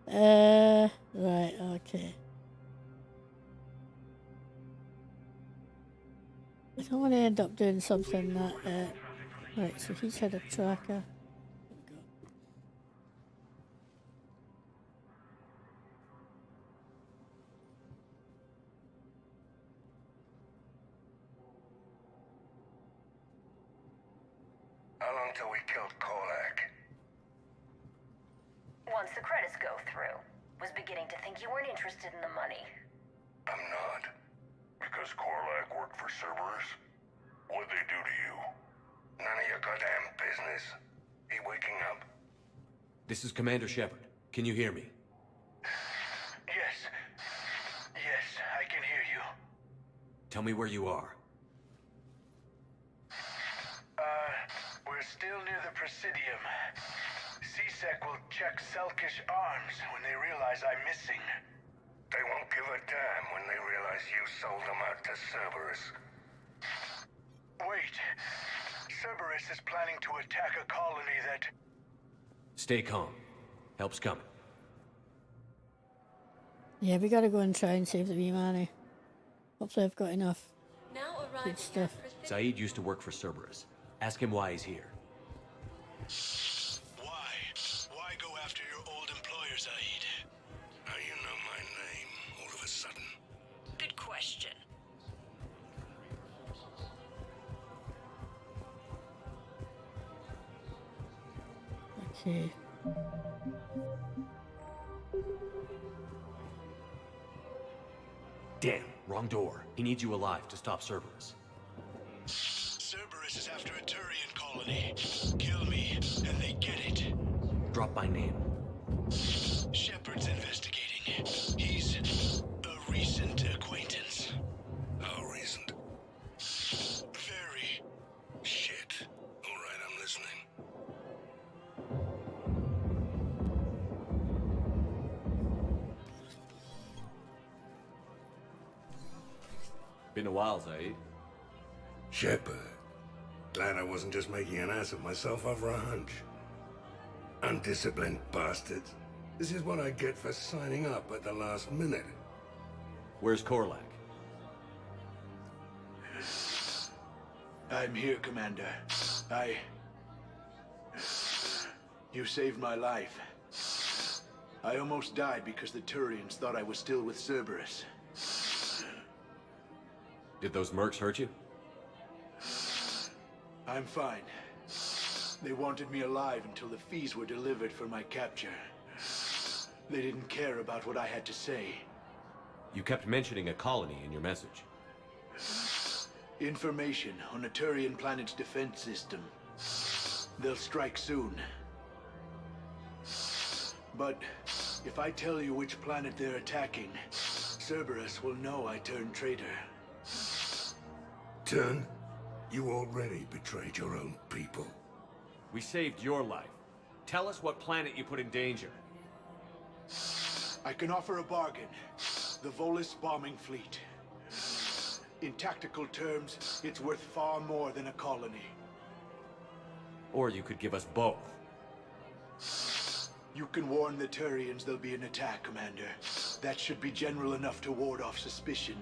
Right, okay. I don't want to end up doing something that... Right, so he's had a tracker. How long till we killed Korlak? Once the credits go through. Was beginning to think you weren't interested in the money. I'm not. Because Korlak worked for Cerberus? What'd they do to you? None of your goddamn business. He waking up? This is Commander Shepard. Can you hear me? Yes. Yes, I can hear you. Tell me where you are. We're still near the Presidium. CSEC will check Selkish arms when they realize I'm missing. They won't give a damn when they realize you sold them out to Cerberus. Wait. Cerberus is planning to attack a colony that... Stay calm. Help's coming. Yeah, we gotta go and try and save the wee manny. Hopefully I've got enough good stuff. Zaid used to work for Cerberus. Ask him why he's here. Why? Why go after your old employer? sudden? Good question. Okay. Damn, wrong door. He needs you alive to stop Cerberus. Cerberus is after a Turian colony. Kill me, and they get it. Drop my name. Shepard's investigating. He's a recent acquaintance. How recent? Very. Shit. All right, I'm listening. Been a while, Zaid. Shepard. Glad I wasn't just making an ass of myself over a hunch. Undisciplined bastards. This is what I get for signing up at the last minute. Where's Korlak? I'm here, Commander. You saved my life. I almost died because the Turians thought I was still with Cerberus. Did those mercs hurt you? I'm fine. They wanted me alive until the fees were delivered for my capture. They didn't care about what I had to say. You kept mentioning a colony in your message. Information on a Turian planet's defense system. They'll strike soon. But if I tell you which planet they're attacking, Cerberus will know I turned traitor. Turn? You already betrayed your own people. We saved your life. Tell us what planet you put in danger. I can offer a bargain. The Volus bombing fleet. In tactical terms, it's worth far more than a colony. Or you could give us both. You can warn the Turians there'll be an attack, Commander. That should be general enough to ward off suspicion.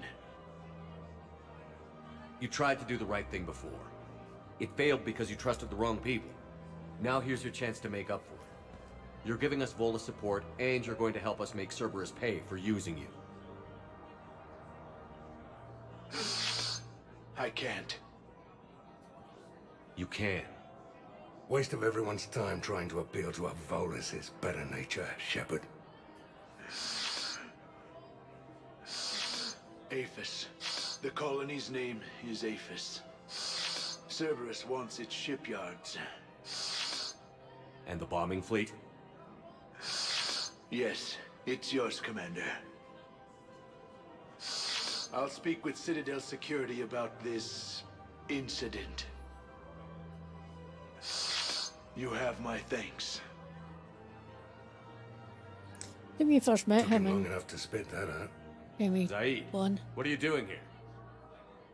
You tried to do the right thing before. It failed because you trusted the wrong people. Now here's your chance to make up for it. You're giving us Volus support, and you're going to help us make Cerberus pay for using you. I can't. You can. Waste of everyone's time trying to appeal to a Volus' better nature, Shepard. Aphis. The colony's name is Aphis. Cerberus wants its shipyards. And the bombing fleet? Yes, it's yours, Commander. I'll speak with Citadel Security about this incident. You have my thanks. When we first met Took him long in enough to spit that out. Zaid, one. What are you doing here?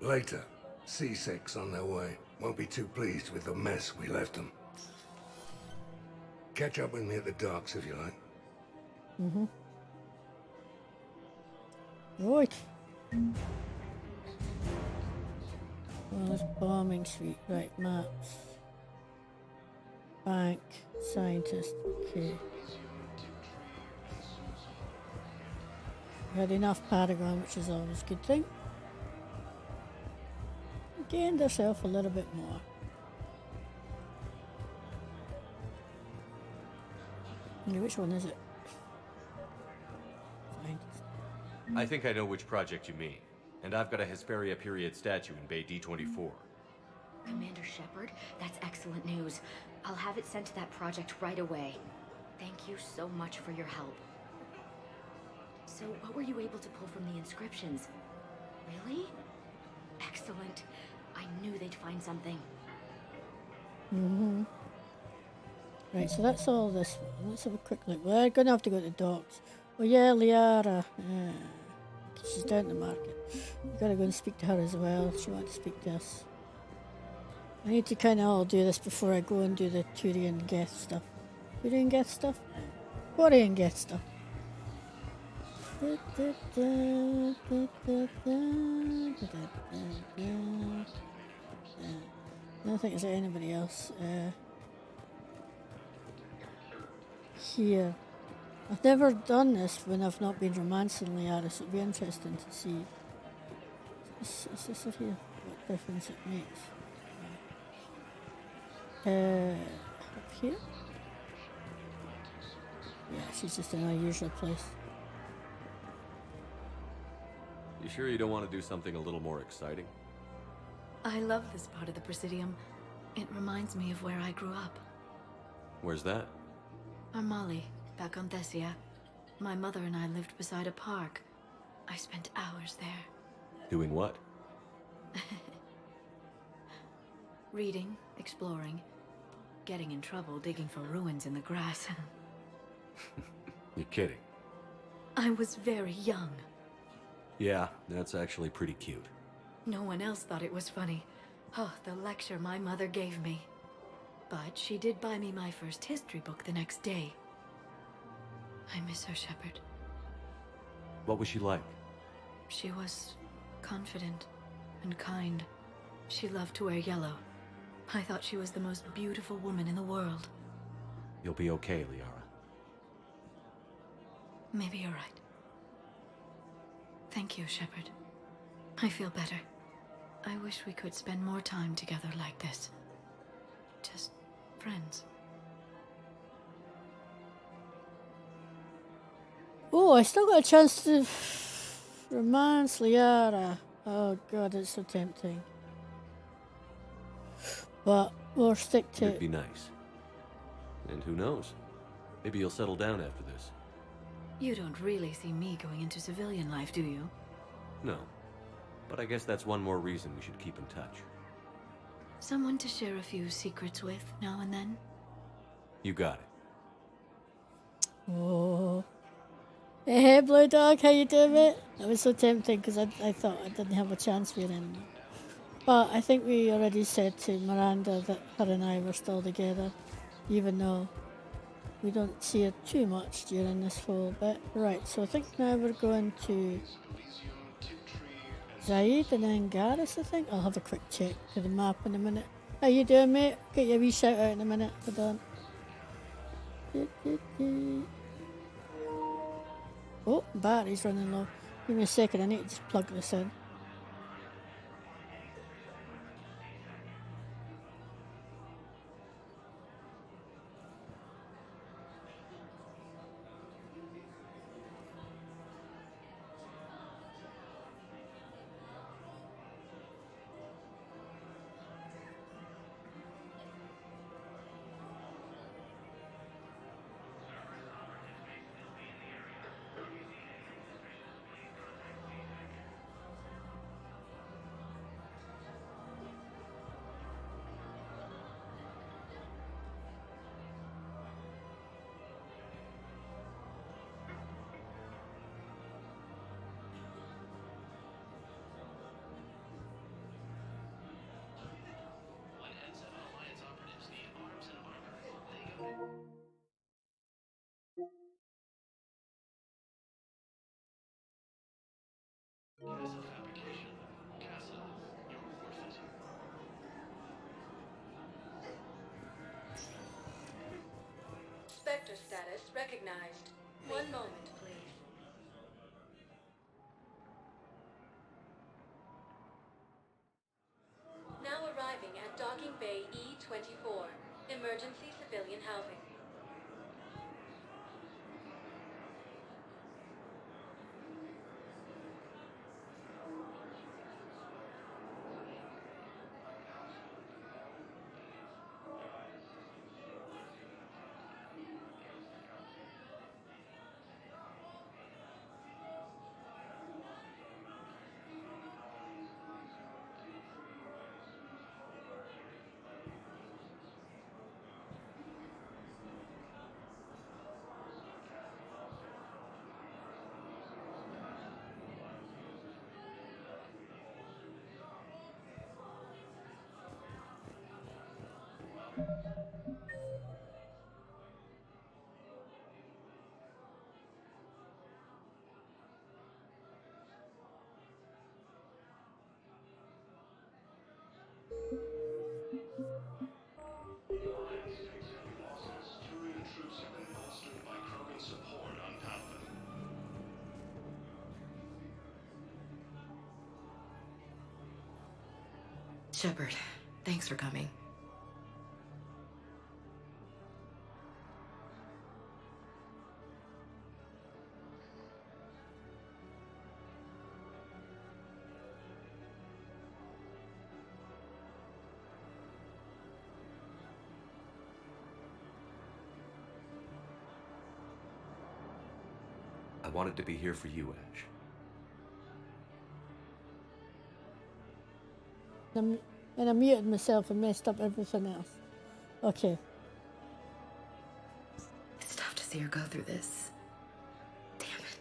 Later. C6 on their way. Won't be too pleased with the mess we left them. Catch up with me at the docks if you like. Mm-hmm. Right. Well, this bombing suite. Right, maps. Bank. Scientist. Okay. We had enough Paragon, which is always a good thing. Gained herself a little bit more. Okay, which one is it? Scientist. I think I know which project you mean. And I've got a Hesperia period statue in Bay D24. Commander Shepard, that's excellent news. I'll have it sent to that project right away. Thank you so much for your help. So, what were you able to pull from the inscriptions? Really? Excellent. I knew they'd find something. Mm-hmm. Right, so that's all this one. Let's have a quick look. We're gonna have to go to the docks. Oh yeah, Liara. She's down in the market. We've got to go and speak to her as well. She wants to speak to us. I need to kind of all do this before I go and do the Turian Geth stuff. Turian Geth stuff? Quarian Geth stuff. I don't think there's anybody else here. I've never done this when I've not been romancing Liara, so it'd be interesting to see. Is this here? What difference it makes? Up here? Yeah, she's just in our usual place. You sure you don't want to do something a little more exciting? I love this part of the Presidium. It reminds me of where I grew up. Where's that? Armali, back on Thessia. My mother and I lived beside a park. I spent hours there. Doing what? Reading, exploring, getting in trouble digging for ruins in the grass. You're kidding. I was very young. Yeah, that's actually pretty cute. No one else thought it was funny. Oh, the lecture my mother gave me. But she did buy me my first history book the next day. I miss her, Shepard. What was she like? She was confident and kind. She loved to wear yellow. I thought she was the most beautiful woman in the world. You'll be okay, Liara. Maybe you're right. Thank you, Shepard. I feel better. I wish we could spend more time together like this. Just friends. Oh, I still got a chance to romance Liara. Oh god, it's so tempting. But we'll stick to It'd be nice. And who knows? Maybe you'll settle down after this. You don't really see me going into civilian life, do you? No. But I guess that's one more reason we should keep in touch. Someone to share a few secrets with now and then? You got it. Oh. Hey, Blue Dog, how you doing, mate? That was so tempting because I thought I didn't have a chance with him. But I think we already said to Miranda that her and I were still together, even though we don't see her too much during this whole bit. Right, so I think now we're going to Zaid and then Garrus, I think. I'll have a quick check to the map in a minute. How you doing, mate? Get your wee shout out in a minute. Hold on. Oh, battery's running low. Give me a second, I need to just plug this in. Spectre status recognized. One moment, please. Now arriving at Docking Bay E-24, emergency civilian housing. Shepard, thanks for coming. I wanted to be here for you, Ash. And I muted myself and messed up everything else. Okay. It's tough to see her go through this. Damn it.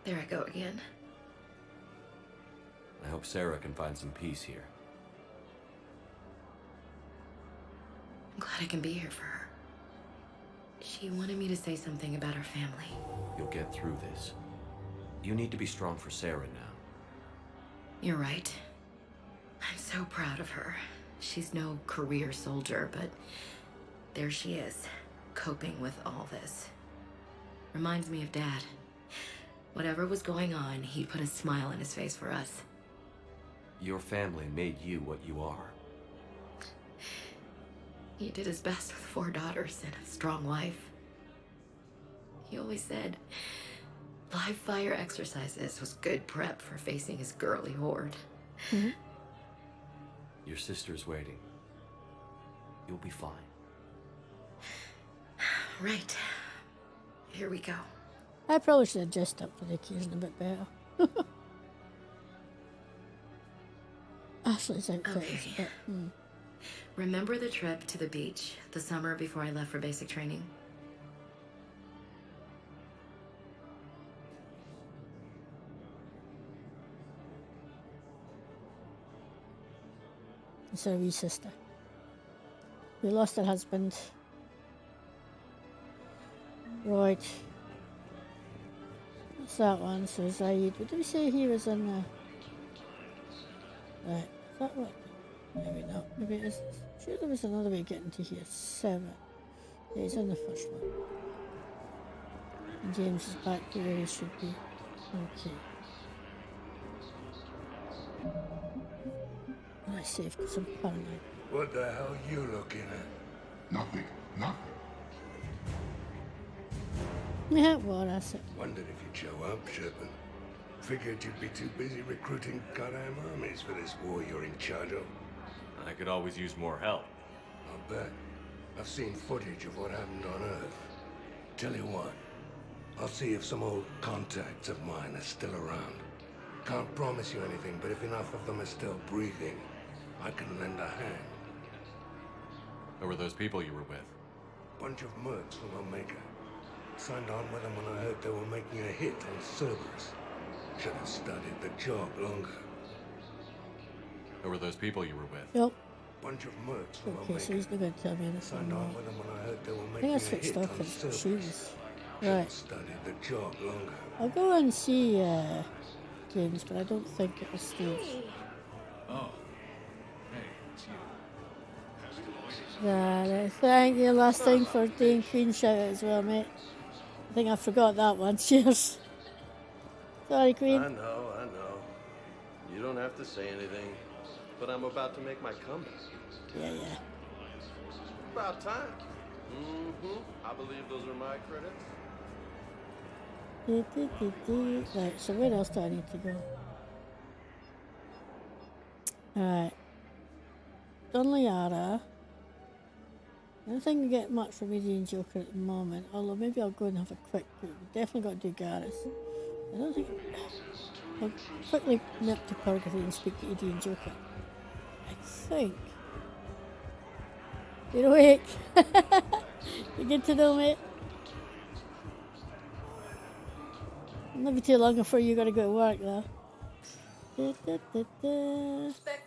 There I go again. I hope Sarah can find some peace here. I'm glad I can be here for her. She wanted me to say something about her family. You'll get through this. You need to be strong for Sarah now. You're right. I'm so proud of her. She's no career soldier, but there she is, coping with all this. Reminds me of Dad. Whatever was going on, he put a smile on his face for us. Your family made you what you are. He did his best with 4 daughters and a strong wife. He always said live fire exercises was good prep for facing his girly horde. Mm-hmm. Your sister's waiting. You'll be fine. Right. Here we go. I probably should have dressed up for the occasion a bit better. Ashley's outfit is a bit... Remember the trip to the beach the summer before I left for basic training? It's her wee sister. We lost her husband. Right. What's that one? So Zaid. What did we say he was in the... Right. Is that what? Maybe not. Maybe it is. Sure there was another way getting to here. 7. Yeah, he's in the first one. And James is back to where he should be. Okay. I saved because I'm paranoid. What the hell are you looking at? Nothing. Nothing. Yeah, well, that's it. Wondered if you'd show up, Shepard. Figured you'd be too busy recruiting goddamn armies for this war you're in charge of. I could always use more help. I'll bet. I've seen footage of what happened on Earth. Tell you what, I'll see if some old contacts of mine are still around. Can't promise you anything, but if enough of them are still breathing, I can lend a hand. Who were those people you were with? Bunch of mercs from Omega. Signed on with them when I heard they were making a hit on Cerberus. Should have studied the job longer. Who were those people you were with? Nope. Bunch of mercs from Okay, Omega. so he's not going to tell me anything Signed more. on with them when I heard they were I making think I a switched hit off on his Cerberus. shoes. Should have Right. studied the job longer. I'll go and see James, but I don't think at this stage. Oh. Hey, it's you. Thank you last time for doing Queen shout out as well, mate. I think I forgot that one. Cheers. Sorry, Queen. I know. You don't have to say anything, but I'm about to make my comeback. Yeah. About time. I believe those are my credits. Right, so where else do I need to go? Alright. Done Liara. I don't think we get much from Edie and Joker at the moment, although maybe I'll go and have a quick look. We definitely got to do Garrus. I don't think... I'll quickly nip to Purgatory and speak to Edie and Joker. I think... You're awake! You good to know, mate? It'll not be too long before you gotta go to work, though. Spectre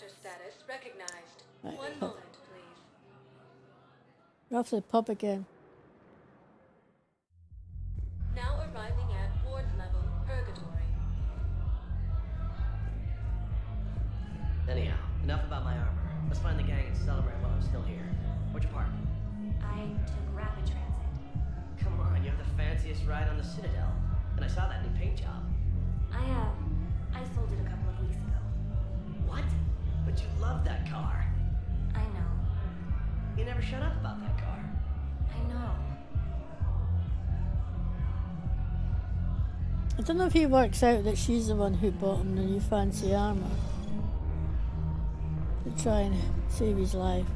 status recognized. Right, One pub. moment, please. We're off to the pub again. Now arriving at ward level Purgatory. Anyhow, enough about my armor. Let's find the gang and celebrate while I'm still here. Where'd you park? I took rapid transit. Come on, you have the fanciest ride on the Citadel. And I saw that new paint job. I sold it a couple of weeks ago. What? But But you love that car. I know. You never shut up about that car. I know. I don't know if he works out that she's the one who bought him the new fancy armor to try and save his life.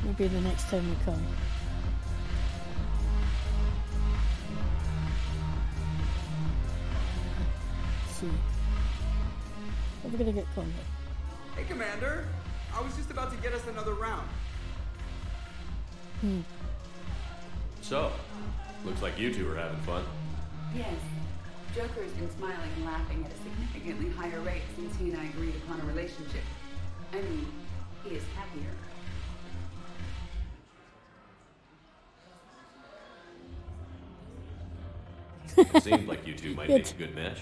Maybe the next time we come. Let's see. Are we gonna get combat? Hey, Commander. I was just about to get us another round. So, looks like you two are having fun. Yes. Joker has been smiling and laughing at a significantly higher rate since he and I agreed upon a relationship. I mean, he is happier. It seemed like you two might make a good match.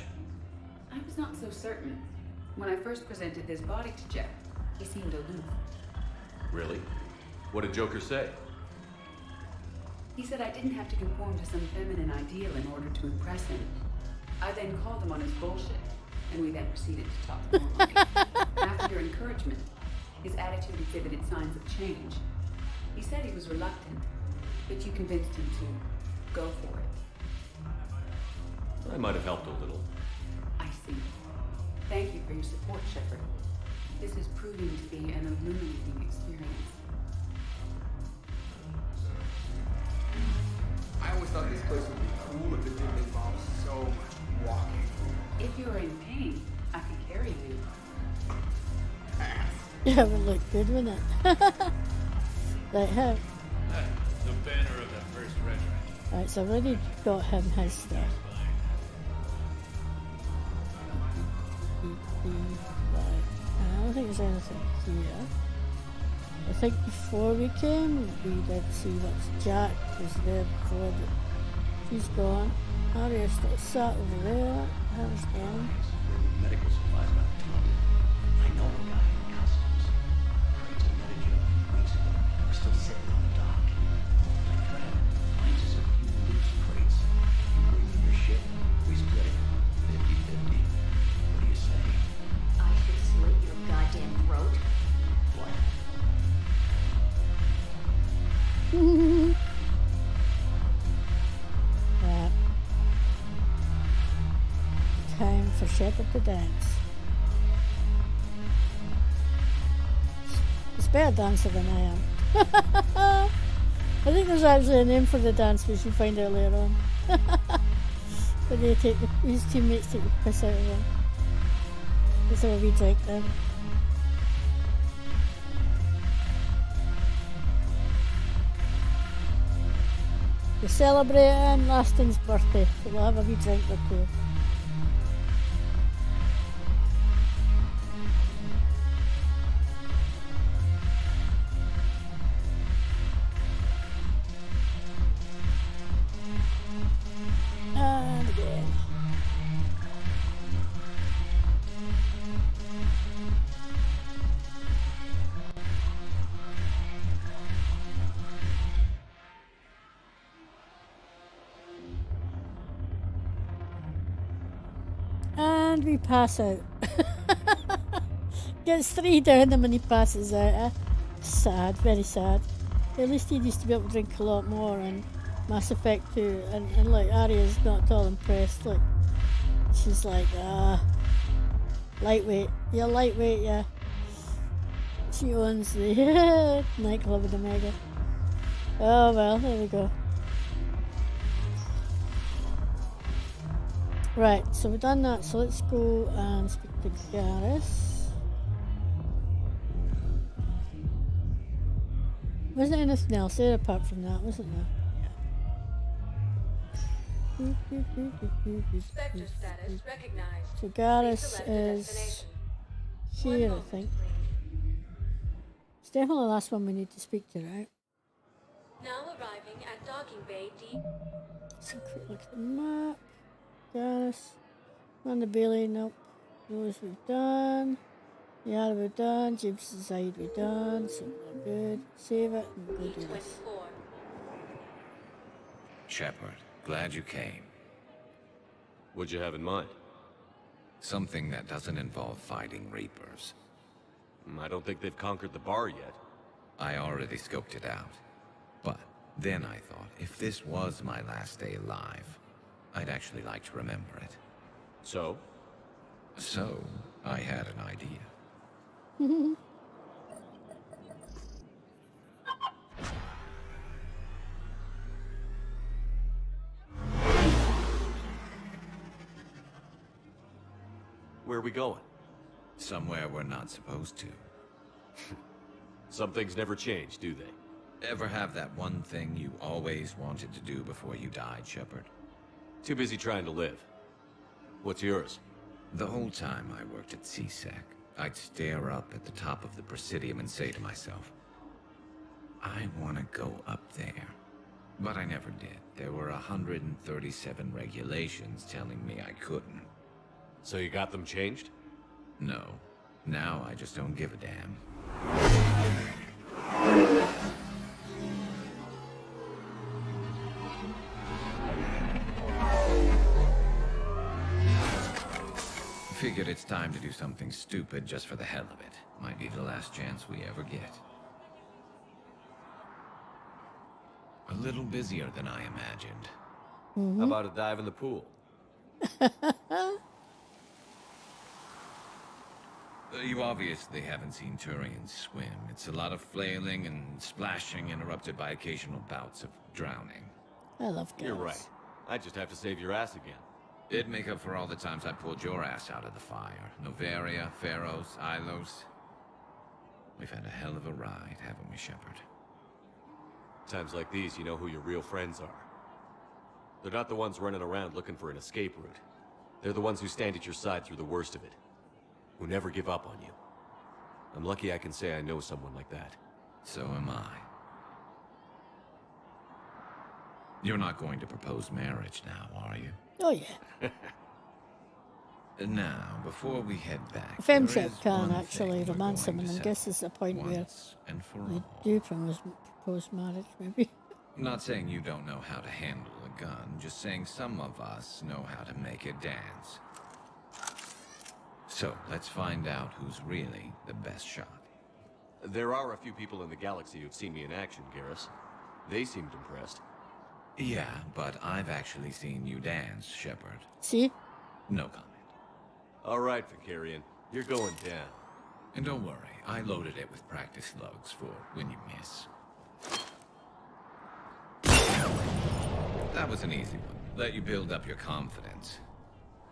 I was not so certain. When I first presented this body to Jeff, he seemed aloof. Really? What did Joker say? He said I didn't have to conform to some feminine ideal in order to impress him. I then called him on his bullshit, and we then proceeded to talk more. After your encouragement, his attitude exhibited signs of change. He said he was reluctant, but you convinced him to go for it. I might have helped a little. I see. Thank you for your support, Shepard. This is proving to be an illuminating experience. I always thought this place would be cool if it didn't involve so much walking. If you're in pain, I can carry you. Yeah, it would look good, wouldn't it? Like how? The banner of the First Regiment. Right, so I've already got him his stuff. Right. I don't think there's anything here. I think before we came, we did see what Jack was there before, but she's gone. Arya's still sat over there. Hers gone. Medical supplies about a ton. I know a guy in customs. Crates of Medijob weeks ago are still sitting on the dock. My friend finds us a few loose crates. You bring them your ship, we split it. 50-50. What do you say? I should slit your goddamn throat. What? Right. Time for Shepard to dance. He's a better dancer than I am. I think there's actually a name for the dance we should find out later on. But they take his teammates take the piss out of him. Let's have a wee drink then. We're celebrating Laston's birthday, so we'll have a wee drink or two. And again. And we pass out. Gets 3 down and when he passes out. Sad, very sad. At least he used to be able to drink a lot more in Mass Effect 2. And like, Arya's not at all impressed. Like, she's like, lightweight. You're lightweight, yeah. She owns the nightclub with Omega. Oh well, there we go. Right, so we've done that, so let's go and speak to Garrus. Wasn't anything else there apart from that, wasn't there? Sector status recognized. So Garrus is here, I think. It's definitely the last one we need to speak to, right? Now arriving at docking bay D. Let's have a quick look at the map. Garrus. On the Bailey, nope. Those we've done. Yara we've done. James Side we've done. So we're good. Save it and go do this. Shepard, glad you came. What'd you have in mind? Something that doesn't involve fighting Reapers. I don't think they've conquered the bar yet. I already scoped it out. But then I thought, if this was my last day alive, I'd actually like to remember it. So? So, I had an idea. Where are we going? Somewhere we're not supposed to. Some things never change, do they? Ever have that one thing you always wanted to do before you died, Shepard? Too busy trying to live. What's yours? The whole time I worked at CSEC, I'd stare up at the top of the Presidium and say to myself, I want to go up there. But I never did. There were 137 regulations telling me I couldn't. So you got them changed? No. Now I just don't give a damn. Figured it's time to do something stupid just for the hell of it. Might be the last chance we ever get. A little busier than I imagined. How about a dive in the pool? You obviously haven't seen Turians swim. It's a lot of flailing and splashing interrupted by occasional bouts of drowning. I love girls. You're right. I just have to save your ass again. It'd make up for all the times I pulled your ass out of the fire. Noveria, Pharos, Ilos. We've had a hell of a ride, haven't we, Shepard? Times like these, you know who your real friends are. They're not the ones running around looking for an escape route. They're the ones who stand at your side through the worst of it. Who never give up on you. I'm lucky I can say I know someone like that. So am I. You're not going to propose marriage now, are you? Oh, yeah. Now, before we head back, Femship can actually romance him, and I guess there's a point where and for they all. do propose marriage, maybe. I'm not saying you don't know how to handle a gun, just saying some of us know how to make it dance. So, let's find out who's really the best shot. There are a few people in the galaxy who've seen me in action, Garrus. They seemed impressed. Yeah, but I've actually seen you dance, Shepard. See? No comment. All right, Vicarian. You're going down. And don't worry, I loaded it with practice slugs for when you miss. That was an easy one. Let you build up your confidence.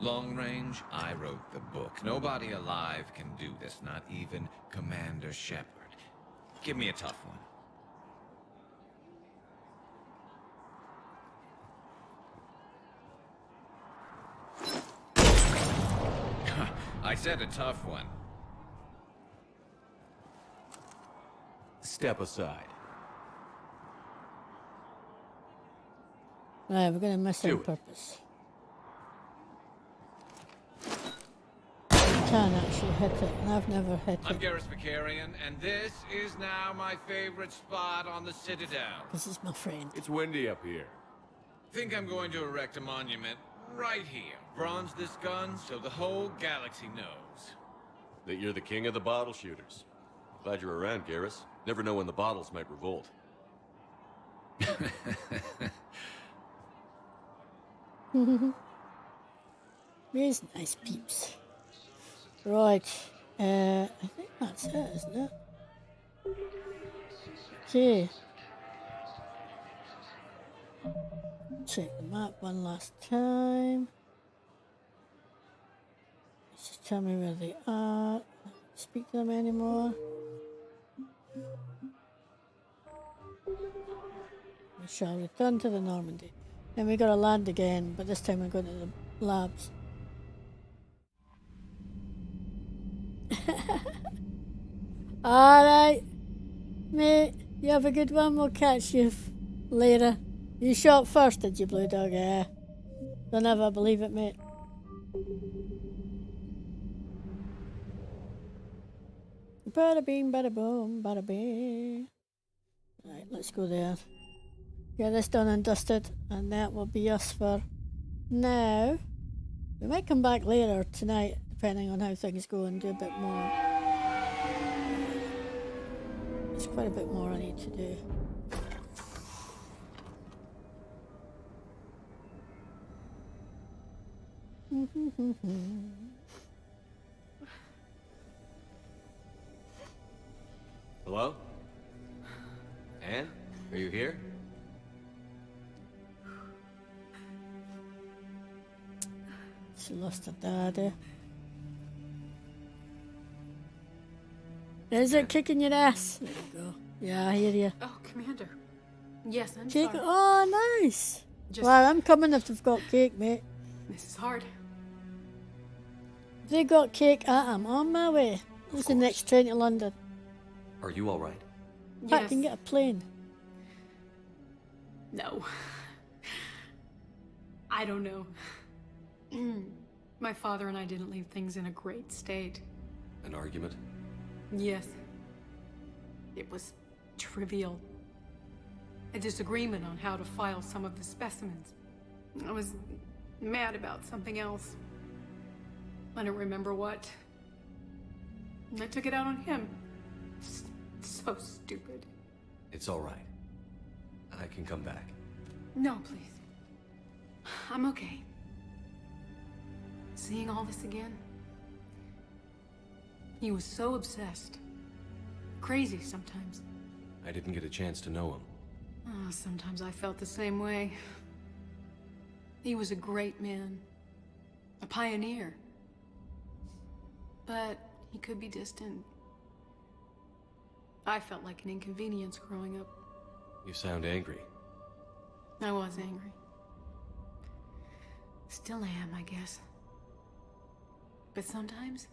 Long range, I wrote the book. Nobody alive can do this, not even Commander Shepard. Give me a tough one. I said a tough one. Step aside. Right, we're gonna miss it on purpose. You can actually hit it, and I've never hit I'm it. Garrus Vicarian, and this is now my favorite spot on the Citadel. This is my friend. It's windy up here. Think I'm going to erect a monument right here. Bronze this gun so the whole galaxy knows. That you're the king of the bottle shooters. Glad you're around, Garrus. Never know when the bottles might revolt. These nice peeps. Right, I think that's it, isn't it? Okay. Check the map one last time. Just tell me where they are. Speak to them anymore. We shall return to the Normandy. And we gotta land again, but this time we're going to the labs. Alright, mate, you have a good one. We'll catch you later. You shot first, did you, Blue Dog? Yeah. Don't ever believe it, mate. Bada bing, bada boom, bada bing. Right, let's go there. Get this done and dusted, and that will be us for now. We might come back later tonight, depending on how things go, and do a bit more. There's quite a bit more I need to do. Hello? Anne? Are you here? She lost her dad. Is it kicking your ass? There you go. Yeah, I hear you. Oh, Commander. Yes, I'm Cake. sorry. Oh, nice. Just- Well, I'm coming if they've got cake, mate. This is hard. If they got cake, I'm on my way. Who's the next train to London? Are you all right? I can get a plane. No. I don't know. My father and I didn't leave things in a great state. An argument? Yes. It was trivial. A disagreement on how to file some of the specimens. I was mad about something else. I don't remember what. And I took it out on him. So stupid. It's all right. I can come back. No, please. I'm okay. Seeing all this again. He was so obsessed. Crazy sometimes. I didn't get a chance to know him. Oh, sometimes I felt the same way. He was a great man. A pioneer. But he could be distant. I felt like an inconvenience growing up. You sound angry. I was angry. Still am, I guess. But sometimes,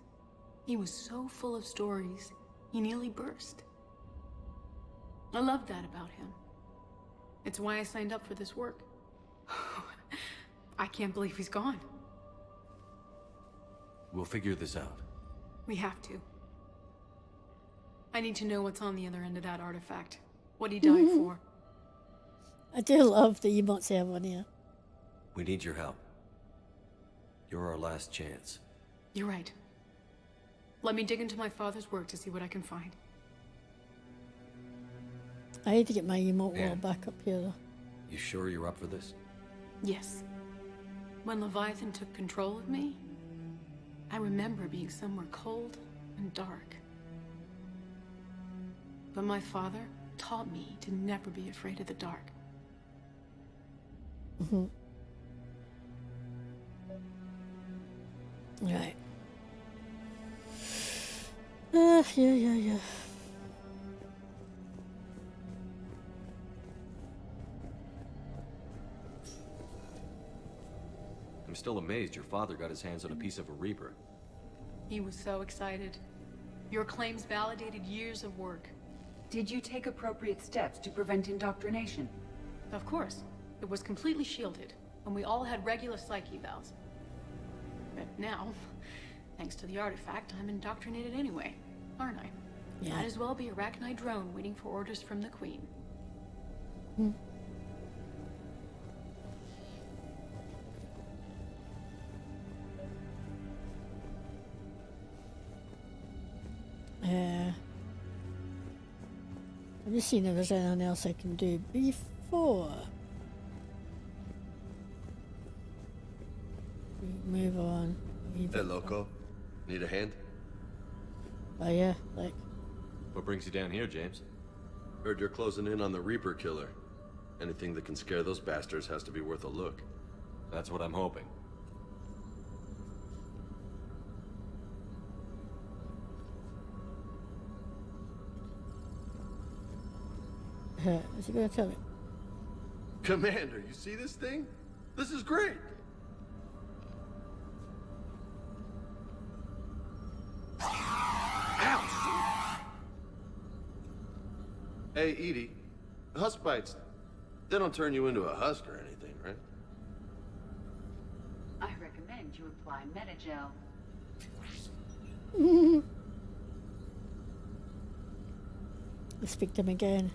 he was so full of stories, he nearly burst. I loved that about him. It's why I signed up for this work. I can't believe he's gone. We'll figure this out. We have to. I need to know what's on the other end of that artifact. What he died for. I do love the emotes they have on here. We need your help. You're our last chance. You're right. Let me dig into my father's work to see what I can find. I need to get my emote wall Yeah. back up here, though. You sure you're up for this? Yes. When Leviathan took control of me, I remember being somewhere cold and dark. But my father taught me to never be afraid of the dark. Right. Yeah. I'm still amazed your father got his hands on a piece of a Reaper. He was so excited. Your claims validated years of work. Did you take appropriate steps to prevent indoctrination? Of course. It was completely shielded, and we all had regular psych evals. But now, thanks to the artifact, I'm indoctrinated anyway, aren't I? Yeah. Might as well be a Rachni drone waiting for orders from the Queen. I'm just seeing if there's anything else I can do before we move on. Hey, Loco. Need a hand? Oh yeah, like. What brings you down here, James? Heard you're closing in on the Reaper killer. Anything that can scare those bastards has to be worth a look. That's what I'm hoping. Is he gonna tell me? Commander, you see this thing? This is great! Ouch! Hey, Edie, husk bites, they don't turn you into a husk or anything, right? I recommend you apply Metagel. Let's speak to him again.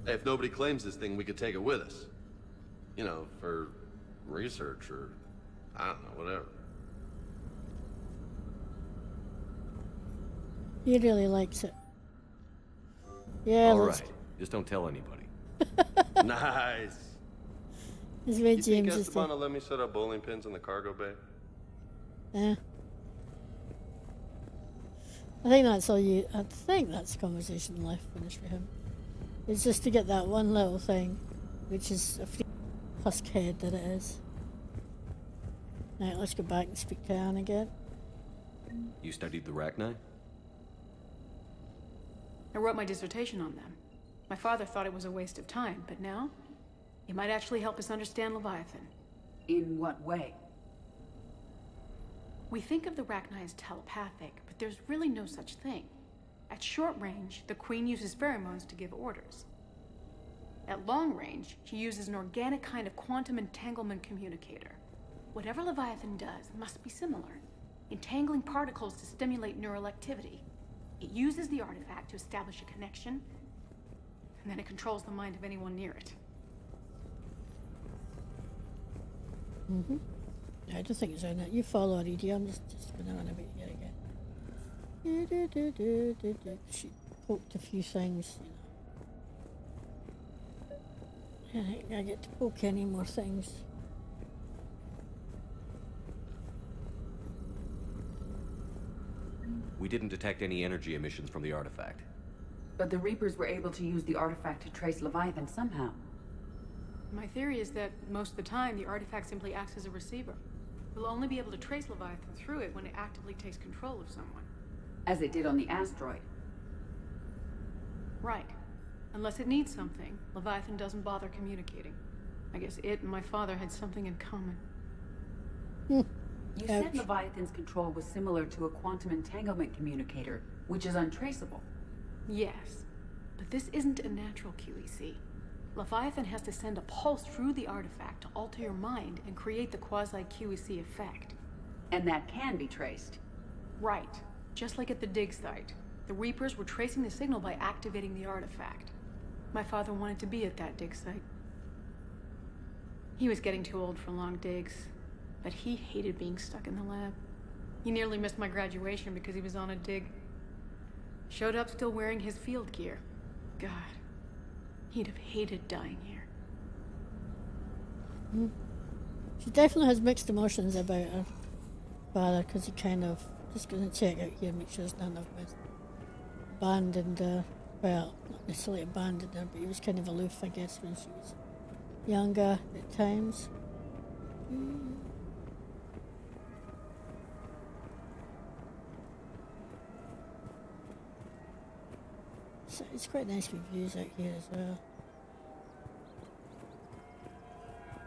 Hey, if nobody claims this thing, we could take it with us. You know, for research or, I don't know, whatever. He really likes it. Yeah, All let's... right. Just don't tell anybody. Nice. This is where You think James is Esteban will let me set up bowling pins in the cargo bay? Yeah. I think that's all you... I think that's the conversation left finished for him. It's just to get that one little thing, which is a free husk head that it is. Right, let's go back and speak to Anne again. You studied the Rachni? I wrote my dissertation on them. My father thought it was a waste of time, but now it might actually help us understand Leviathan. In what way? We think of the Rachni as telepathic, but there's really no such thing. At short range, the Queen uses pheromones to give orders. At long range, she uses an organic kind of quantum entanglement communicator. Whatever Leviathan does must be similar, entangling particles to stimulate neural activity. It uses the artifact to establish a connection, and then it controls the mind of anyone near it. Mm-hmm. I don't think it's on that. You follow her, Edie. I'm just going to run a bit here again. She poked a few things, you know. I think I get to poke any more things. We didn't detect any energy emissions from the artifact. But the Reapers were able to use the artifact to trace Leviathan somehow. My theory is that most of the time, the artifact simply acts as a receiver. We'll only be able to trace Leviathan through it when it actively takes control of someone. As it did on the asteroid. Right. Unless it needs something, Leviathan doesn't bother communicating. I guess it and my father had something in common. You said Leviathan's control was similar to a quantum entanglement communicator, which is untraceable. Yes, but this isn't a natural QEC. Leviathan has to send a pulse through the artifact to alter your mind and create the quasi-QEC effect. And that can be traced. Right. Just like at the dig site. The Reapers were tracing the signal by activating the artifact. My father wanted to be at that dig site. He was getting too old for long digs, but he hated being stuck in the lab. He nearly missed my graduation because he was on a dig. Showed up still wearing his field gear. God, he'd have hated dying here. She definitely has mixed emotions about her father, because he kind of just going to check out here, make sure there's none of us abandoned her. Well, not necessarily abandoned her, but he was kind of aloof, I guess, when she was younger at times. So it's quite nice with views out here as well.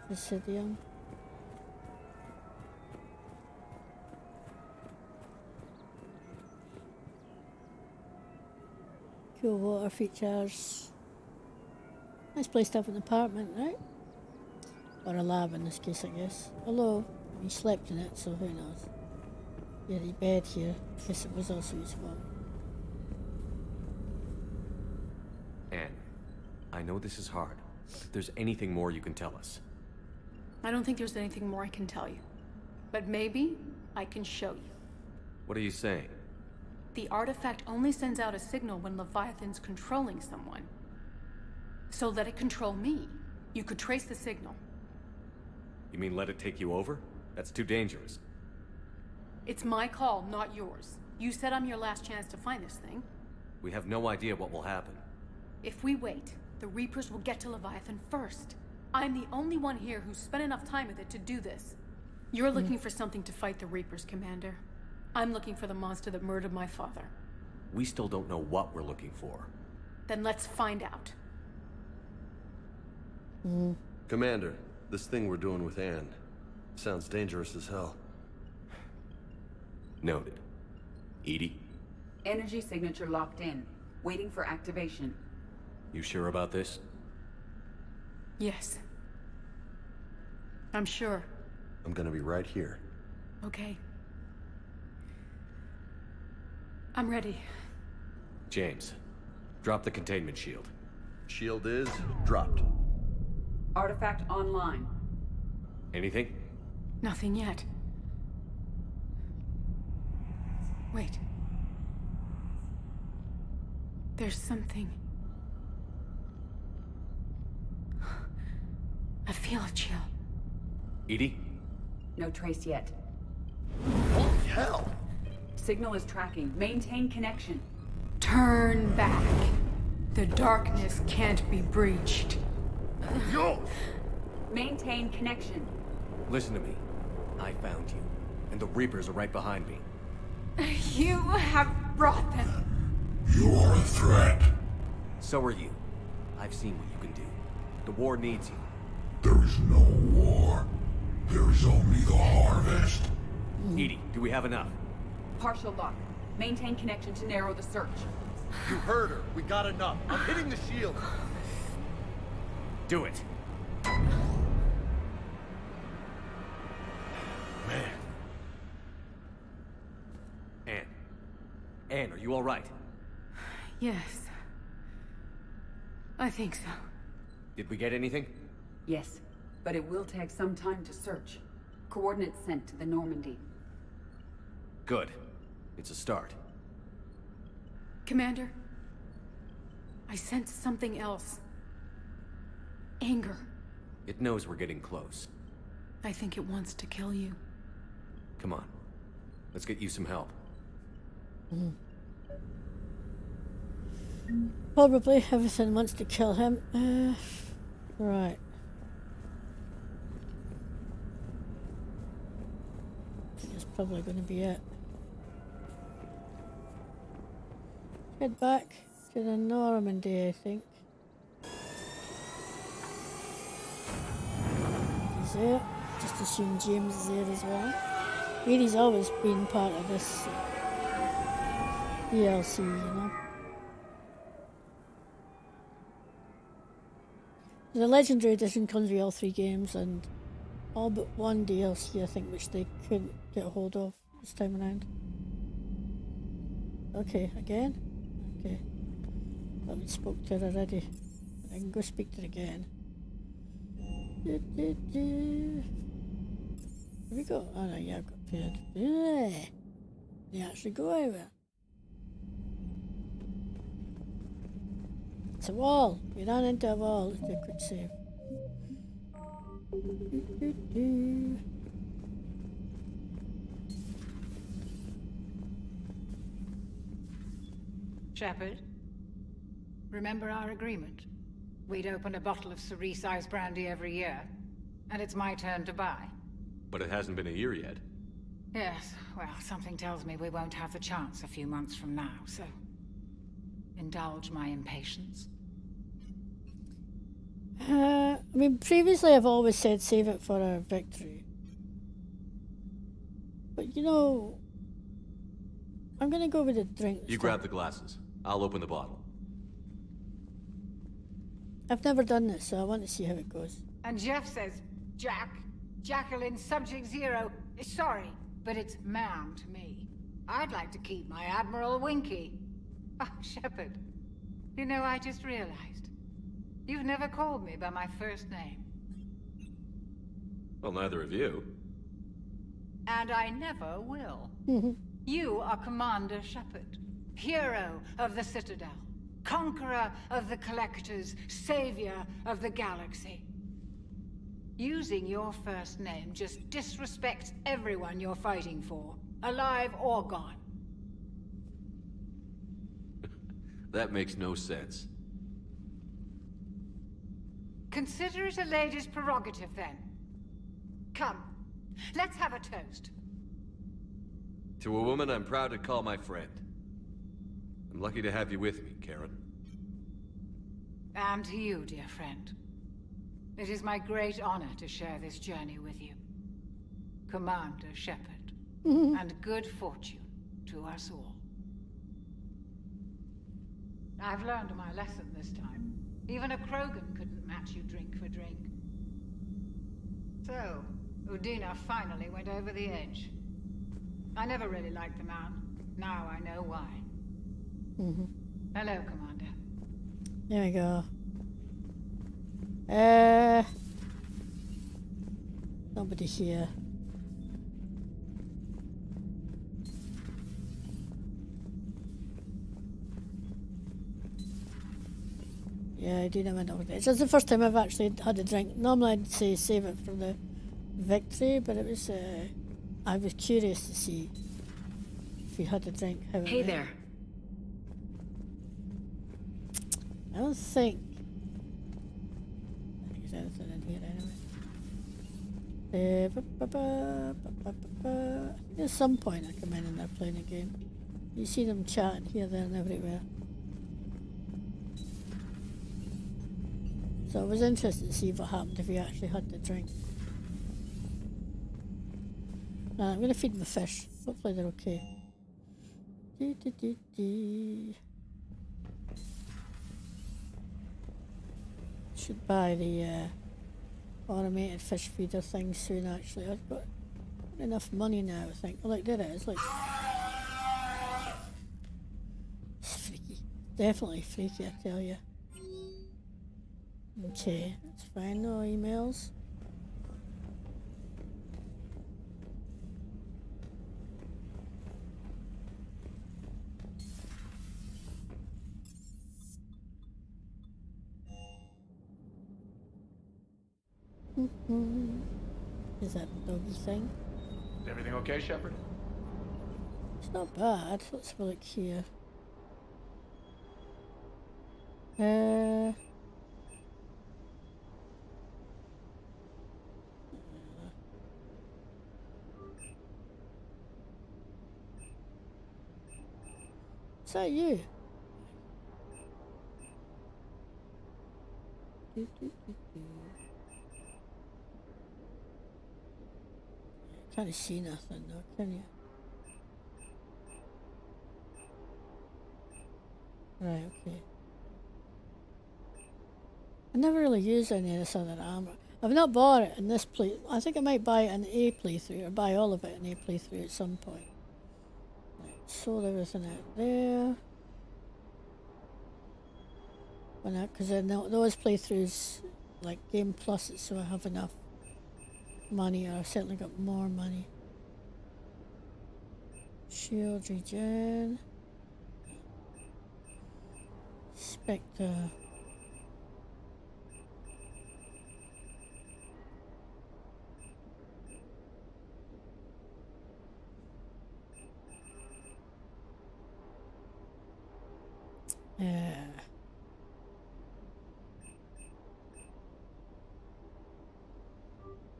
Presidium. Cool water features. Nice place to have an apartment, right? Or a lab in this case, I guess. Although, he slept in it, so who knows. Yeah, the bed here. I guess it was also useful. Anne, I know this is hard. If there's anything more you can tell us. I don't think there's anything more I can tell you. But maybe I can show you. What are you saying? The artifact only sends out a signal when Leviathan's controlling someone. So let it control me. You could trace the signal. You mean let it take you over? That's too dangerous. It's my call, not yours. You said I'm your last chance to find this thing. We have no idea what will happen. If we wait, the Reapers will get to Leviathan first. I'm the only one here who's spent enough time with it to do this. You're looking for something to fight the Reapers, Commander. I'm looking for the monster that murdered my father. We still don't know what we're looking for. Then let's find out. Commander, this thing we're doing with Anne sounds dangerous as hell. Noted. Edie? Energy signature locked in. Waiting for activation. You sure about this? Yes. I'm sure. I'm gonna be right here. Okay. I'm ready. James, drop the containment shield. shield is dropped. Artifact online. Anything? Nothing yet. Wait. There's something. I feel a chill. EDI? No trace yet. Holy hell! Signal is tracking. Maintain connection. Turn back. The darkness can't be breached. Yo! Maintain connection. Listen to me. I found you, and the Reapers are right behind me. You have brought them. You are a threat. So are you. I've seen what you can do. The war needs you. There is no war. There is only the harvest. EDI, do we have enough? Partial lock. Maintain connection to narrow the search. You heard her. We got enough. I'm hitting the shield. Do it. Man. Anne, are you all right? Yes. I think so. Did we get anything? Yes, but it will take some time to search. Coordinates sent to the Normandy. Good. It's a start. Commander, I sense something else. Anger. It knows we're getting close. I think it wants to kill you. Come on. Let's get you some help. Probably everything wants to kill him. Right. I think that's probably going to be it. Head back to the Normandy, I think. He's there. Just assume James is there as well. He's always been part of this DLC, you know. The Legendary Edition comes with all 3 games and all but one DLC, I think, which they couldn't get hold of this time around. Okay, again? Okay. Thought we spoke to her already. I can go speak to her again. Here we go. Oh no, yeah, I've got paired. They actually go over. It's a wall. We ran into a wall. Let's do a quick save. Shepard, remember our agreement? We'd open a bottle of Cerise Ice Brandy every year, and it's my turn to buy. But it hasn't been a year yet. Yes, well, something tells me we won't have the chance a few months from now, so... indulge my impatience. I mean, previously I've always said save it for a victory. But you know, I'm gonna go with a drink. You grab the glasses. I'll open the bottle. I've never done this, so I want to see how it goes. And Jeff says, Jacqueline, Subject Zero, sorry, but it's ma'am to me. I'd like to keep my Admiral Winky. Oh, Shepard, you know, I just realized. You've never called me by my first name. Well, neither of you. And I never will. You are Commander Shepard, hero of the Citadel, conqueror of the Collectors, savior of the galaxy. Using your first name just disrespects everyone you're fighting for, alive or gone. That makes no sense. Consider it a lady's prerogative, then. Come, let's have a toast. To a woman I'm proud to call my friend. I'm lucky to have you with me, Karen. And to you, dear friend. It is my great honor to share this journey with you. Commander Shepard. And good fortune to us all. I've learned my lesson this time. Even a Krogan couldn't match you drink for drink. So, Udina finally went over the edge. I never really liked the man. Now I know why. Hello, Commander. There we go. Nobody here. Yeah, I do know I know. It's the first time I've actually had a drink. Normally I'd say save it for the victory, but it was, I was curious to see if you had a drink. How it Hey went. there. I don't think there's anything in here anyway. At some point I come in and they're playing a game. You see them chatting here, there and everywhere. So I was interested to see what happened if you actually had the drink. I'm going to feed my fish. Hopefully they're okay. Should buy the automated fish feeder thing soon actually. I've got enough money now I think. Oh look, there it is. Look. It's freaky. Definitely freaky, I tell you. Okay, that's fine. No emails. Is that doggy thing? Is everything okay, Shepard? It's not bad. Let's have a look here. Is that you? Can't see nothing though, can you? Right, okay. I never really use any of this other armor. I've not bought it in this play. I think I might buy it in A playthrough or buy all of it in A playthrough at some point. Right, sold everything out there. Because I know those playthroughs, like Game Plus, it's so I have enough money, or I've certainly got more money. Shield regen. Spectre.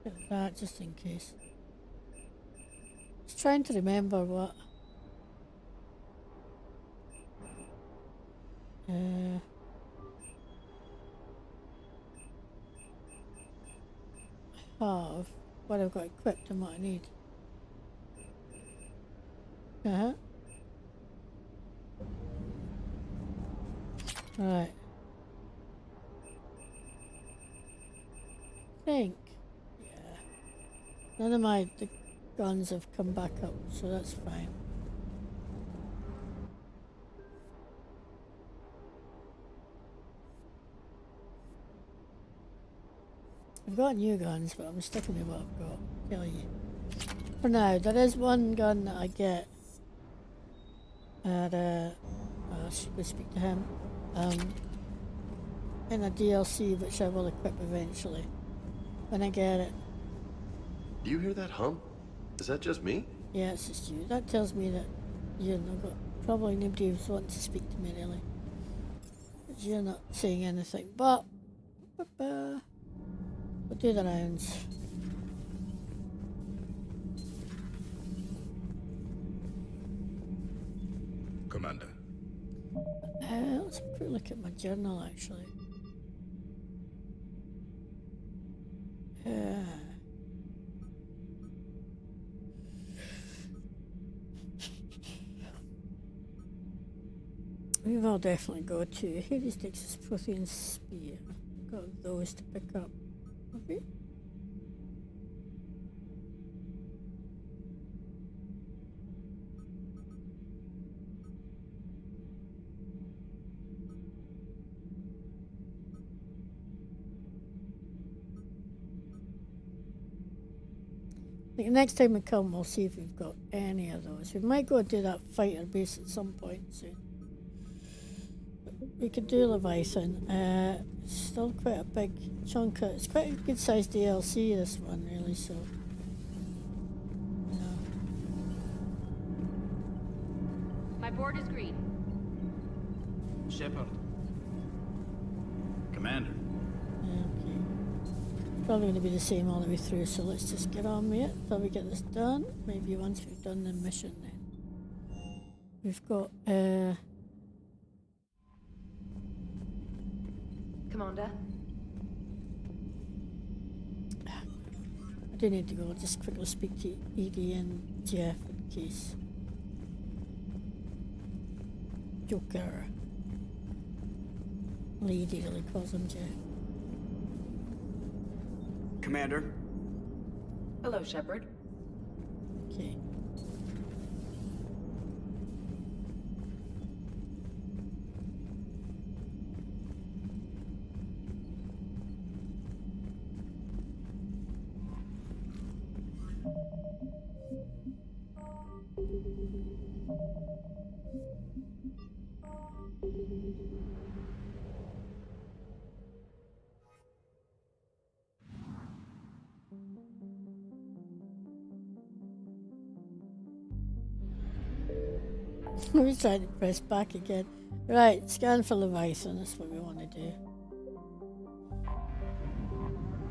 Get that just in case. Just trying to remember what. Have what I've got equipped and what I need. Right. Think. Yeah. None of the guns have come back up, so that's fine. I've got new guns, but I'm sticking with what I've got, tell you. For now, there is one gun that I get at I should go speak to him. In a DLC which I will equip eventually. When I get it. Do you hear that hum? Is that just me? Yeah, it's just you. That tells me that you're not got probably nobody who's wanting to speak to me really. Because you're not saying anything. But we'll do the rounds. Commander. Let's have a quick look at my journal actually. We will definitely go to Hades Dix's Prothean Spear. Got those to pick up. Okay. Like, next time we come, we'll see if we've got any of those. We might go and do that fighter base at some point soon. But we could do Leviathan. It's still quite a big chunk of... It's quite a good sized DLC, this one, really, so... Yeah. My board is green. Shepard. Commander. Okay. Probably going to be the same all the way through, so let's just get on with it till we get this done. Maybe once we've done the mission then. We've got, Commander? I do need to go. I'll just quickly speak to Edie and Jeff in case. Joker. Lady really calls him Jeff. Commander. Hello, Shepard. Okay. We're trying to press back again. Right, scan for Leviathan, that's what we want to do.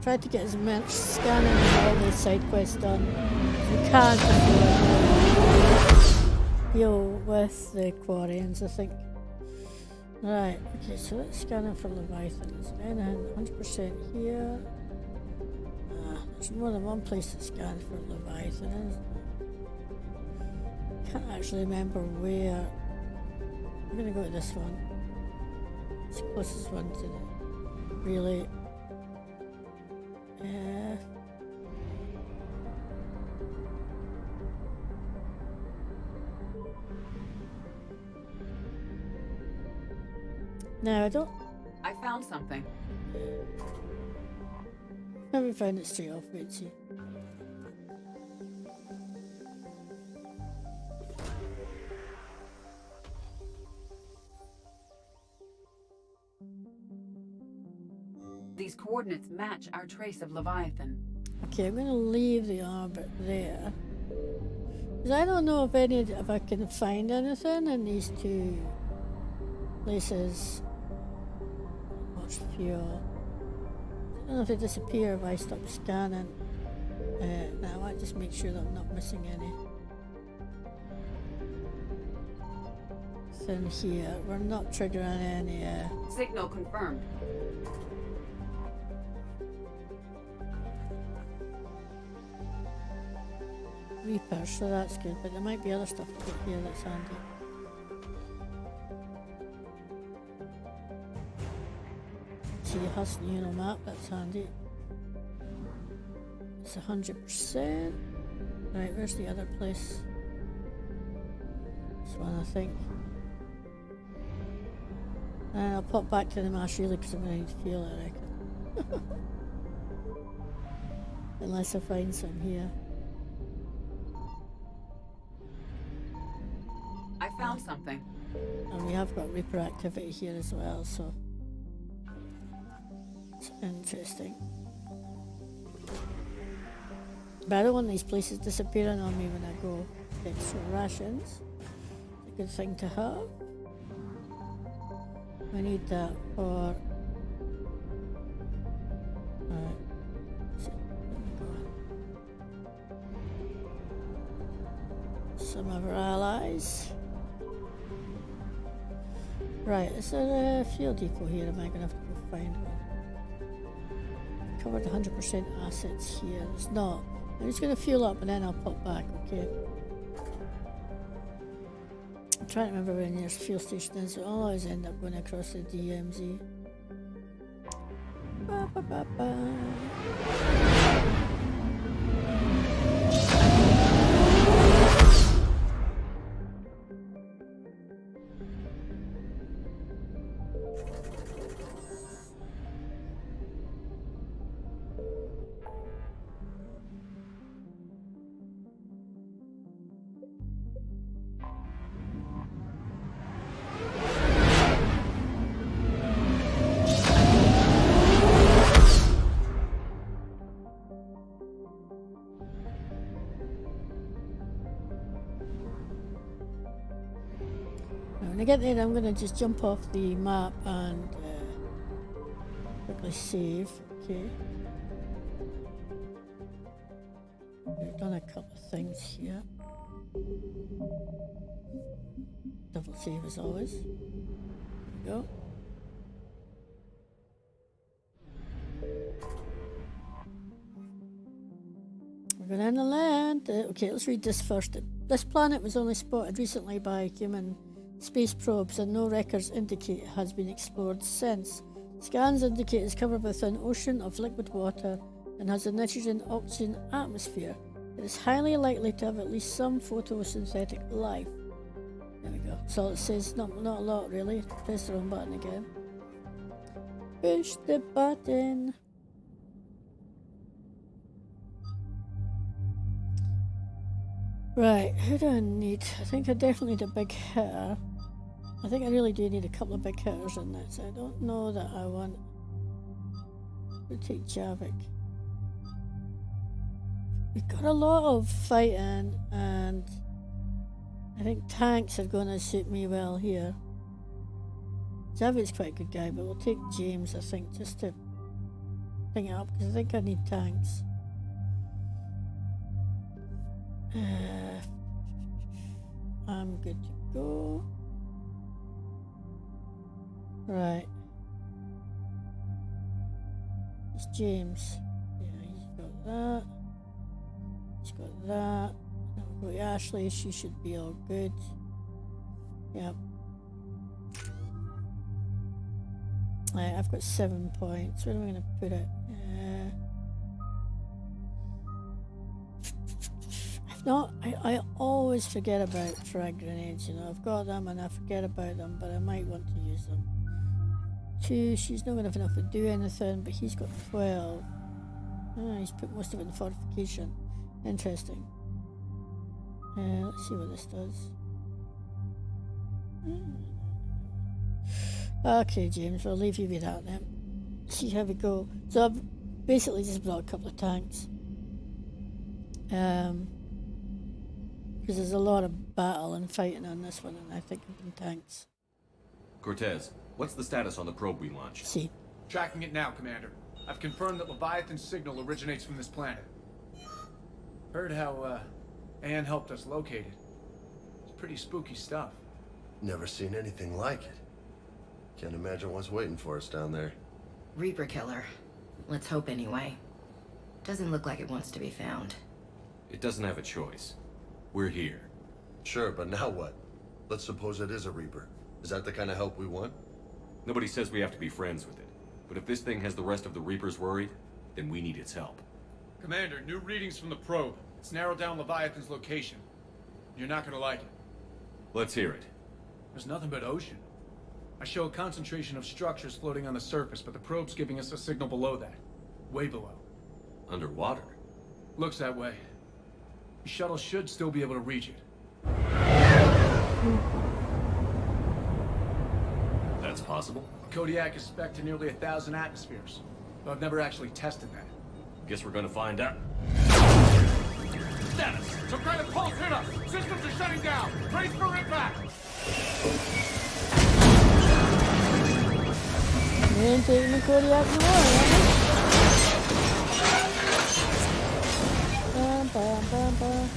Try to get as much scanning and all the side quests done as we can before we deal with the Quarians, I think. Right, okay, so let's scan in for Leviathan. Is there anything 100% here? There's more than one place to scan for Leviathan, isn't there? Can't actually remember where. I'm gonna go to this one. It's the closest one to the really. No, I don't. I found something. Never found it straight off, wait, see. These coordinates match our trace of Leviathan. Okay, I'm gonna leave the orbit there. Because I don't know if I can find anything in these two places. Watch fuel. I don't know if they disappear if I stop scanning. Now I might just make sure that I'm not missing any. In here, we're not triggering any. Signal confirmed. Reaper, so that's good, but there might be other stuff to get here that's handy. See a Hudson Uno map, that's handy. It's 100%. Right, where's the other place? This one, I think. And I'll pop back to the mash really because I'm going to need to fuel it, I reckon. Unless I find some here. I found something. And we have got Reaper activity here as well, so it's interesting. But I don't want these places disappearing on me when I go. Extra rations. It's a good thing to have. We need that for... Alright. Some of our allies. Right, is there a fuel depot here? Am I going to have to go find one? Covered 100% assets here. There's not. I'm just going to fuel up and then I'll pop back, okay? I'm trying to remember where the nearest fuel station is, so I'll always end up going across the DMZ. Ba, ba, ba, ba. I get there, I'm gonna just jump off the map and quickly save. Okay. We've done a couple of things here. Double save as always. There we go. We're going in the land. Okay, let's read this first. This planet was only spotted recently by human space probes, and no records indicate it has been explored since. Scans indicate it's covered with an ocean of liquid water and has a nitrogen-oxygen atmosphere. It is highly likely to have at least some photosynthetic life. There we go. That's all it says. Not a lot, really. Press the wrong button again. Push the button. Right, who do I need? I think I definitely need a big hitter. I think I really do need a couple of big hitters in this. I don't know that I want to take Javik. We've got a lot of fighting, and I think tanks are going to suit me well here. Javik's quite a good guy, but we'll take James, I think, just to bring it up, because I think I need tanks. I'm good to go. Right. It's James. Yeah, he's got that. He's got that. Now we'll go to Ashley. She should be all good. Yep. Right, I've got 7 points. Where am I going to put it? No, I always forget about frag grenades, you know. I've got them and I forget about them, but I might want to use them. 2, she's not going to have enough to do anything, but he's got 12. Ah, he's put most of it in fortification. Interesting. Let's see what this does. Okay, James, we'll leave you with that then. See how we go. So I've basically just brought a couple of tanks. Because there's a lot of battle and fighting on this one, and I think of them tanks. Cortez, what's the status on the probe we launched? See. Tracking it now, Commander. I've confirmed that Leviathan's signal originates from this planet. Heard how, Anne helped us locate it. It's pretty spooky stuff. Never seen anything like it. Can't imagine what's waiting for us down there. Reaper killer. Let's hope anyway. Doesn't look like it wants to be found. It doesn't have a choice. We're here. Sure, but now what? Let's suppose it is a Reaper. Is that the kind of help we want? Nobody says we have to be friends with it. But if this thing has the rest of the Reapers worried, then we need its help. Commander, new readings from the probe. It's narrowed down Leviathan's location. You're not gonna like it. Let's hear it. There's nothing but ocean. I show a concentration of structures floating on the surface, but the probe's giving us a signal below that. Way below. Underwater? Looks that way. The shuttle should still be able to reach it. That's possible? Kodiak is spec'd to nearly 1,000 atmospheres, but I've never actually tested that. Guess we're gonna find out. Status! Some kind of pulse hit us! Systems are shutting down! Brace for impact! You ain't taking the Kodiak no more, Bum, bum, bum, bum.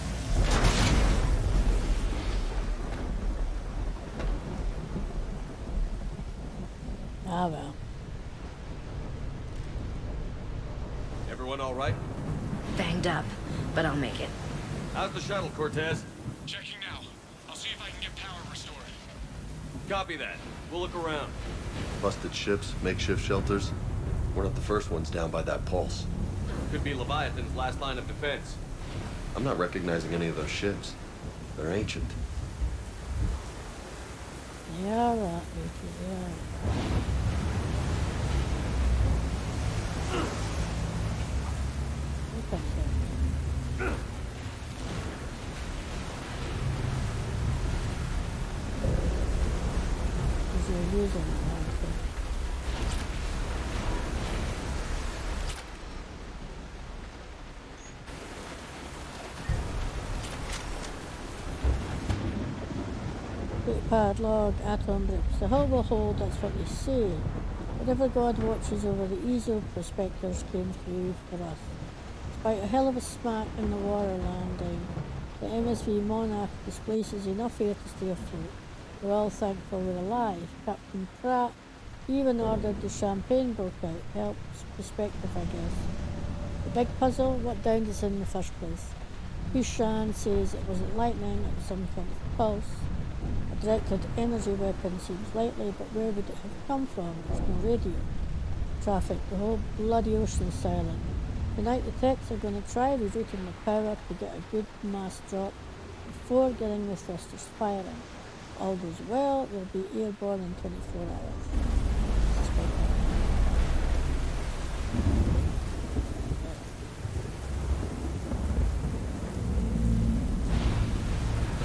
Ah, well. Everyone all right? Banged up, but I'll make it. How's the shuttle, Cortez? Checking now. I'll see if I can get power restored. Copy that. We'll look around. Busted ships, makeshift shelters. We're not the first ones down by that pulse. Could be Leviathan's last line of defense. I'm not recognizing any of those ships. They're ancient. Yeah, right, yeah. Using it. Security padlock, atom bricks. The hull will hold, that's what they say. Whatever God watches over the easel, prospectors came through for us. Despite a hell of a smack in the water landing, the MSV Monarch displaces enough air to stay afloat. We're all thankful we're alive. Captain Pratt even ordered the champagne broke out. Helps perspective, I guess. The big puzzle, what downed us in the first place? Hushan says it wasn't lightning, it was some kind of pulse. A directed energy weapon seems likely, but where would it have come from? There's no radio. Traffic, the whole bloody ocean's silent. Tonight the techs are going to try rerouting the power to get a good mass drop before getting the thrusters firing. All goes well, they'll be airborne in 24 hours.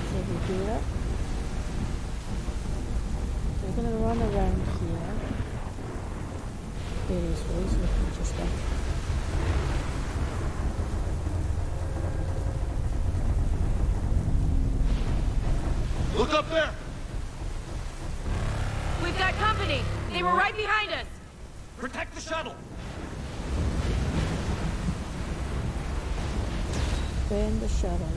So we do it. We're going to run around here. Various ways, looking for stuff. Look up there! We've got company! They were right behind us! Protect the shuttle! Bend the shuttle.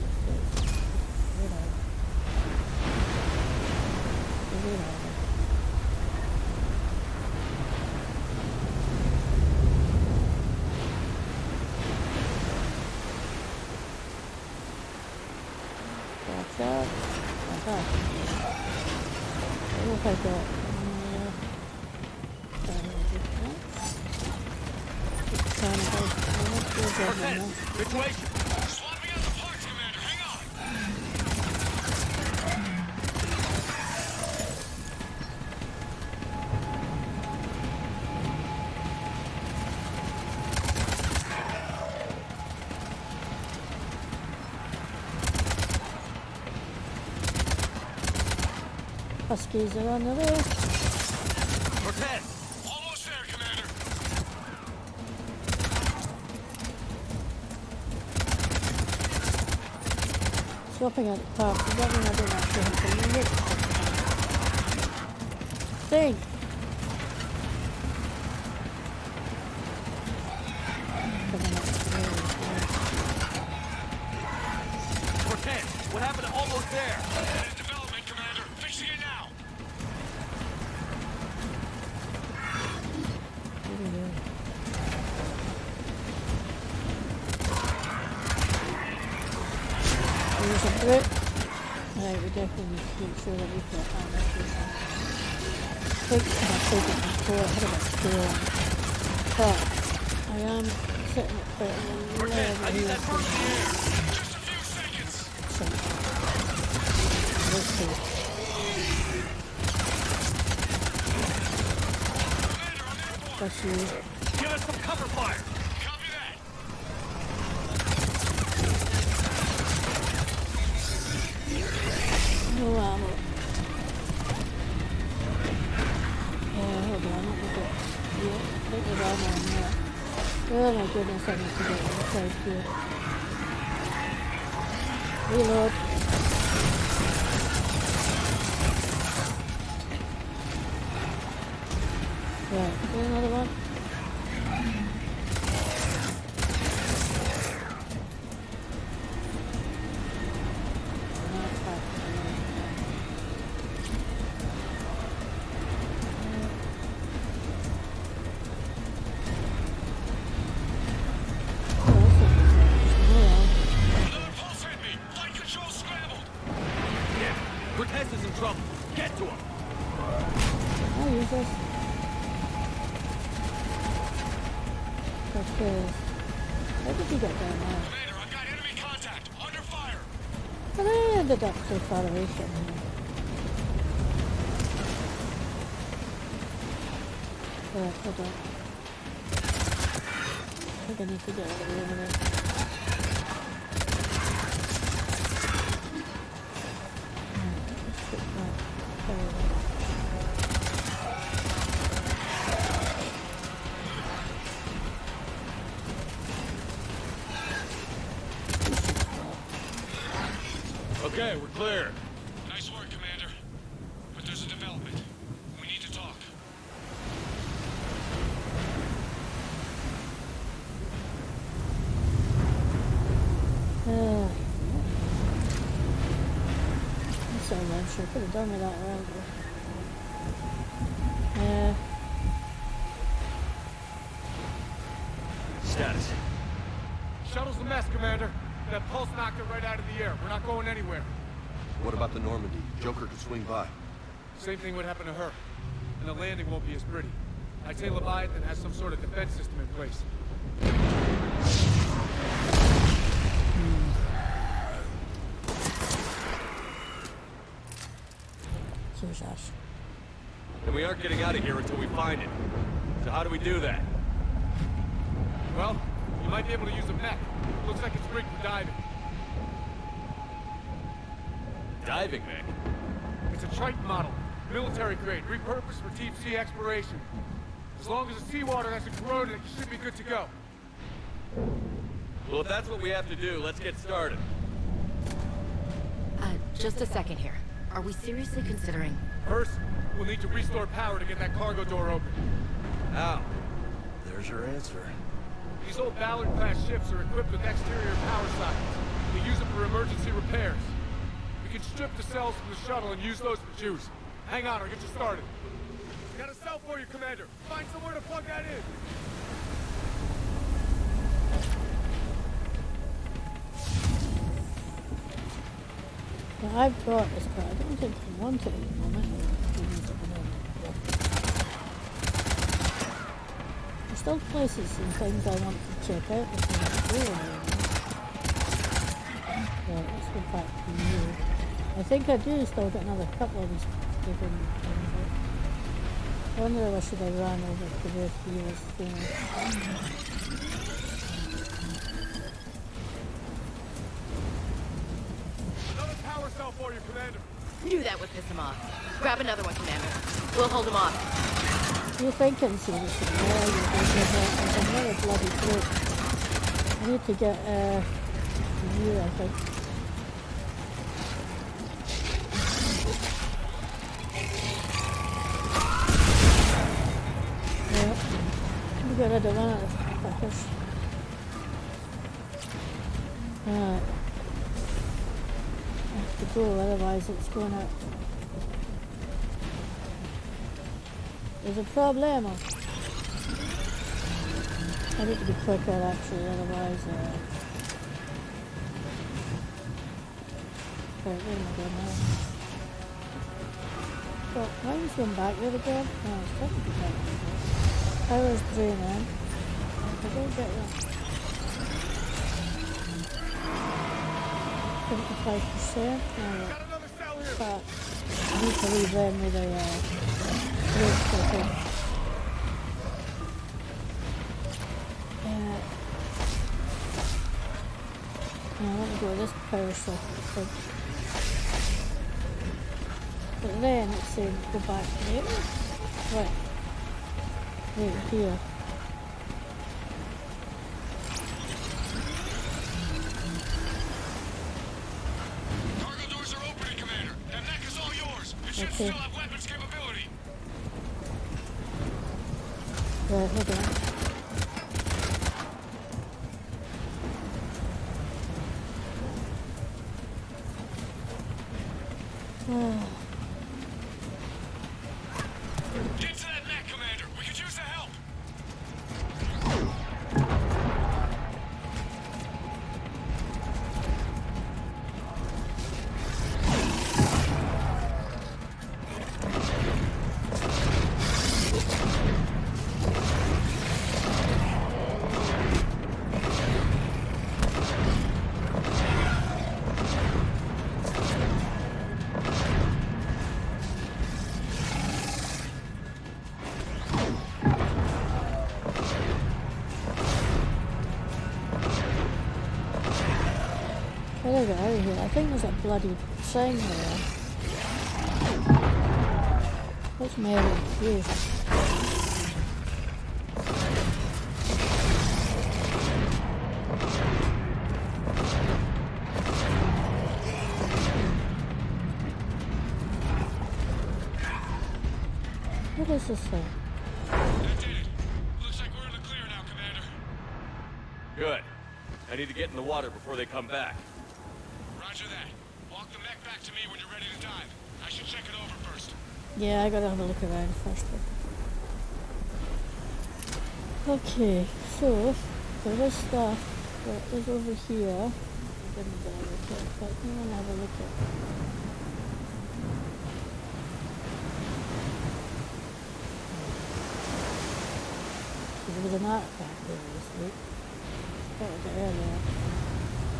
Watch out. What have I got? Situation! Swapping out the parts, Commander. Hang on! Huskies are on the way. Cortez! Almost there, Commander. Swapping out the parts, does that mean I don't actually have to use it? Think! Cortez! What happened to almost there? In development, Commander. Fixing it now. There's a brick. Right, we definitely need to make sure that we've got ammunition. I think I've taken before, I had about 2 on. But I am sitting at quite a low level I need that first air! Just a few seconds. So, let's see. That's you. Give us some cover fire! Copy that. No ammo. Hold on, let me get. Yeah, I think there's ammo in there. Oh my goodness, I need to get inside here. Reload. Right, is there another one? Another pulse hit me. Flight control scrambled. Yeah, Cortez is in trouble. Get to him! I'll use this. Okay. Where did you get down there? Commander, I've got enemy contact. Under fire. But I ended up so far away from him. Right, hold on. I think I need to get out of the way of it. Let's get that. Okay, we're clear. Nice work, Commander. have done with that around here. Status. Shuttle's a mess, Commander. That pulse knocked it right out of the air. We're not going anywhere. What about the Normandy? Joker could swing by. Same thing would happen to her. And the landing won't be as pretty. I'd say Leviathan has some sort of defense system in place. Jesus. And we aren't getting out of here until we find it. So how do we do that? Well, you might be able to use a mech. Looks like it's rigged for diving. Diving mech? It's a Triton model. Military grade, repurposed for deep sea exploration. As long as the seawater hasn't corroded, it should be good to go. Well, if that's what we have to do, let's get started. Just a second here. Are we seriously considering... First, we'll need to restore power to get that cargo door open. How? There's your answer. These old Ballard-class ships are equipped with exterior power sockets. We use them for emergency repairs. We can strip the cells from the shuttle and use those for juice. Hang on, I'll get you started. Got a cell for you, Commander. Find somewhere to plug that in. Well, I've got this, but I don't think I want it at the moment. There's still places and things I want to check out before I go anywhere. Right, let's go back to you. I think I do still got another couple of these different things. I wonder if I should have run over to where he was doing. Another power cell for you, Commander. Knew that would piss him off. Grab another one, Commander. We'll hold him off. You're thinking seriously, yeah, you're thinking there's another bloody group. I need to get you, I think. Yeah, we got rid of one of the fuckers. Alright. I have to go, otherwise it's going out. There's a problem. I need to be quicker actually, otherwise wait, where am I going now? Well, mine's going back there again. No, it's probably back there. Power's draining. I don't get that. 75%. But I need to leave them with a brakes, I think. Now let me go with this power socket, I think. But then it's saying go back there. Right. Right here. Cargo doors are opening, Commander. That mech is all yours. Your ships still have weapons capability. Right, hold on. Get to that mech, Commander. We could use the help. How do I get out of here? I think there's a bloody sign there. What's Mary? Here. What is this thing? That did it. Looks like we're in the clear now, Commander. Good. I need to get in the water before they come back. Roger that. Walk the mech back to me when you're ready to dive. I should should check it over first. Yeah, I gotta have a look around first. Okay, so there is stuff that is over here. I didn't get a look at, but I'm gonna have a look at. There was an artifact there this week. Spotted it earlier.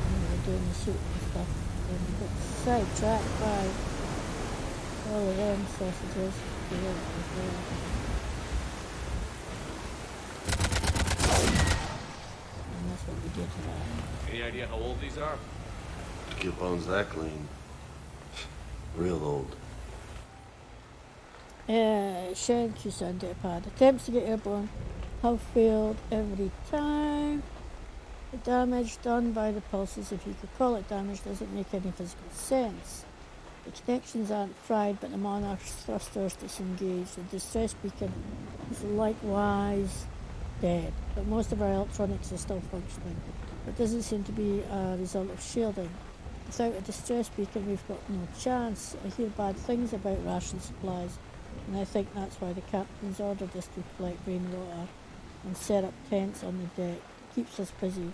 When we were doing the shooting and stuff. And we got sidetracked by all of them sausages. And that's what we did to that. Any idea how old these are? To get bones that clean. Real old. Shen Kusan Depad. Attempts to get airborne have failed every time. The damage done by the pulses, if you could call it damage, doesn't make any physical sense. The connections aren't fried, but the Monarch's thrusters disengaged. The distress beacon is likewise dead, but most of our electronics are still functioning. It doesn't seem to be a result of shielding. Without a distress beacon, we've got no chance. I hear bad things about ration supplies, and I think that's why the captain's ordered us to collect rainwater and set up tents on the deck. It keeps us busy.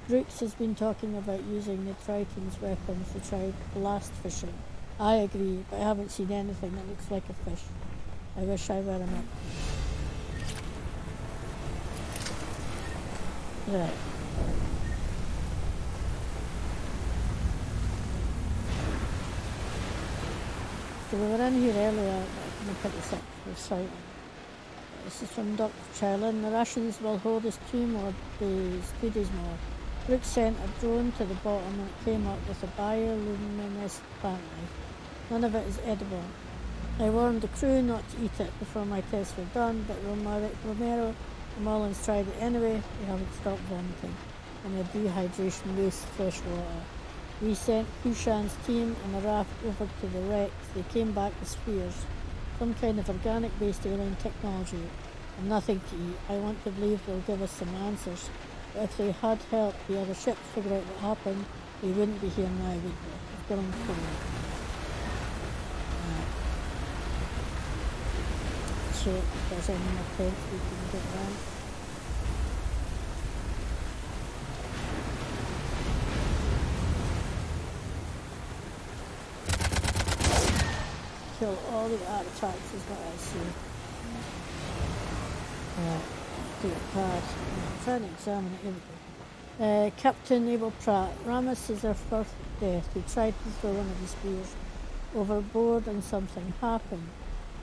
Brooks has been talking about using the Triton's weapons to try blast fishing. I agree, but I haven't seen anything that looks like a fish. I wish I were a man. Right. So we were in here earlier, let me pick this up for a second. This is from Dr. Charlin. The rations will hold us 2 days more. Brooks sent a drone to the bottom and it came up with a bioluminescent plant life. None of it is edible. I warned the crew not to eat it before my tests were done, but Romero and Mullins tried it anyway. They haven't stopped vomiting, and their dehydration wastes fresh water. We sent Kushan's team and a raft over to the wrecks. They came back with spears, some kind of organic-based alien technology, and nothing to eat. I want to believe they'll give us some answers, but if they had helped the other ships figure out what happened, they wouldn't be here now, would they? It's going forward. Check if there's any more tents we can get around. Kill all the artifacts is what I see. Do it hard. I'm trying to examine it. Here we go. Captain Abel Pratt. Ramos is our first death. He tried to throw one of his spears overboard and something happened.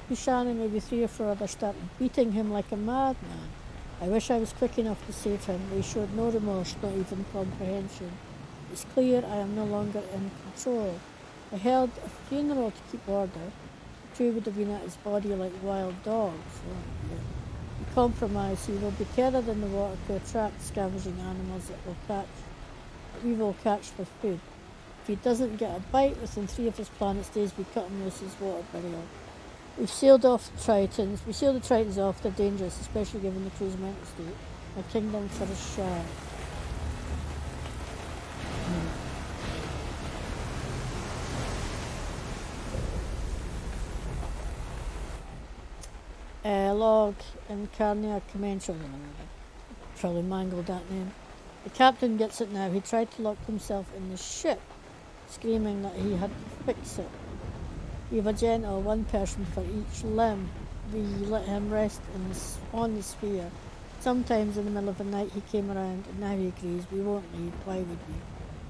Kushan and maybe 3 or 4 others started beating him like a madman. I wish I was quick enough to save him. They showed no remorse, not even comprehension. It's clear I am no longer in control. I held a funeral to keep order. The crew would have been at his body like wild dogs. The compromise, he will be tethered in the water to attract scavenging animals that we will catch for food. If he doesn't get a bite within 3 of his planet's days, we cut him loose as water burial. We've sealed off the Tritons. We sealed the Tritons off. They're dangerous, especially given the crew's mental state. A kingdom for a shard. Log Incarnia Commensal. Probably mangled that name. The captain gets it now. He tried to lock himself in the ship, screaming that he had to fix it. We have a general, 1 person for each limb. We let him rest on the sphere. Sometimes in the middle of the night he came around, and now he agrees. We won't leave. Why would we?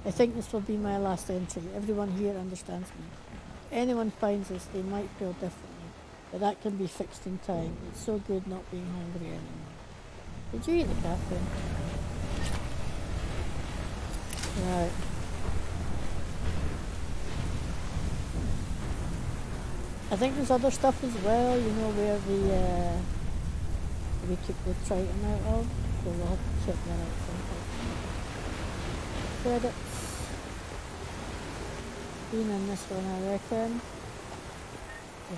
I think this will be my last entry. Everyone here understands me. If anyone finds us, they might feel differently, but that can be fixed in time. It's so good not being hungry anymore. Did you eat the captain? Right. I think there's other stuff as well, you know, where we took the Triton out of, so we'll have to check that out sometime. Credits. Been in this one, I reckon. Yeah.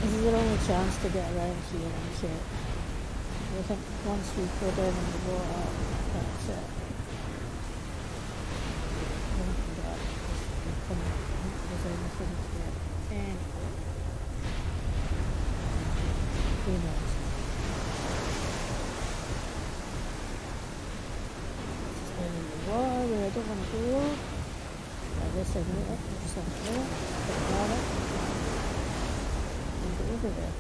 This is their only chance to get around here and check. I think once we go down in the water, that's it. I don't think that is coming. I don't think there's anything here. Anyway. Who knows? Just down in the water where I don't want to go. Like this, I know it. There's something there. Put that up. And go over there.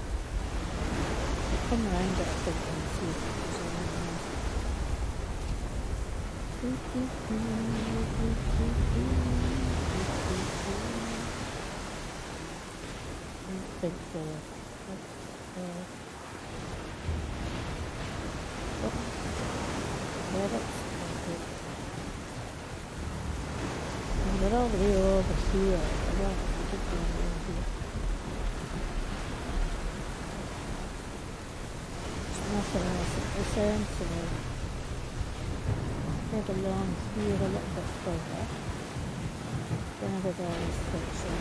Come around it, I think, and see if there's anything else. I don't think so. Rabbits. And they're all the way over here. I don't particularly over here. Nothing else at this end, so we'll head along here a little bit further. Paradise section.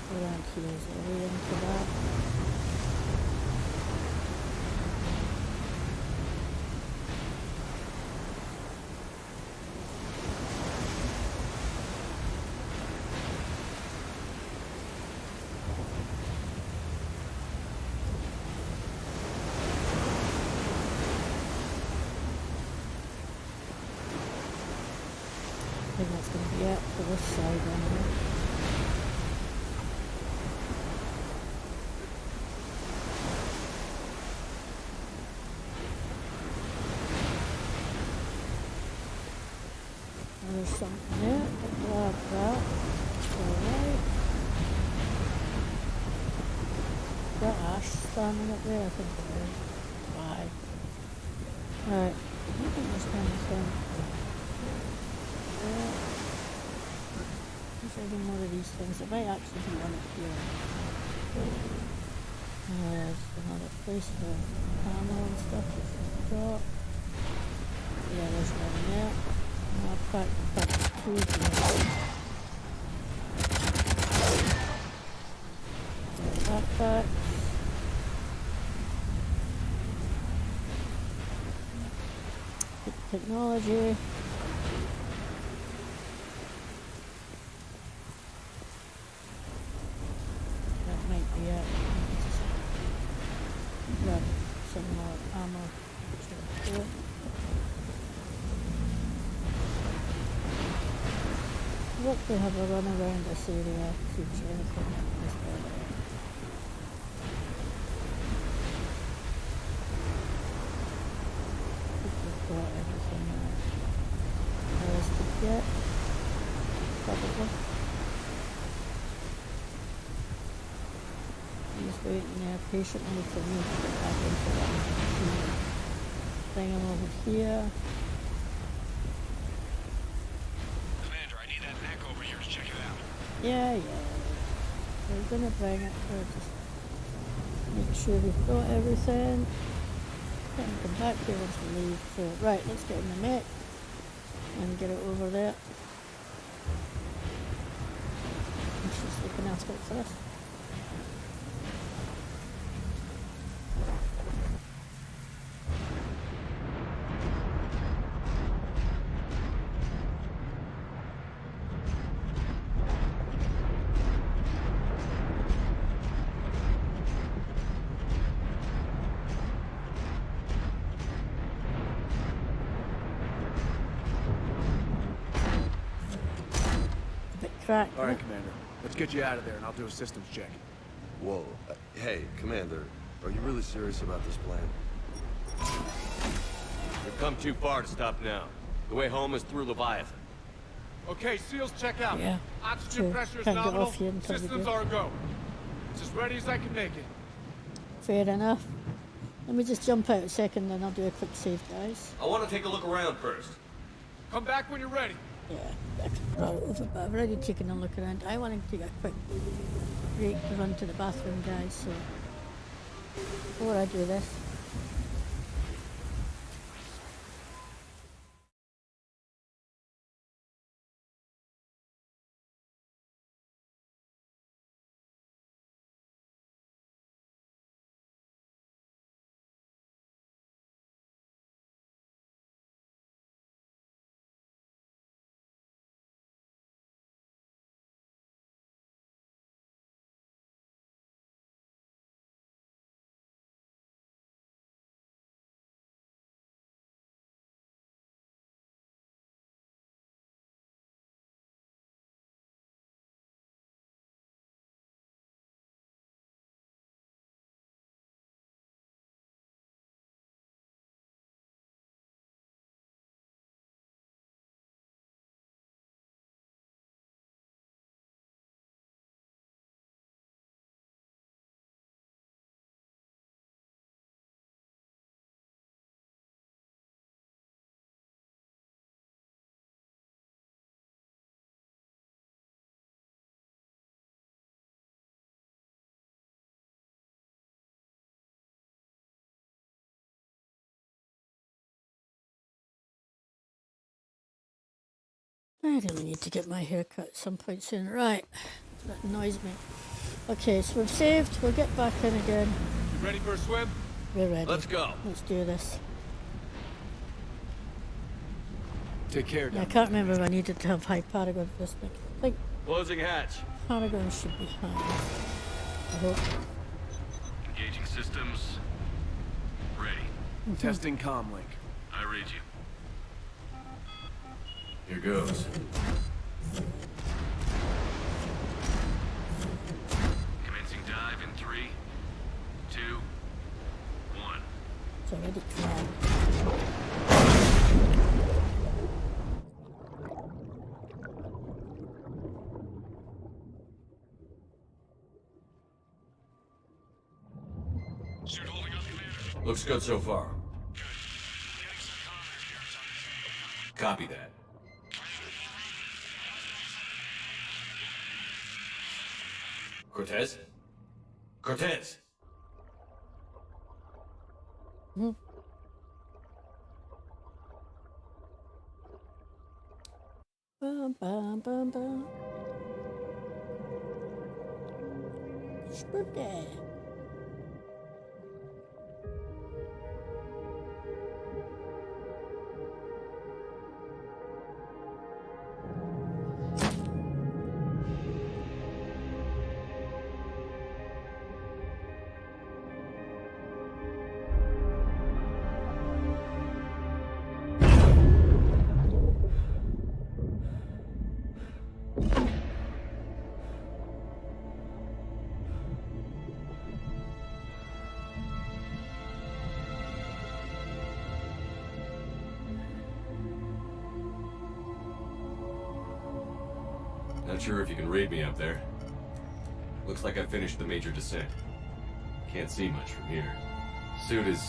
Around here is a way into that. I think that's going to be it for this side anyway. There's something there. Grab that. Alright. Got Ash standing up there, I think it is. Why? Alright. I think there's anything. There's any more of these things. It might actually be one up here. There's another place for ammo and stuff to drop. Yeah, there's one there. I'll pack two here. Backpack. Technology. Yeah, just grab some more ammo. Sure. Look, they have a run around this area, see if there's anything is there. I think we've got everything there is to get, probably. Just waiting there patiently for me to get back into that thing. I'm over here. Commander, I need that mech over here to check it out. Yeah. We're gonna bring it. We'll just make sure we've got everything. Then come back here once we leave. So, right, let's get in the mech and get it over there. And she's looking after it for us. Track. All right, Commander. Let's get you out of there, and I'll do a systems check. Whoa. Hey, Commander, are you really serious about this plan? We've come too far to stop now. The way home is through Leviathan. Okay, SEALs check out. Yeah. Oxygen Sure. pressure is Can't get nominal. off here until we Systems do. are a go. It's as ready as I can make it. Fair enough. Let me just jump out a second, then I'll do a quick save, guys. I want to take a look around first. Come back when you're ready. Yeah, but I've already taken a look around. I want to take a quick break to run to the bathroom, guys, so before I do this, I really need to get my hair cut at some point soon. Right. That annoys me. Okay, so we've saved. We'll get back in again. You ready for a swim? We're ready. Let's go. Let's do this. Take care, I can't remember if I needed to have high Paragon for this thing. I think Closing hatch. Paragon should be high. I hope. Engaging systems. Ready. Testing comlink. I read you. Here goes. Commencing dive in 3, 2, 1. It's already tried. Looks good so far. Copy that. Cortez? Cortez! Hmm. Bum, bum, bum, bum. Spooky. Not sure if you can read me up there. Looks like I've finished the major descent. Can't see much from here. Suit is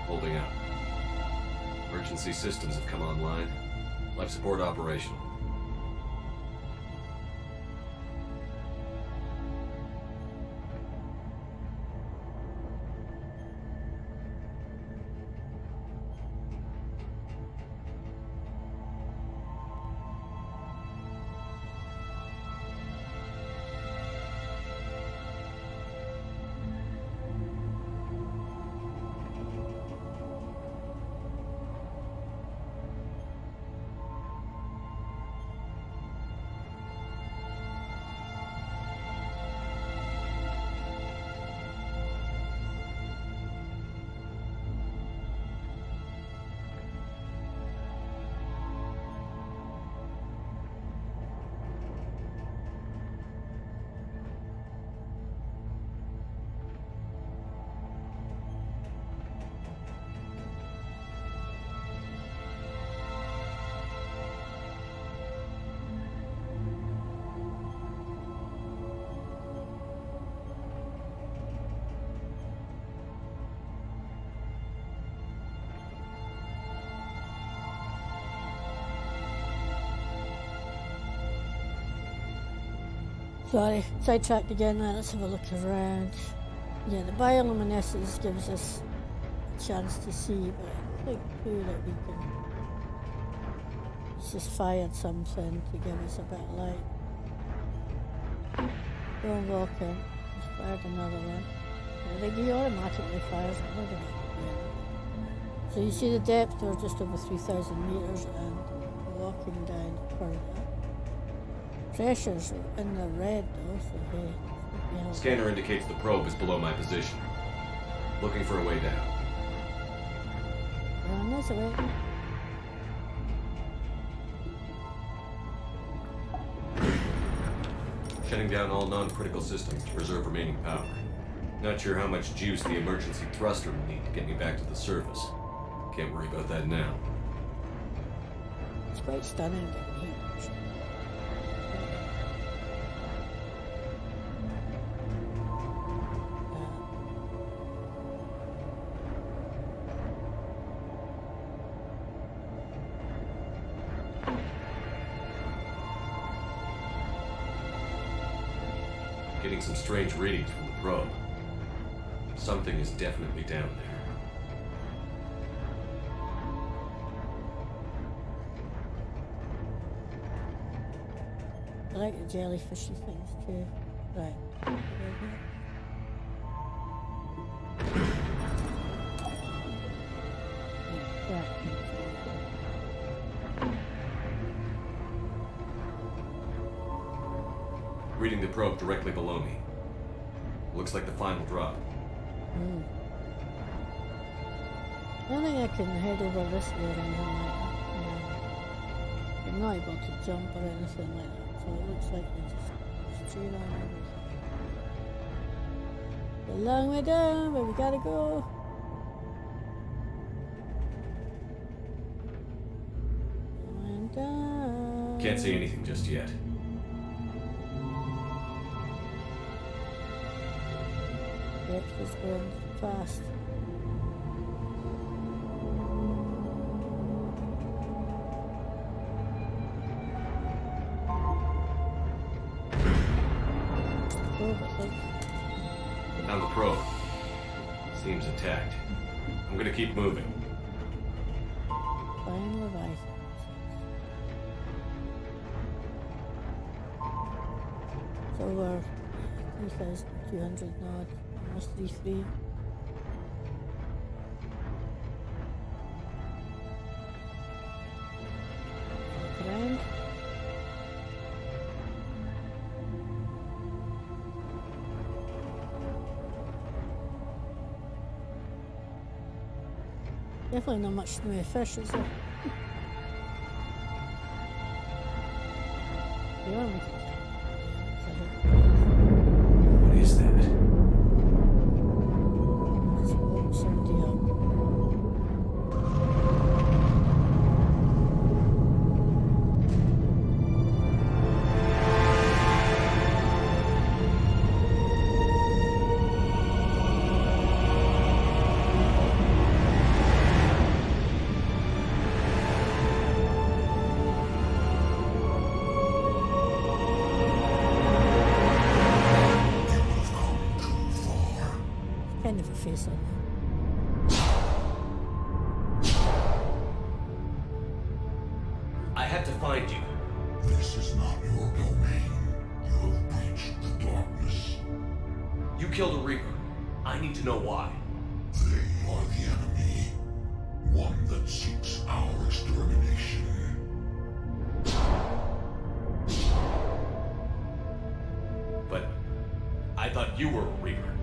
holding up. Emergency systems have come online. Life support operational. Sorry, sidetracked again now. Let's have a look around. Yeah, the bioluminescence gives us a chance to see, but I think too that we can just fired something to give us a bit of light. Go and walk in. Just fired another one. I think he automatically fires it, doesn't it? Yeah. So you see the depth, we're just over 3,000 meters and walking down the corridor. Pressures in the red though, so hey. Yeah. Scanner indicates the probe is below my position. Looking for a way down. Yeah, that's a way. Shutting down all non-critical systems to preserve remaining power. Not sure how much juice the emergency thruster will need to get me back to the surface. Can't worry about that now. It's quite stunning down here. Getting some strange readings from the probe. Something is definitely down there. I like the jellyfishy things too. Right. Reading the probe directly below me. Looks like the final drop. I don't think I can head over this way or anything like that. I'm not able to jump or anything like that, so it looks like we just straight on over here. A long way down, but we gotta go. Going down. Can't see anything just yet. It was going fast. Found the probe. Seems intact. I'm gonna keep moving. Find Leviathan. So we're 3,200 knots, almost 3,300. Look around. Definitely not much new fish, is there? What is that? Let's walk somebody up. Kind of a face on I had to find you. This is not your domain. You have breached the darkness. You killed a Reaper. I need to know why. They are the enemy. One that seeks our extermination. But I thought you were a Reaper.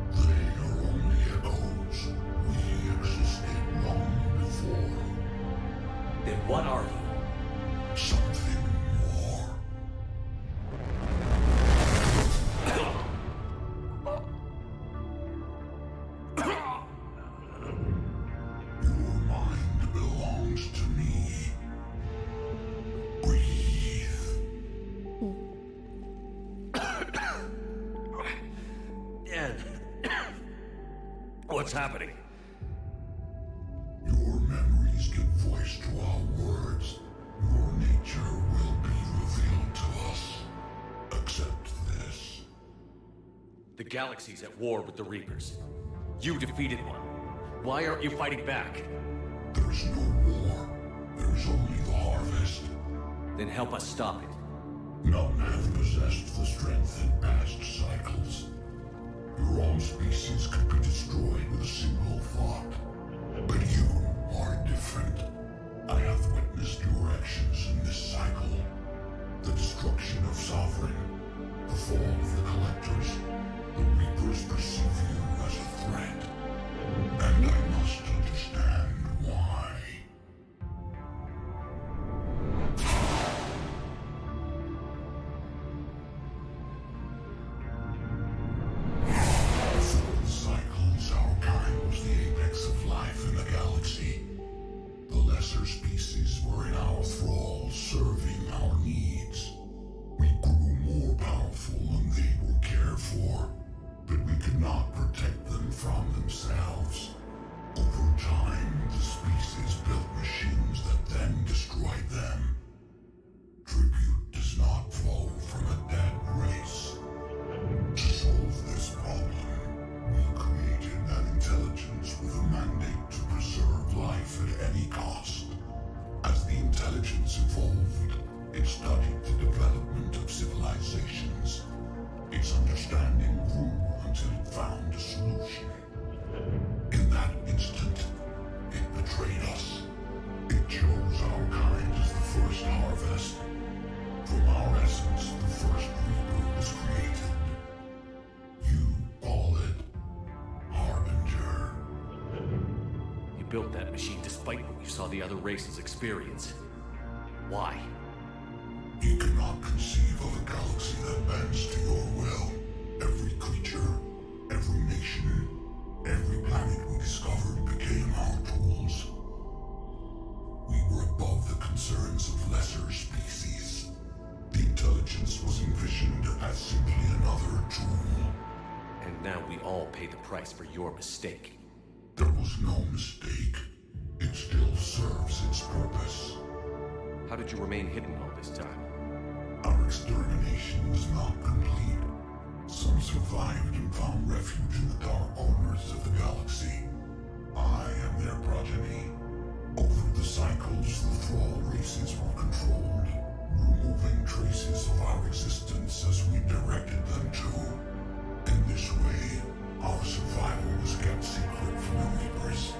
They are only echoes. We existed long before. Then what are you? Something more. Your mind belongs to me. Breathe. What's happening? Your memories give voice to our words. Your nature will be revealed to us. Accept this. The galaxy's at war with the Reapers. You defeated one. Why aren't you fighting back? There's no war. There's only the harvest. Then help us stop it. None have possessed the strength in past cycles. Your own species could be destroyed with a single thought. But you are different. I have witnessed your actions in this cycle. The destruction of Sovereign, the fall of the Collectors. The Reapers perceive you as a threat. And I must understand why. Through the cycles, our kind was the apex of built that machine despite what you saw the other races experience. Why? You cannot conceive of a galaxy that bends to your will. Every creature, every nation, every planet we discovered became our tools. We were above the concerns of lesser species. The intelligence was envisioned as simply another tool. And now we all pay the price for your mistake. There was no mistake. It still serves its purpose. How did you remain hidden all this time? Our extermination was not complete. Some survived and found refuge in the dark corners of the galaxy. I am their progeny. Over the cycles, the Thrall races were controlled, removing traces of our existence as we directed them to. In this way, our survival was kept secret from the Reapers.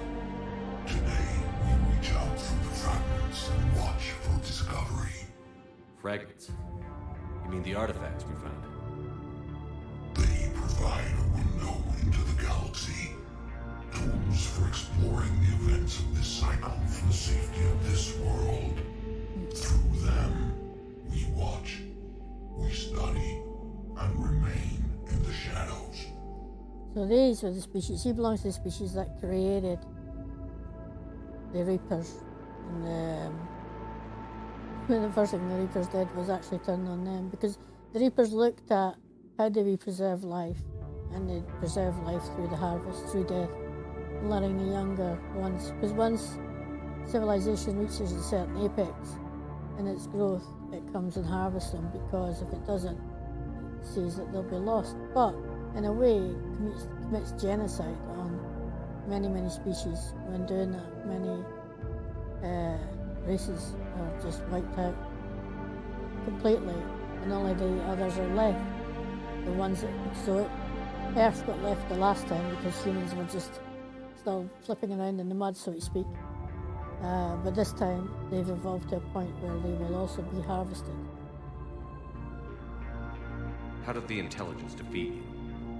Today, we reach out through the fragments and watch for discovery. Fragments? You mean the artifacts we found? They provide a window into the galaxy. Tools for exploring the events of this cycle for the safety of this world. Through them, we watch, we study, and remain in the shadows. So these are the species. He belongs to the species that created the Reapers. And the first thing the Reapers did was actually turn on them, because the Reapers looked at how do we preserve life, and they preserve life through the harvest, through death, letting the younger ones, because once civilization reaches a certain apex in its growth, it comes and harvests them, because if it doesn't, it sees that they'll be lost. But in a way, commits genocide on many, many species. When doing that, many races are just wiped out completely, and only the others are left. The ones that, so Earth got left the last time because humans were just still flipping around in the mud, so to speak. But this time, they've evolved to a point where they will also be harvested. How did the intelligence defeat you?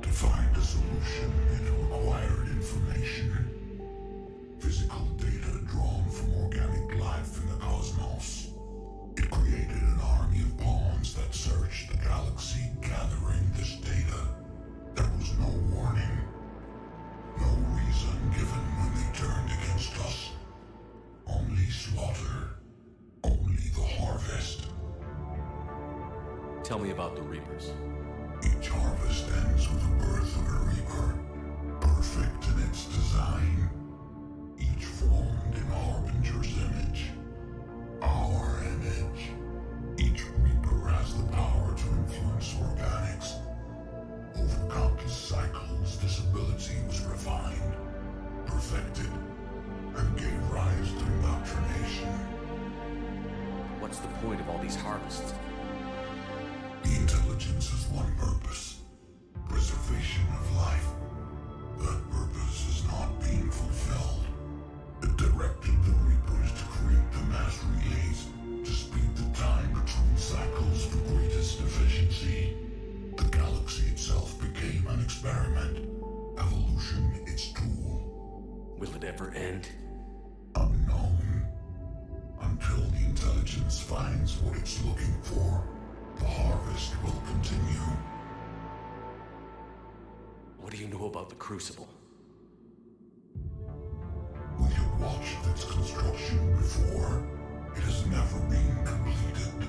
To find a solution, it required information. Physical data drawn from organic life in the cosmos. It created an army of pawns that searched the galaxy, gathering this data. There was no warning. No reason given when they turned against us. Only slaughter. Only the harvest. Tell me about the Reapers. Each harvest ends with the birth of a Reaper. Perfect in its design. Each formed in Harbinger's image. Our image. Each Reaper has the power to influence organics. Over countless cycles, this ability was refined, perfected, and gave rise to indoctrination. What's the point of all these harvests? The intelligence has one purpose: preservation of life. That purpose is not being fulfilled. It directed the Reapers to create the mass relays to speed the time between cycles for greatest efficiency. The galaxy itself became an experiment. Evolution its tool. Will it ever end? Unknown. Until the intelligence finds what it's looking for, the harvest will continue. What do you know about the Crucible? We have watched its construction before. It has never been completed.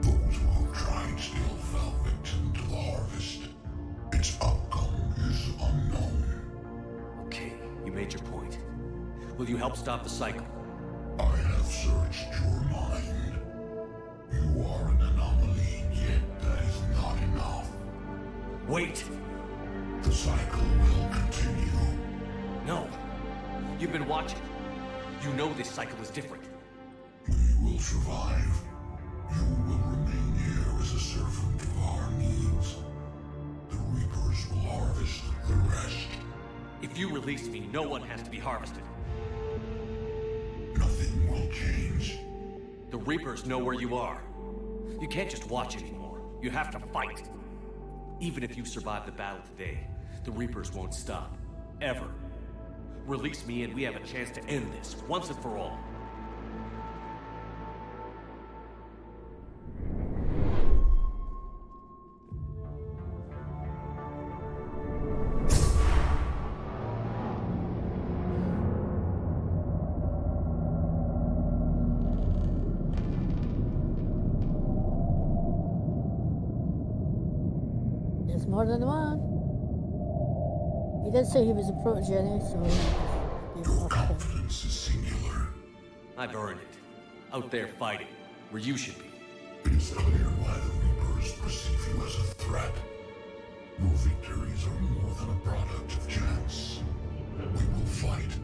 Those who have tried still fell victim to the harvest. Its outcome is unknown. Okay, you made your point. Will you help stop the cycle? I have searched your mind. You are an anomaly, yet that is not enough. Wait! The cycle will continue. No! You've been watching. You know this cycle is different. We will survive. You will remain here as a servant of our needs. The Reapers will harvest the rest. If you release me, no one has to be harvested. Nothing will change. The Reapers know where you are. You can't just watch anymore. You have to fight. Even if you survive the battle today, the Reapers won't stop. Ever. Release me and we have a chance to end this, once and for all. There's more than one. He did say he was a protege, so Your confidence is singular. I've earned it. Out there fighting, where you should be. It is clear why the Reapers perceive you as a threat. Your victories are more than a product of chance. We will fight,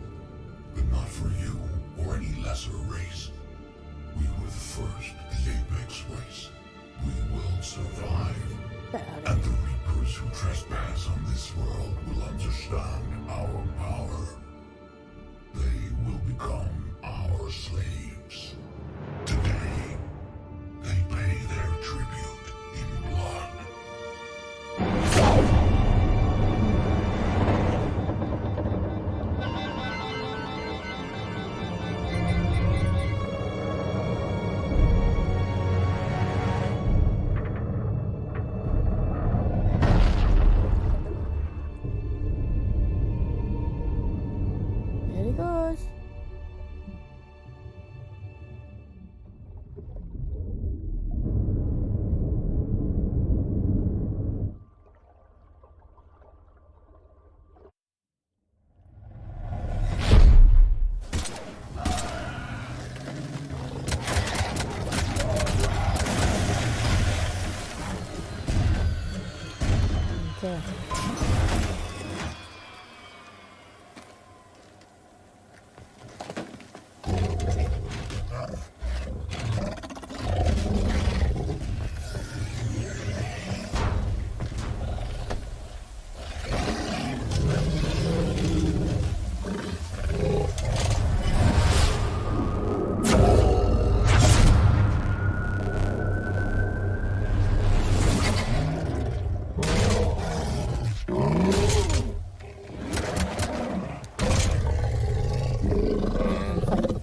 but not for you or any lesser race. We were the first, the Apex race. We will survive. And the Reapers who trespass on this world will understand our power. They will become our slaves. Today, they pay their tribute in blood. There he goes. Okay.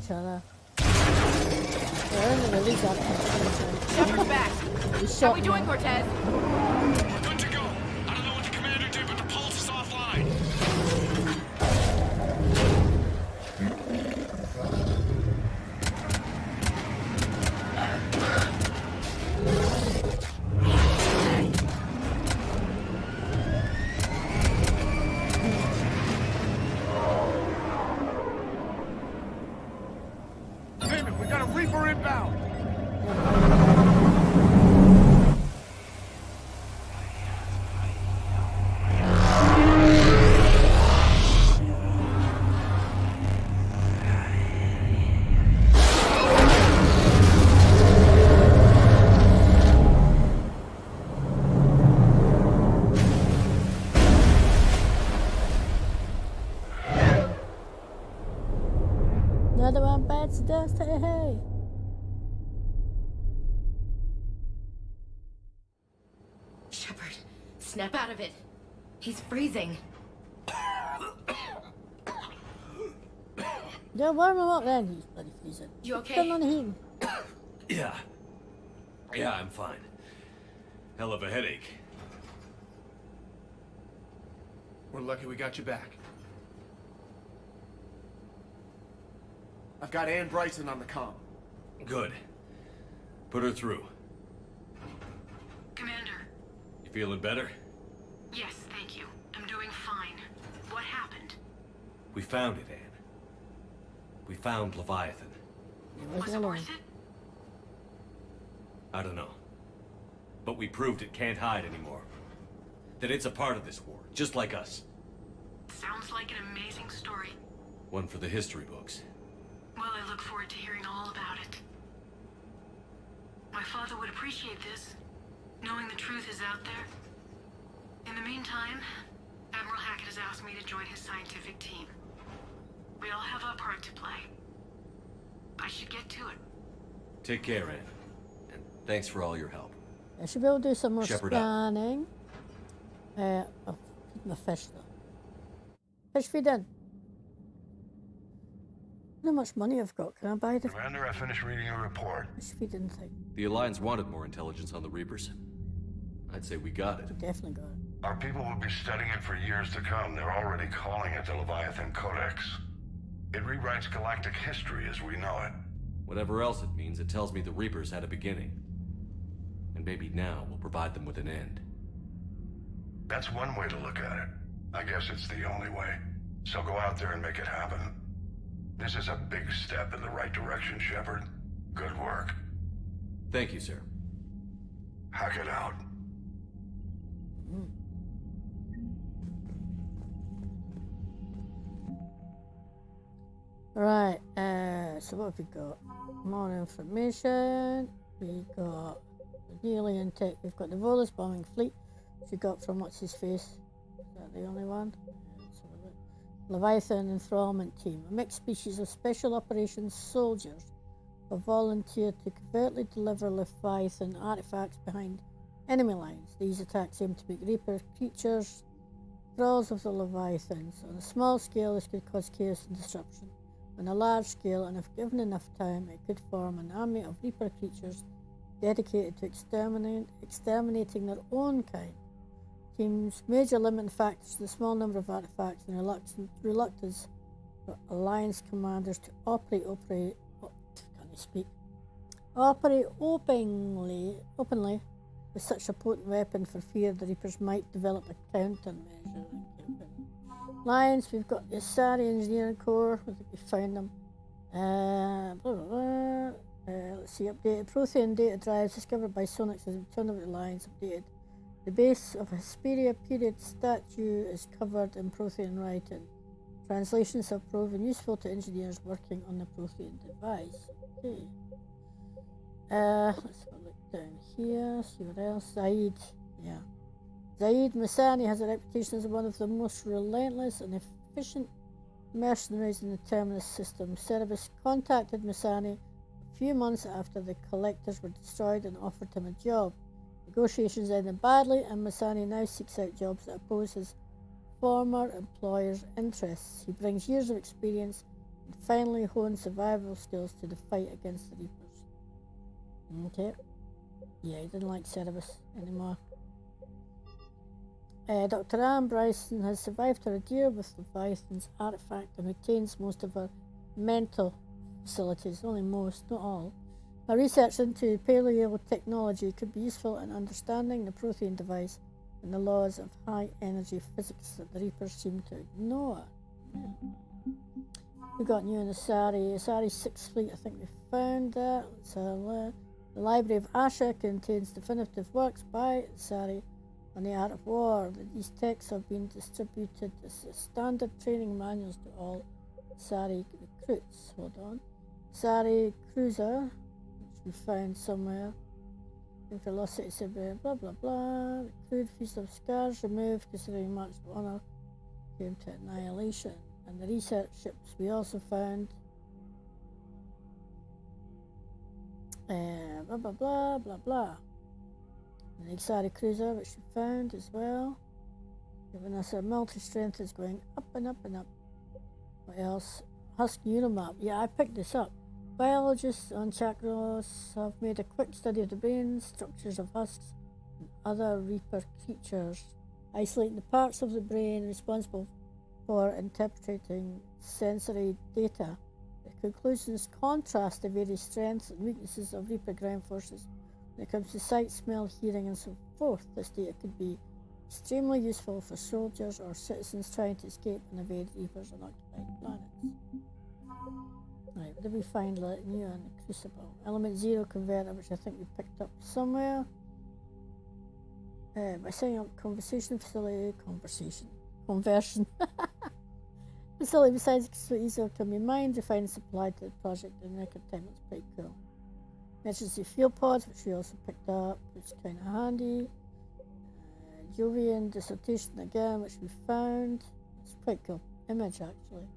Each other. They're in the release of it. Shepard's back. How are we doing, Cortez? We're good to go. I don't know what the commander did, but the pulse is offline. Damn it, we got a Reaper inbound! Another one bites the dust. Hey, hey. Shepard, snap out of it. He's freezing. Yeah, warm him up then. He's bloody freezing. You okay? Turn on the heat. Yeah. Yeah, I'm fine. Hell of a headache. We're lucky we got you back. I've got Ann Bryson on the comm. Good. Put her through. Commander. You feeling better? Yes, thank you. I'm doing fine. What happened? We found it, Anne. We found Leviathan. Was it worth it? I don't know. But we proved it can't hide anymore. That it's a part of this war, just like us. Sounds like an amazing story. One for the history books. Well, I look forward to hearing all about it. My father would appreciate this, knowing the truth is out there. In the meantime, Admiral Hackett has asked me to join his scientific team. We all have our part to play. I should get to it. Take care, Anne. And thanks for all your help. I should be able to do some more Shepard up. scanning. Oh, my fish though. Fish feed in. How much money I've got? Can I buy the Commander, I finished reading your report. feeding thing? The Alliance wanted more intelligence on the Reapers. I'd say we got it. We definitely got it. Our people will be studying it for years to come. They're already calling it the Leviathan Codex. It rewrites galactic history as we know it. Whatever else it means, it tells me the Reapers had a beginning. And maybe now we'll provide them with an end. That's one way to look at it. I guess it's the only way. So go out there and make it happen. This is a big step in the right direction, Shepard. Good work. Thank you, sir. Hack it out. Right, so what have we got? More information. We got the alien tech. We've got the Volus bombing fleet, which we got from what's his face. Is that the only one? Let's have a look. Leviathan enthrallment team. A mixed species of special operations soldiers have volunteered to covertly deliver Leviathan artifacts behind enemy lines. These attacks aim to make Reaper creatures thralls of the Leviathans. On a small scale, this could cause chaos and disruption. On a large scale, and if given enough time, it could form an army of Reaper creatures dedicated to exterminating their own kind. Team's major limiting factors the small number of artifacts and reluctance for Alliance commanders to operate openly with such a potent weapon for fear the Reapers might develop a countermeasure. Alliance, we've got the Asari Engineering Corps, I think we found them. Let's see, updated. Prothean data drives discovered by Sonix has returned over the Alliance, updated. The base of a Hesperia period statue is covered in Prothean writing. Translations have proven useful to engineers working on the Prothean device. Okay. Let's have a look down here, see what else. Zaid, yeah. Zaid Masani has a reputation as one of the most relentless and efficient mercenaries in the Terminus system. Cerebus contacted Masani a few months after the Collectors were destroyed and offered him a job. Negotiations ended badly, and Masani now seeks out jobs that oppose his former employer's interests. He brings years of experience and finally honed survival skills to the fight against the Reapers. Okay. Yeah, he didn't like Cerebus anymore. Dr. Anne Bryson has survived her ordeal with Leviathan's artifact and retains most of her mental facilities, only most, not all. Her research into paleotechnology could be useful in understanding the Prothean device and the laws of high-energy physics that the Reapers seem to ignore. We got new in Asari 6th Fleet, I think we found that. The Library of Asha contains definitive works by Asari on the art of war. These texts have been distributed as standard training manuals to all Asari recruits. Hold on. Asari Cruiser, which we found somewhere. Velocity Siberia, blah blah blah. The crude Feast of Scars removed considering March of Honor came to annihilation. And the research ships we also found. Blah blah blah blah blah. And the Asari Cruiser, which we found as well, giving us our multi-strength is going up and up and up. What else? Husk Unimap. Yeah, I picked this up. Biologists on Chakros have made a quick study of the brain structures of husks and other Reaper creatures, isolating the parts of the brain responsible for interpreting sensory data. The conclusions contrast the various strengths and weaknesses of Reaper ground forces when it comes to sight, smell, hearing, and so forth. This data could be extremely useful for soldiers or citizens trying to escape and evade Reapers on occupied planets. Right, what did we find new on the Crucible? Element 0 converter, which I think we picked up somewhere. By setting up conversion facility besides easily can be mined, refined and supplied to the project in record time. That's pretty cool. Emergency fuel pods, which we also picked up, which is kind of handy. Jovian dissertation again, which we found. It's quite cool image actually.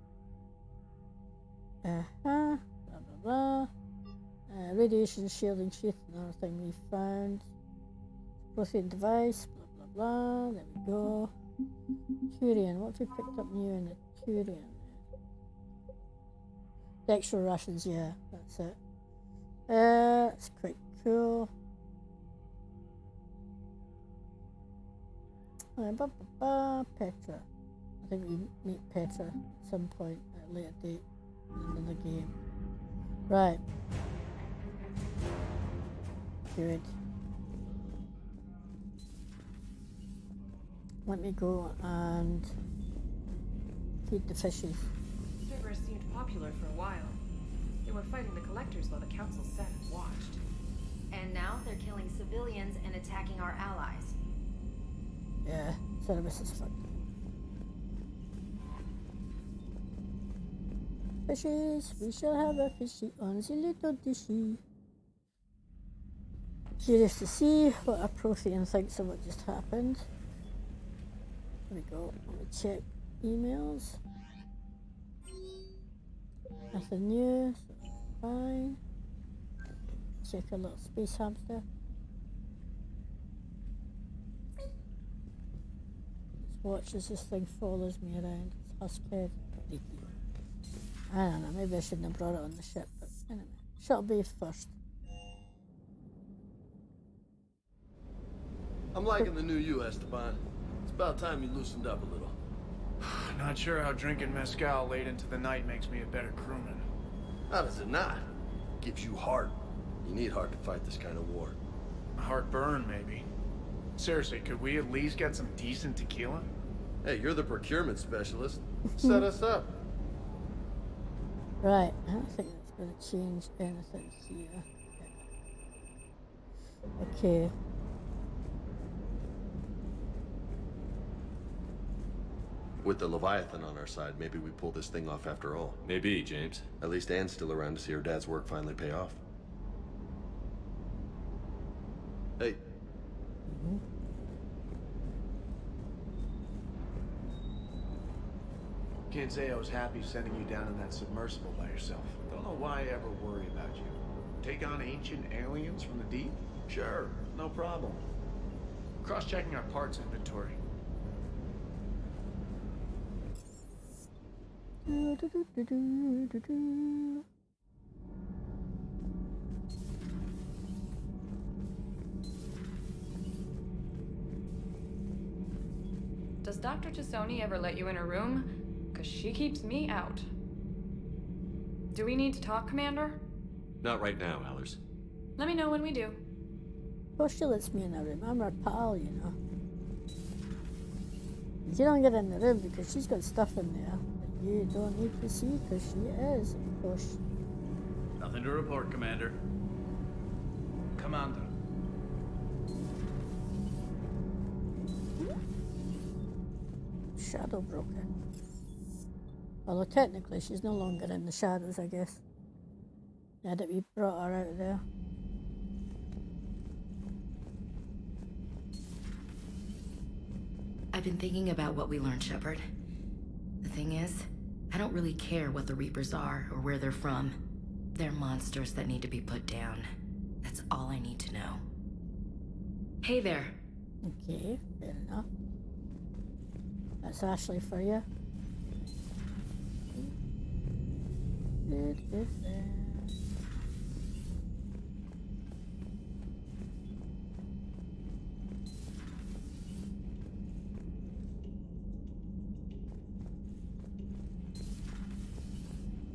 Blah blah blah. Radiation shielding sheath, another thing we found. Prothean device, blah blah blah. There we go. Turian, what have we picked up new in the Turian? The extra rations, yeah, that's it. It's quite cool. Petra. I think we meet Petra at some point at a later date in the game. Right. Good. Let me go and feed the fishes. Cerberus seemed popular for a while. They were fighting the Collectors while the Council sat and watched. And now they're killing civilians and attacking our allies. Yeah, Cerberus is fucked. Fishes, we shall have a fishy on the little dishy. Curious to see what a Prothean thinks of what just happened. There we go. Let me check emails. Nothing new, so fine. Check a little space hamster. Let's watch as this thing follows me around. It's Huskhead. I don't know, maybe I shouldn't have brought it on the ship, but anyway. Shuttle bay first. I'm liking the new you, Esteban. It's about time you loosened up a little. Not sure how drinking mezcal late into the night makes me a better crewman. How does it not? Gives you heart. You need heart to fight this kind of war. Heartburn, maybe. Seriously, could we at least get some decent tequila? Hey, you're the procurement specialist. Set us up. Right, I don't think that's going to change anything here. Okay. With the Leviathan on our side, maybe we pull this thing off after all. Maybe, James. At least Anne's still around to see her dad's work finally pay off. Hey. Kinzeo's happy sending you down in that submersible by yourself. Don't know why I ever worry about you. Take on ancient aliens from the deep? Sure, no problem. Cross-checking our parts inventory. Does Dr. Tassoni ever let you in her room? Because she keeps me out. Do we need to talk, Commander? Not right now, Allers. Let me know when we do. Well, she lets me in the room. I'm her pal, you know. You don't get in the room because she's got stuff in there that you don't need to see because she is, of course. Nothing to report, Commander. Commander. Shadow broker. Although technically she's no longer in the shadows, I guess. Now that we brought her out of there. I've been thinking about what we learned, Shepard. The thing is, I don't really care what the Reapers are or where they're from. They're monsters that need to be put down. That's all I need to know. Hey there. Okay, fair enough. That's Ashley for you.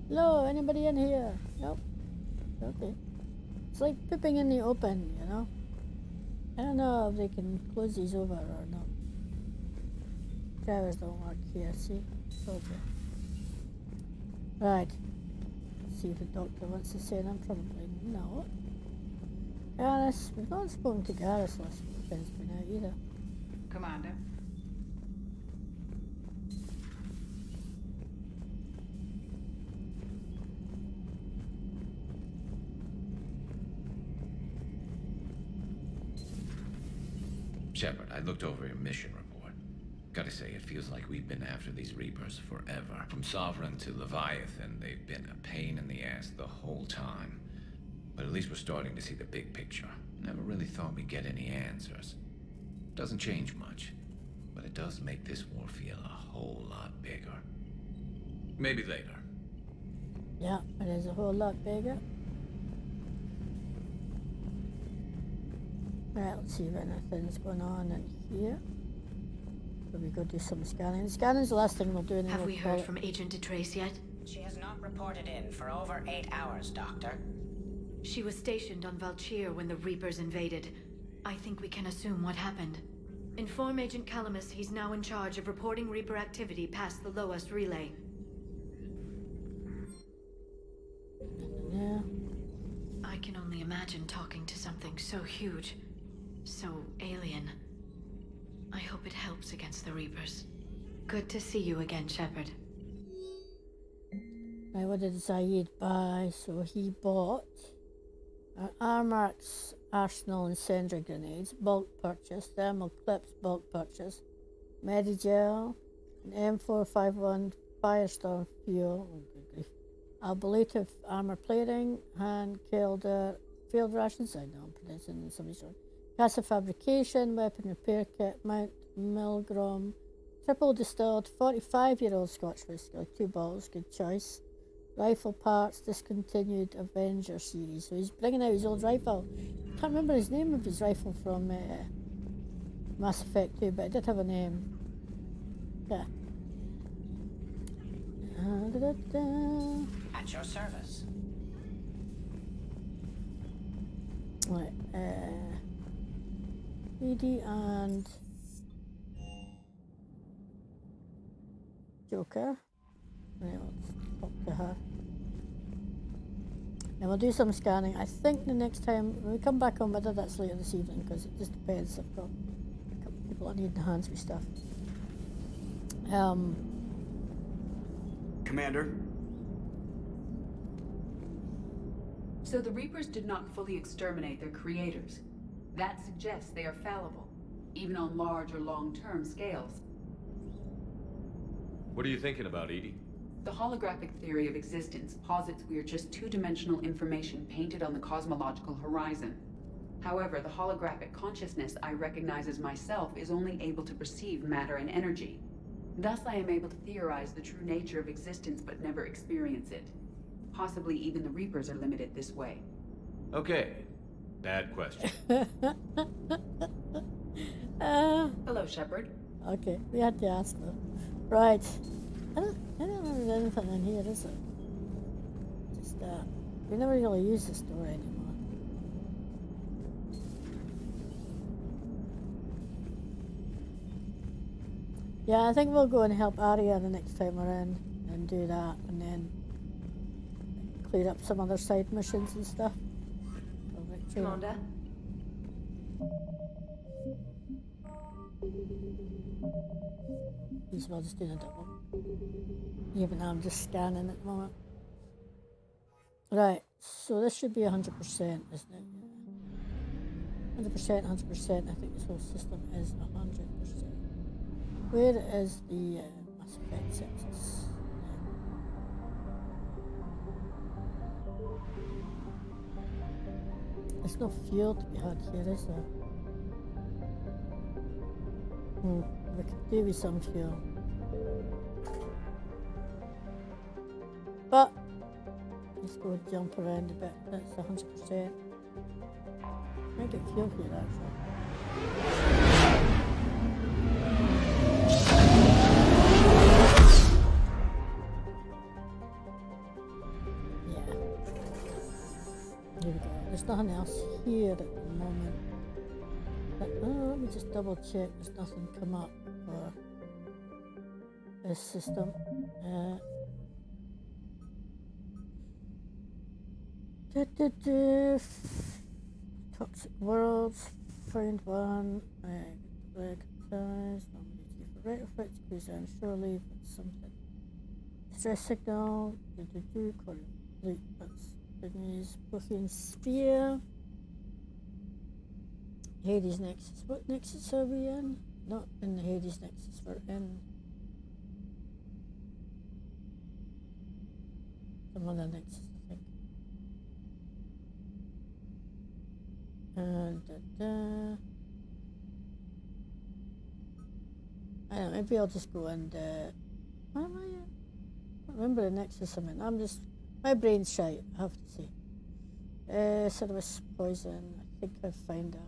Hello, anybody in here? Nope. Okay. It's like pooping in the open, you know? I don't know if they can close these over or not. Showers don't work here, see? Okay. Right. See if the doctor wants to say them. Probably no. Garrus, we've not spoken to Garrus last weekend's been out either. Commander. Shepard, I looked over your mission report. Gotta say, it feels like we've been after these Reapers forever. From Sovereign to Leviathan, they've been a pain in the ass the whole time. But at least we're starting to see the big picture. Never really thought we'd get any answers. Doesn't change much, but it does make this war feel a whole lot bigger. Maybe later. Yeah, it is a whole lot bigger. Right, let's see if anything's going on in here. So we go do some scanning. Scanning's the last thing we'll do. Have we heard from Agent DeTrace yet? She has not reported in for over 8 hours, Doctor. She was stationed on Valchir when the Reapers invaded. I think we can assume what happened. Inform Agent Calamus he's now in charge of reporting Reaper activity past the Loas relay. Yeah. I can only imagine talking to something so huge, so alien. I hope it helps against the Reapers. Good to see you again, Shepard. Right, what did Zaid buy? So he bought an Armax arsenal incendiary grenades, bulk purchase, thermal clips, bulk purchase, Medigel, an M451 Firestorm fuel, oh, good grief, ablative armor plating, hand killed field rations, I know I'm pronouncing somebody's wrong, Casa fabrication, weapon repair kit, Mount Milgram, triple distilled 45-year-old Scotch whiskey, 2 bottles, good choice. Rifle parts, discontinued Avenger series. So he's bringing out his old rifle. Can't remember his name of his rifle from Mass Effect 2, but it did have a name. Yeah. At your service. Right, Edie and Joker. Right, let's talk to her. And we'll do some scanning. I think the next time when we come back on, whether that's later this evening, because it just depends. I've got a couple of people that need hands with stuff. Commander? So the Reapers did not fully exterminate their creators. That suggests they are fallible, even on large or long-term scales. What are you thinking about, Edie? The holographic theory of existence posits we are just two-dimensional information painted on the cosmological horizon. However, the holographic consciousness I recognize as myself is only able to perceive matter and energy. Thus, I am able to theorize the true nature of existence but never experience it. Possibly even the Reapers are limited this way. Okay. Bad question. Hello, Shepard. Okay, we had to ask though. Right. I don't remember anything in here, is it? Just we never really use this door anymore. Yeah, I think we'll go and help Aria the next time we're in and do that, and then clear up some other side missions and stuff. Commander? He's well just doing a double. Even though I'm just scanning at the moment. Right, so this should be 100%, isn't it? 100%, 100%. I think this whole system is 100%. Where is the Mass Effect census? There's no fuel to be had here, is there? We could do with some fuel. But let's go jump around a bit. That's 100%. Might get fuel here actually. Yeah. Here we go. There's nothing else here at the moment. But, let me just double check. There's nothing come up for this system. Toxic worlds, found one, recognized, nominated for retrofits, cruise on shore leave, that's something. Stress signal, complete, that's good news. Booking sphere. Hades Nexus, what Nexus are we in? Not in the Hades Nexus, we're in some other Nexus, I think. I don't know, maybe I'll just go and where am I at? I don't remember the Nexus I'm in. I'm just My brain's shite, I have to say. Cerberus poison. I think I find that.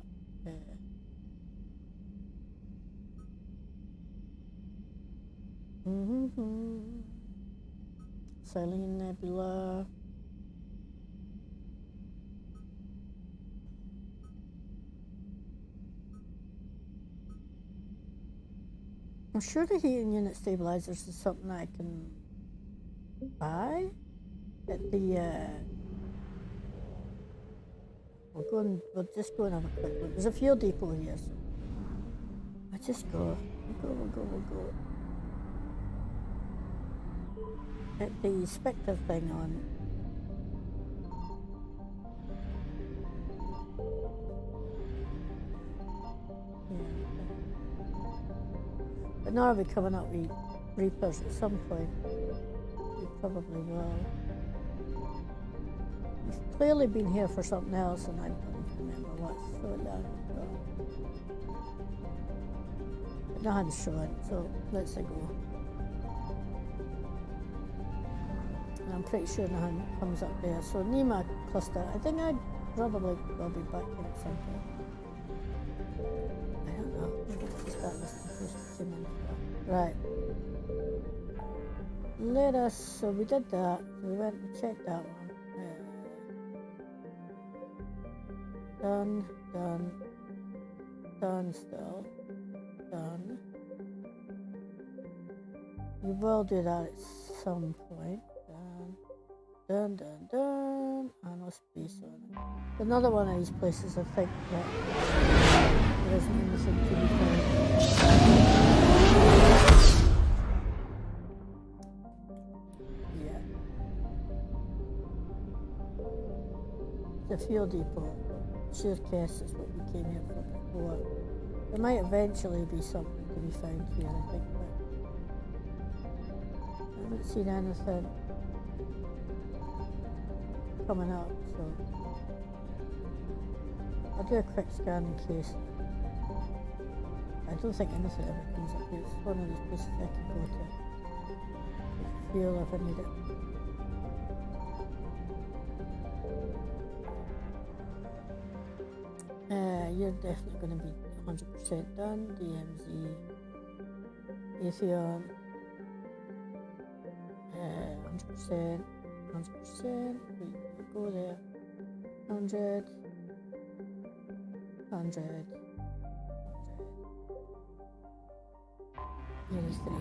Saline Nebula. I'm sure the heating unit stabilizers is something I can buy at the we'll just go and have a quick look. There's a fuel depot here, so I just go. We'll go. At the Spectre thing on. But now I'll be coming up with Reapers at some point. We probably will. We've clearly been here for something else and I don't even remember what. So yeah, but nothing's showing, so let's go. And I'm pretty sure nothing comes up there. So Nema cluster, I think I probably will be back here at some point. I don't know. Maybe I'll just start listening to 2 minutes. Right. Let us, so we did that. So we went and checked that one. Done still. Done. We will do that at some point. Done. And no space on it. Another one of these places I think that there isn't anything to be found. Yeah. The fuel depot. Sheer cast is what we came here for before. There might eventually be something to be found here, I think, but I haven't seen anything coming up, so I'll do a quick scan in case. I don't think anything ever comes up here. It's one of these places I can go to fuel if I need it. You're definitely going to be 100% done. DMZ, Atheon, 100%. We go there. 100. 83.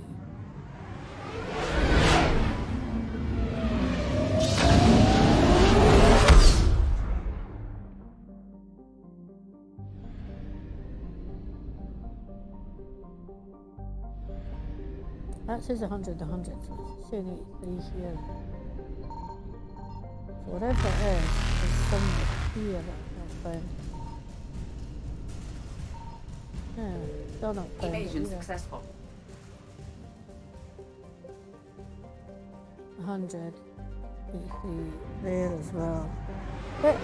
That says 100, so it's saying 83 here. So whatever it is somewhere here that I've found. Yeah, still not found Evasion it either. successful. 183 there as well. But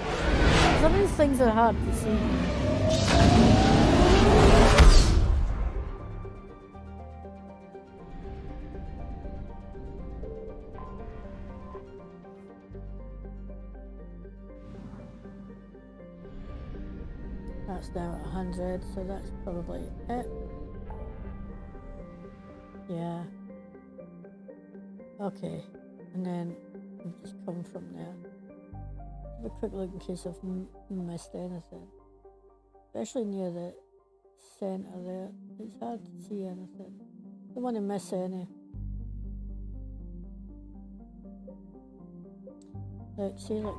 some of these things are hard to see. That's now at 100, so that's probably it. Yeah. Okay, and then we'll just come from there. Have a quick look in case I've missed anything. Especially near the centre there. It's hard to see anything. Don't want to miss any. Let's see, look,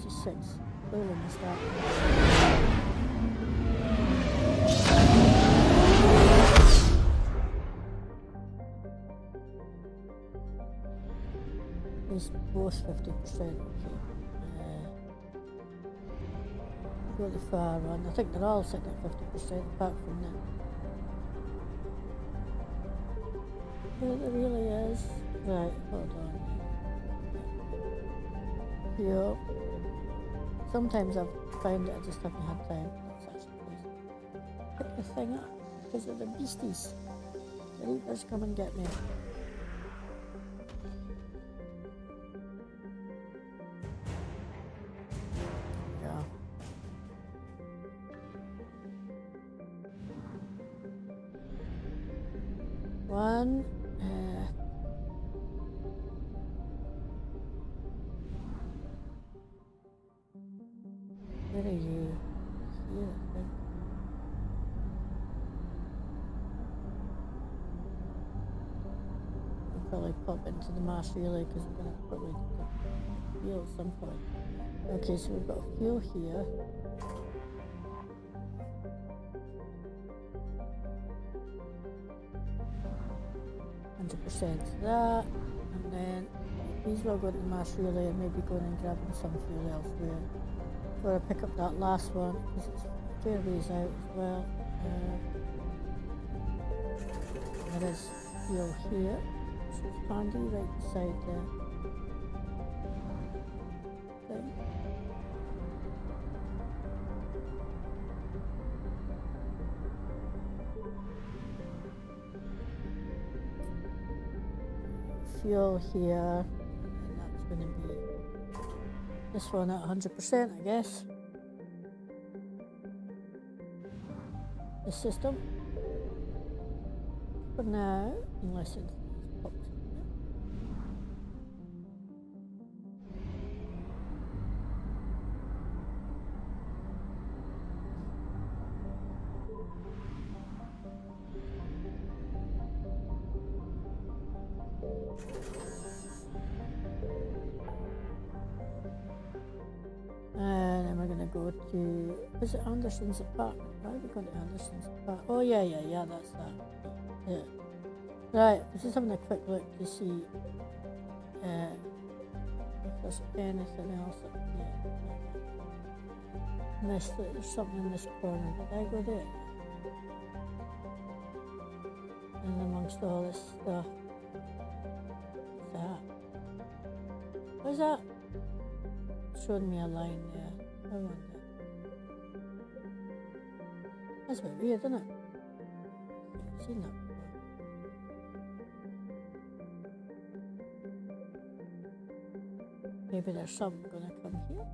66. Clearly missed that. It's both 50%, okay. Really far on. I think they're all sitting at 50% apart from that. Yeah, there really is. Right, hold on. Yep. Sometimes I've found it, I just haven't had time. Let's actually pick the thing up because of the beasties. The Reapers come and get me. one. Where are you? Here, I think. We'll probably pop into the mass relay because we're going to probably get fuel at some point. Okay, so we've got fuel here. That, and then these will go to the mass relay and maybe going and grabbing some fuel elsewhere. Before I pick up that last one, because it's fair ways out as well. There is fuel here, so it's handy right beside the thing. Fuel here, and that's going to be this one at 100%, I guess. The system for now, unless it pops up. And then we're going to go to, is it Anderson's apartment? Why are we going to Anderson's apartment? Oh yeah, that's that. Yeah. Right, we're just having a quick look to see if there's anything else up here. Missed it, there's something in this corner. Did I go there? And amongst all this stuff. What's that? What's that? Showing me a line there. I wonder. That's a bit weird, isn't it? I've seen that before. Maybe there's something gonna come here.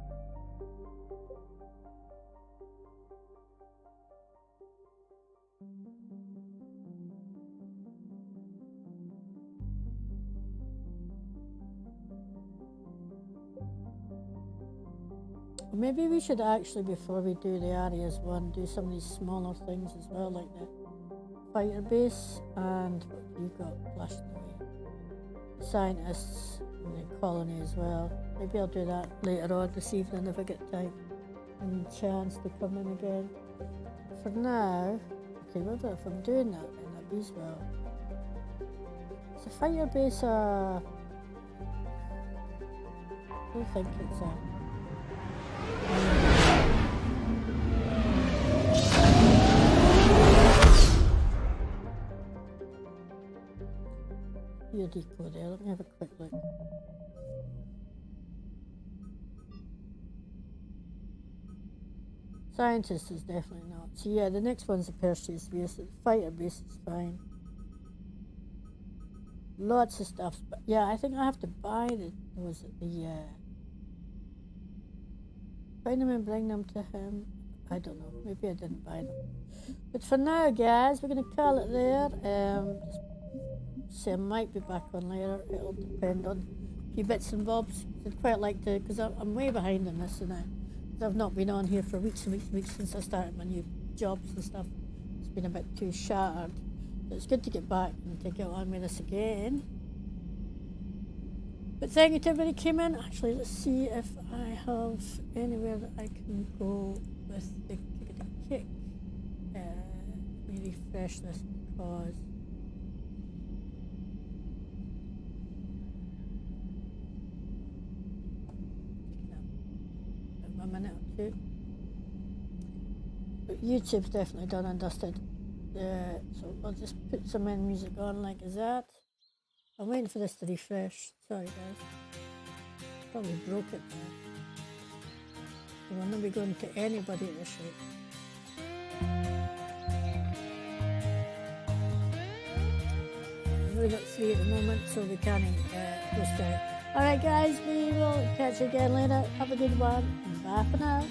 Maybe we should actually, before we do the Ares one, do some of these smaller things as well, like the fighter base and what have you got flashed away? Scientists and the colony as well. Maybe I'll do that later on this evening if I get time and chance to come in again. For now, okay, what about if I'm doing that then that'd be as well. It's a fighter base, I don't think it's a your decode there, let me have a quick look. Scientist is definitely not. So yeah, the next one's a Perseus base. The fighter base is fine. Lots of stuff, but yeah, I think I have to buy find them and bring them to him. I don't know, maybe I didn't buy them. But for now, guys, we're going to call it there. So I might be back on later. It'll depend on a few bits and bobs. I'd quite like to, because I'm way behind on this, and I've not been on here for weeks and weeks and weeks since I started my new jobs and stuff. It's been a bit too shattered. But it's good to get back and to get on with this again. But thank you to everybody who came in. Actually, let's see if I have anywhere that I can go with the kick. Let me refresh this because a minute or two. But YouTube's definitely done and dusted. So I'll just put some end music on like that. I'm waiting for this to refresh. Sorry guys. Probably broke it now. So I'm not be going to anybody at this rate. We've only got 3 at the moment, so we can't post out. Alright guys, we will catch you again later. Have a good one. Bye for now.